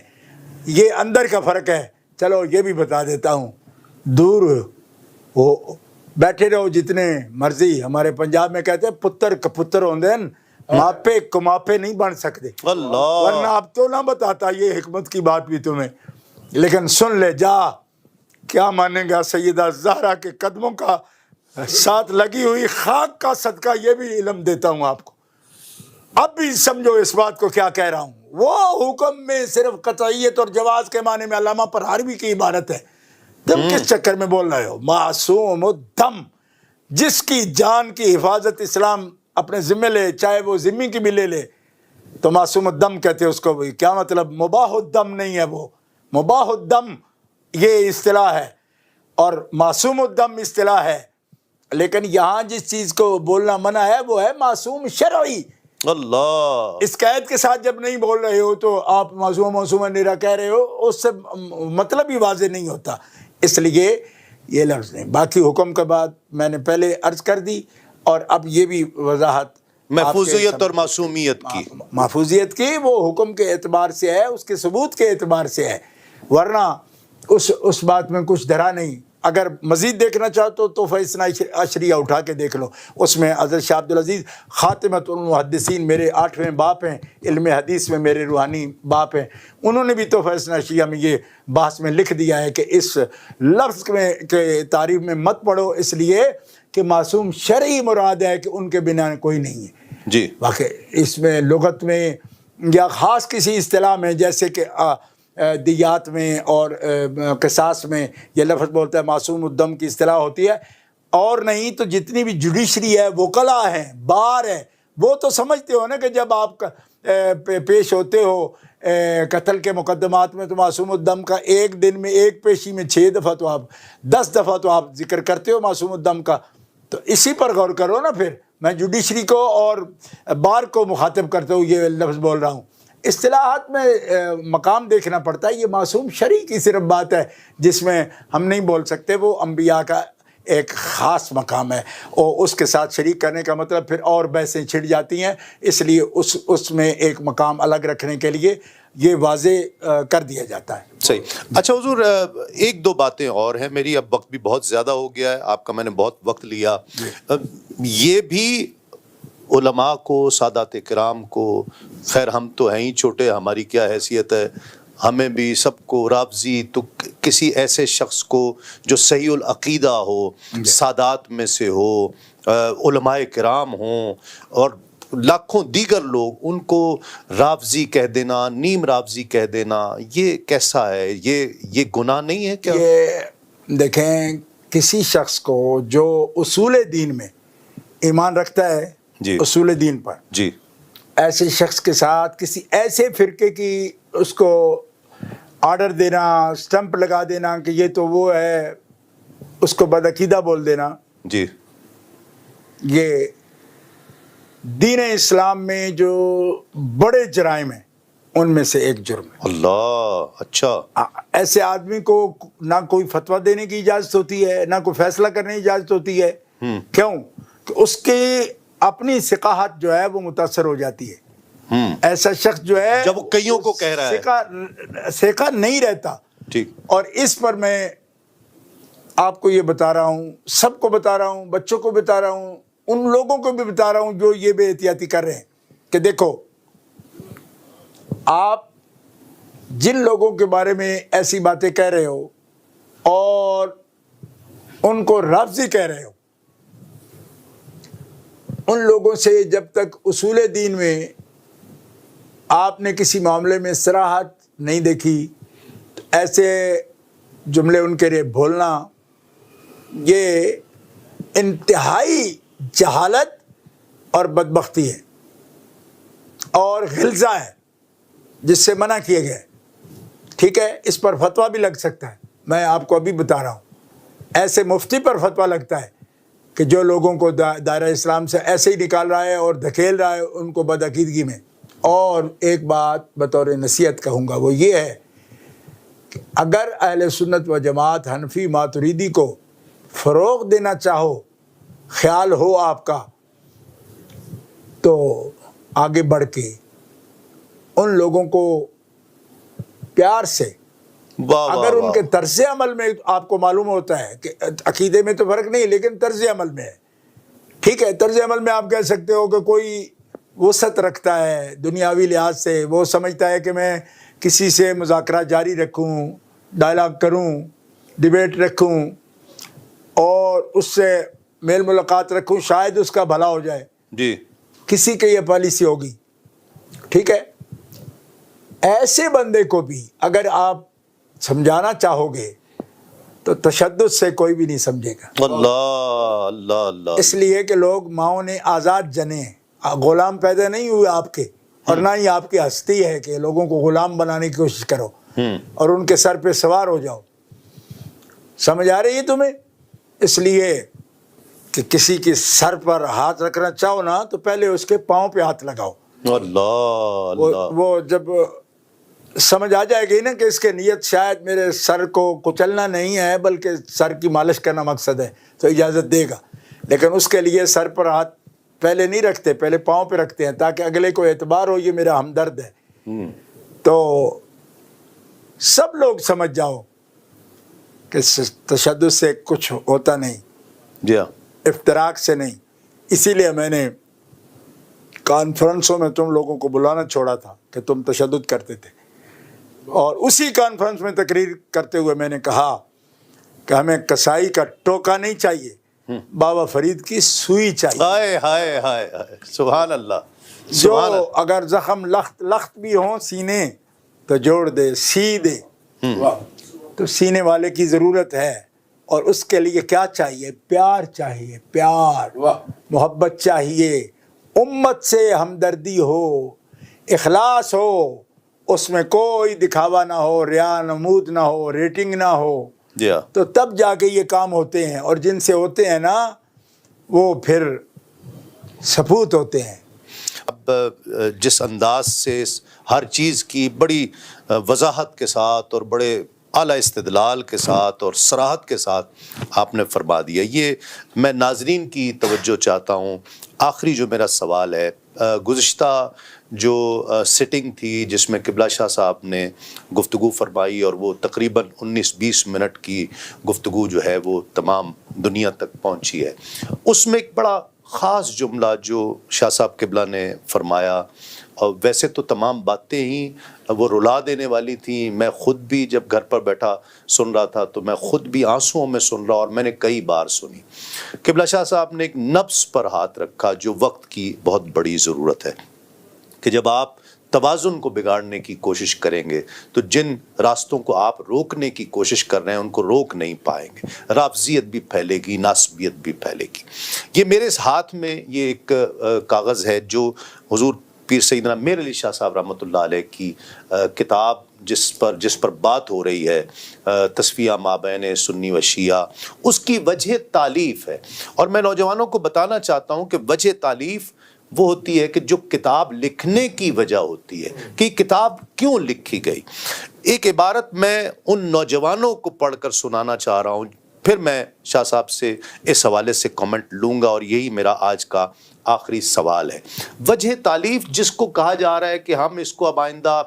یہ اندر کا فرق ہے. چلو یہ بھی بتا دیتا ہوں, دور وہ بیٹھے رہو جتنے مرضی. ہمارے پنجاب میں کہتے ہیں پتر کپتر ہوندے ہیں, ماپے کماپے نہیں بن سکتے. اللہ, ورنہ اب تو نہ بتاتا یہ حکمت کی بات بھی تمہیں, لیکن سن لے جا. کیا مانیں گا سیدہ زہرا کے قدموں کا ساتھ لگی ہوئی خاک کا صدقہ, یہ بھی علم دیتا ہوں آپ کو. اب بھی سمجھو اس بات کو کیا کہہ رہا ہوں. وہ حکم میں صرف قطعیت اور جواز کے معنی میں علامہ پرہاروی کی عبارت ہے. تم کس چکر میں بول رہے ہو؟ معصوم الدم, جس کی جان کی حفاظت اسلام اپنے ذمہ لے, چاہے وہ ذمہ کی بھی لے تو معصوم الدم کہتے ہیں اس کو. کیا مطلب؟ مباح الدم نہیں ہے وہ, مباح الدم یہ اصطلاح ہے اور معصوم الدم اصطلاح ہے. لیکن یہاں جس چیز کو بولنا منع ہے وہ ہے معصوم شرعی. اللہ، اس قید کے ساتھ جب نہیں بول رہے ہو تو آپ معصومہ نیرا کہہ رہے ہو، اس سے مطلب ہی واضح نہیں ہوتا، اس لیے یہ لفظ نہیں۔ باقی حکم کا بات میں نے پہلے عرض کر دی، اور اب یہ بھی وضاحت محفوظیت اور معصومیت کی، محفوظیت کی وہ حکم کے اعتبار سے ہے، اس کے ثبوت کے اعتبار سے ہے، ورنہ اس بات میں کچھ دھرا نہیں۔ اگر مزید دیکھنا چاہتے ہو تو فیصلہ عشریہ اٹھا کے دیکھ لو، اس میں حضرت شاہ عبدالعزیز خاتمۃ المحدثین میرے 8ویں باپ ہیں، علم حدیث میں میرے روحانی باپ ہیں، انہوں نے بھی تو فیصلہ عشریہ میں یہ بحث میں لکھ دیا ہے کہ اس لفظ میں کے تعریف میں مت پڑھو، اس لیے کہ معصوم شرعی مراد ہے کہ ان کے بنا کوئی نہیں ہے۔ جی، واقعی اس میں لغت میں یا خاص کسی اصطلاح میں، جیسے کہ دیات میں اور قصاص میں یہ لفظ بولتا ہے، معصوم الدم کی اصطلاح ہوتی ہے، اور نہیں تو جتنی بھی جوڈیشری ہے، وکلا ہے، بار ہے، وہ تو سمجھتے ہو نا کہ جب آپ پیش ہوتے ہو قتل کے مقدمات میں تو معصوم الدم کا ایک دن میں ایک پیشی میں 6 دفعہ تو آپ 10 دفعہ تو آپ ذکر کرتے ہو معصوم الدم کا، تو اسی پر غور کرو نا۔ پھر میں جوڈیشری کو اور بار کو مخاطب کرتے ہوں یہ لفظ بول رہا ہوں، اصطلاحات میں مقام دیکھنا پڑتا ہے۔ یہ معصوم شرعی کی صرف بات ہے جس میں ہم نہیں بول سکتے، وہ انبیاء کا ایک خاص مقام ہے، اور اس کے ساتھ شریک کرنے کا مطلب پھر اور بحثیں چھڑ جاتی ہیں، اس لیے اس میں ایک مقام الگ رکھنے کے لیے یہ واضح کر دیا جاتا ہے۔ صحیح۔ اچھا حضور، ایک دو باتیں اور ہیں، میری اب وقت بھی بہت زیادہ ہو گیا ہے، آپ کا میں نے بہت وقت لیا۔ یہ بھی علماء کو، سادات کرام کو، خیر ہم تو ہیں ہی چھوٹے، ہماری کیا حیثیت ہے، ہمیں بھی سب کو رافضی تو کسی ایسے شخص کو جو صحیح العقیدہ ہو، سادات میں سے ہو، علماء کرام ہوں اور لاکھوں دیگر لوگ، ان کو رافضی کہہ دینا، نیم رافضی کہہ دینا، یہ کیسا ہے؟ یہ گناہ نہیں ہے کیا؟ یہ دیکھیں، کسی شخص کو جو اصول دین میں ایمان رکھتا ہے، جی، اصول دین پر، جی، ایسے شخص کے ساتھ کسی ایسے فرقے کی اس کو آرڈر دینا، سٹمپ لگا دینا کہ یہ تو وہ ہے، اس کو بدعقیدہ بول دینا، جی، یہ دین اسلام میں جو بڑے جرائم ہیں ان میں سے ایک جرم ہے۔ اللہ، اچھا، ایسے آدمی کو نہ کوئی فتویٰ دینے کی اجازت ہوتی ہے، نہ کوئی فیصلہ کرنے کی اجازت ہوتی ہے۔ کیوں؟ کہ اس کی اپنی ثقافت جو ہے وہ متاثر ہو جاتی ہے۔ ایسا شخص جو ہے جب وہ کئیوں کو کہہ رہا ہے، ثقہ نہیں رہتا۔ ٹھیک، اور اس پر میں آپ کو یہ بتا رہا ہوں، سب کو بتا رہا ہوں، بچوں کو بتا رہا ہوں، ان لوگوں کو بھی بتا رہا ہوں جو یہ بے احتیاطی کر رہے ہیں، کہ دیکھو، آپ جن لوگوں کے بارے میں ایسی باتیں کہہ رہے ہو اور ان کو رافضی کہہ رہے ہو، ان لوگوں سے جب تک اصول دین میں آپ نے کسی معاملے میں صراحت نہیں دیکھی، تو ایسے جملے ان کے لیے بولنا یہ انتہائی جہالت اور بدبختی ہے اور غلظہ ہے جس سے منع کیے گئے۔ ٹھیک ہے، اس پر فتویٰ بھی لگ سکتا ہے، میں آپ کو ابھی بتا رہا ہوں، ایسے مفتی پر فتویٰ لگتا ہے کہ جو لوگوں کو دائرہ اسلام سے ایسے ہی نکال رہا ہے اور دھکیل رہا ہے ان کو بدعقیدگی میں۔ اور ایک بات بطور نصیحت کہوں گا، وہ یہ ہے کہ اگر اہل سنت و جماعت حنفی ماتریدی کو فروغ دینا چاہو، خیال ہو آپ کا، تو آگے بڑھ کے ان لوگوں کو پیار سے، اگر ان کے طرز عمل میں آپ کو معلوم ہوتا ہے کہ عقیدے میں تو فرق نہیں لیکن طرز عمل میں ہے، ٹھیک ہے، طرز عمل میں آپ کہہ سکتے ہو کہ کوئی وسعت رکھتا ہے دنیاوی لحاظ سے، وہ سمجھتا ہے کہ میں کسی سے مذاکرہ جاری رکھوں، ڈائلاگ کروں، ڈیبیٹ رکھوں اور اس سے میل ملاقات رکھوں، شاید اس کا بھلا ہو جائے، جی، کسی کی یہ پالیسی ہوگی، ٹھیک ہے۔ ایسے بندے کو بھی اگر آپ سمجھانا چاہو گے تو تشدد سے کوئی بھی نہیں سمجھے گا۔ اللہ اللہ اللہ، اس لیے کہ لوگ ماؤں نے آزاد جنے ہیں، غلام پیدا نہیں ہوئے آپ کے، اور نہ ہی آپ کی ہستی ہے کہ لوگوں کو غلام بنانے کی کوشش کرو اور ان کے سر پہ سوار ہو جاؤ۔ سمجھ آ رہی ہے تمہیں؟ اس لیے کہ کسی کے سر پر ہاتھ رکھنا چاہو نا تو پہلے اس کے پاؤں پہ ہاتھ لگاؤ. اللہ اللہ. وہ جب سمجھ آ جائے گی نا کہ اس کے نیت شاید میرے سر کو کچلنا نہیں ہے بلکہ سر کی مالش کرنا مقصد ہے تو اجازت دے گا. لیکن اس کے لیے سر پر ہاتھ پہلے نہیں رکھتے, پہلے پاؤں پہ رکھتے ہیں تاکہ اگلے کو اعتبار ہو یہ میرا ہمدرد ہے. تو سب لوگ سمجھ جاؤ کہ تشدد سے کچھ ہوتا نہیں, جی ہاں, افتراق سے نہیں. اسی لیے میں نے کانفرنسوں میں تم لوگوں کو بلانا چھوڑا تھا کہ تم تشدد کرتے تھے, اور اسی کانفرنس میں تقریر کرتے ہوئے میں نے کہا کہ ہمیں کسائی کا ٹوکا نہیں چاہیے, بابا فرید کی سوئی چاہیے. ہائے ہائے ہائے ہائے, سبحان اللہ. جو اگر زخم لخت بھی ہوں سینے تو جوڑ دے, سی دے. تو سینے والے کی ضرورت ہے, اور اس کے لیے کیا چاہیے؟ پیار چاہیے, پیار, محبت چاہیے, امت سے ہمدردی ہو, اخلاص ہو, اس میں کوئی دکھاوا نہ ہو, ریا نمود نہ ہو, ریٹنگ نہ ہو. جی ہاں, تو تب جا کے یہ کام ہوتے ہیں, اور جن سے ہوتے ہیں نا وہ پھر سپوت ہوتے ہیں. اب جس انداز سے ہر چیز کی بڑی وضاحت کے ساتھ اور بڑے اعلیٰ استدلال کے ساتھ اور صراحت کے ساتھ آپ نے فرما دیا, یہ میں ناظرین کی توجہ چاہتا ہوں. آخری جو میرا سوال ہے, گزشتہ جو سٹنگ تھی جس میں قبلہ شاہ صاحب نے گفتگو فرمائی, اور وہ تقریباً 19-20 منٹ کی گفتگو جو ہے وہ تمام دنیا تک پہنچی ہے, اس میں ایک بڑا خاص جملہ جو شاہ صاحب قبلہ نے فرمایا, اور ویسے تو تمام باتیں ہی وہ رلا دینے والی تھیں. میں خود بھی جب گھر پر بیٹھا سن رہا تھا تو میں خود بھی آنسوؤں میں سن رہا, اور میں نے کئی بار سنی. قبلہ شاہ صاحب نے ایک نبض پر ہاتھ رکھا جو وقت کی بہت بڑی ضرورت ہے, کہ جب آپ توازن کو بگاڑنے کی کوشش کریں گے تو جن راستوں کو آپ روکنے کی کوشش کر رہے ہیں ان کو روک نہیں پائیں گے. رافضیت بھی پھیلے گی, ناسبیت بھی پھیلے گی. یہ میرے اس ہاتھ میں یہ ایک کاغذ ہے جو حضور پیر سیدنا میر علی شاہ صاحب رحمۃ اللہ علیہ کی کتاب جس پر بات ہو رہی ہے, تصفیہ مابین سنی و شیعہ, اس کی وجہ تالیف ہے. اور میں نوجوانوں کو بتانا چاہتا ہوں کہ وجہ تالیف وہ ہوتی ہے کہ جو کتاب لکھنے کی وجہ ہوتی ہے کہ کتاب کیوں لکھی گئی. ایک عبارت میں ان نوجوانوں کو پڑھ کر سنانا چاہ رہا ہوں, پھر میں شاہ صاحب سے اس حوالے سے کمنٹ لوں گا, اور یہی میرا آج کا آخری سوال ہے. وجہ تالیف جس کو کہا جا رہا ہے کہ ہم اس کو اب آئندہ,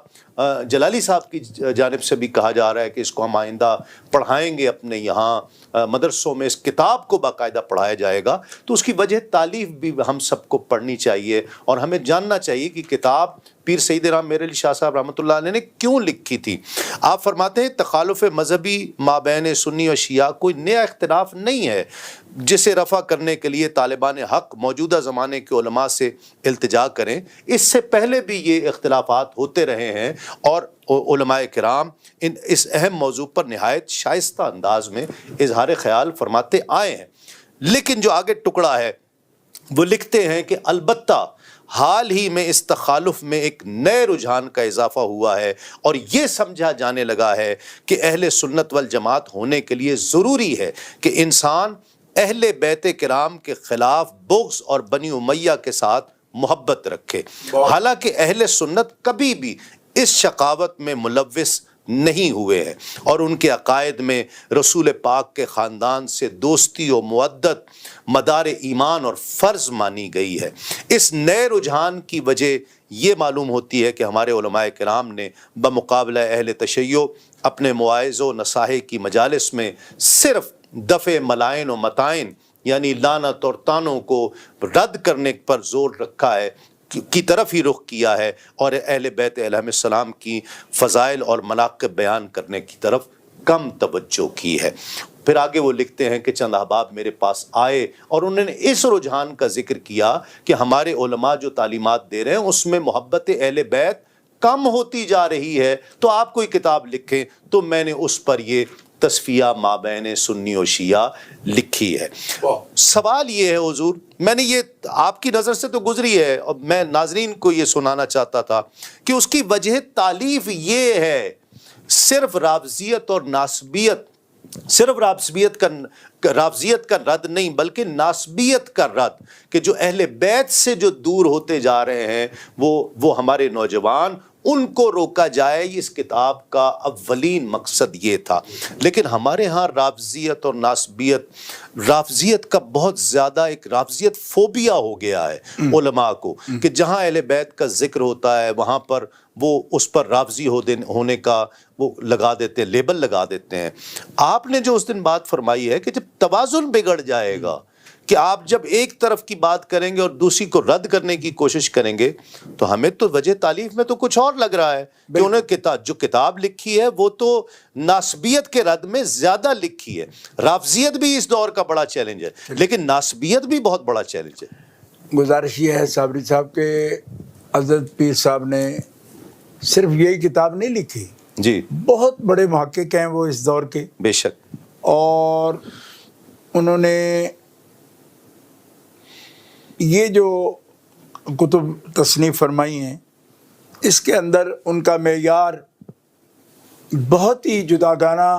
جلالی صاحب کی جانب سے بھی کہا جا رہا ہے کہ اس کو ہم آئندہ پڑھائیں گے اپنے یہاں مدرسوں میں, اس کتاب کو باقاعدہ پڑھایا جائے گا, تو اس کی وجہ تالیف بھی ہم سب کو پڑھنی چاہیے, اور ہمیں جاننا چاہیے کہ کتاب پیر سیدنا میر علی شاہ صاحب رحمۃ اللہ علیہ نے کیوں لکھی تھی. آپ فرماتے ہیں تخالف مذہبی مابین سنی و شیعہ کوئی نیا اختلاف نہیں ہے جسے رفع کرنے کے لیے طالبان حق موجودہ زمانے کے علماء سے التجا کریں. اس سے پہلے بھی یہ اختلافات ہوتے رہے ہیں, اور علماء کرام اس اہم موضوع پر نہایت شائستہ انداز میں اظہار خیال فرماتے آئے ہیں. لیکن جو آگے ٹکڑا ہے وہ لکھتے ہیں کہ البتہ حال ہی میں اس تخالف میں ایک نئے رجحان کا اضافہ ہوا ہے, اور یہ سمجھا جانے لگا ہے کہ اہل سنت والجماعت ہونے کے لیے ضروری ہے کہ انسان اہل بیت کرام کے خلاف بغض اور بنی امیہ کے ساتھ محبت رکھے. حالانکہ اہل سنت کبھی بھی اس شقاوت میں ملوث نہیں ہوئے ہیں, اور ان کے عقائد میں رسول پاک کے خاندان سے دوستی و مودت مدار ایمان اور فرض مانی گئی ہے. اس نئے رجحان کی وجہ یہ معلوم ہوتی ہے کہ ہمارے علماء کرام نے بمقابلہ اہل تشیع اپنے مواعظ و نصائح کی مجالس میں صرف دفع ملائن و متائن یعنی لعنت اور طعنوں کو رد کرنے پر زور رکھا ہے, کی طرف ہی رخ کیا ہے, اور اہل بیت علیہ السلام کی فضائل اور مناقب بیان کرنے کی طرف کم توجہ کی ہے. پھر آگے وہ لکھتے ہیں کہ چند احباب میرے پاس آئے اور انہوں نے اس رجحان کا ذکر کیا کہ ہمارے علماء جو تعلیمات دے رہے ہیں اس میں محبت اہل بیت کم ہوتی جا رہی ہے, تو آپ کوئی کتاب لکھیں. تو میں نے اس پر یہ تصفیہ مابین سنی و شیعہ لکھی ہے. سوال یہ ہے حضور, میں نے یہ آپ کی نظر سے تو گزری ہے, اور میں ناظرین کو یہ سنانا چاہتا تھا کہ اس کی وجہ تالیف یہ ہے, صرف رافضیت اور ناسبیت صرف رافضیت کا رد نہیں بلکہ ناسبیت کا رد، کہ جو اہل بیت سے جو دور ہوتے جا رہے ہیں وہ ہمارے نوجوان، ان کو روکا جائے، اس کتاب کا اولین مقصد یہ تھا۔ لیکن ہمارے ہاں رافضیت اور رافضیت کا بہت زیادہ ایک رافضیت فوبیا ہو گیا ہے علماء کو، کہ جہاں اہل بیت کا ذکر ہوتا ہے وہاں پر وہ اس پر رافضی ہونے کا وہ لگا دیتے ہیں، لیبل لگا دیتے ہیں۔ آپ نے جو اس دن بات فرمائی ہے کہ جب توازن بگڑ جائے گا، کہ آپ جب ایک طرف کی بات کریں گے اور دوسری کو رد کرنے کی کوشش کریں گے، تو ہمیں تو وجہ تالیف میں تو کچھ اور لگ رہا ہے کہ انہیں جو کتاب لکھی ہے وہ تو ناسبیت کے رد میں زیادہ لکھی ہے۔ رافضیت بھی اس دور کا بڑا چیلنج ہے، لیکن ناسبیت بھی بہت بڑا چیلنج ہے۔ گزارش یہ ہے صابری صاحب کے حضرت پیر صاحب نے صرف یہی کتاب نہیں لکھی، جی بہت بڑے محقق ہیں وہ اس دور کے، بے شک، اور انہوں نے یہ جو کتب تصنیف فرمائی ہیں اس کے اندر ان کا معیار بہت ہی جداگانہ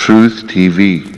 Truth TV.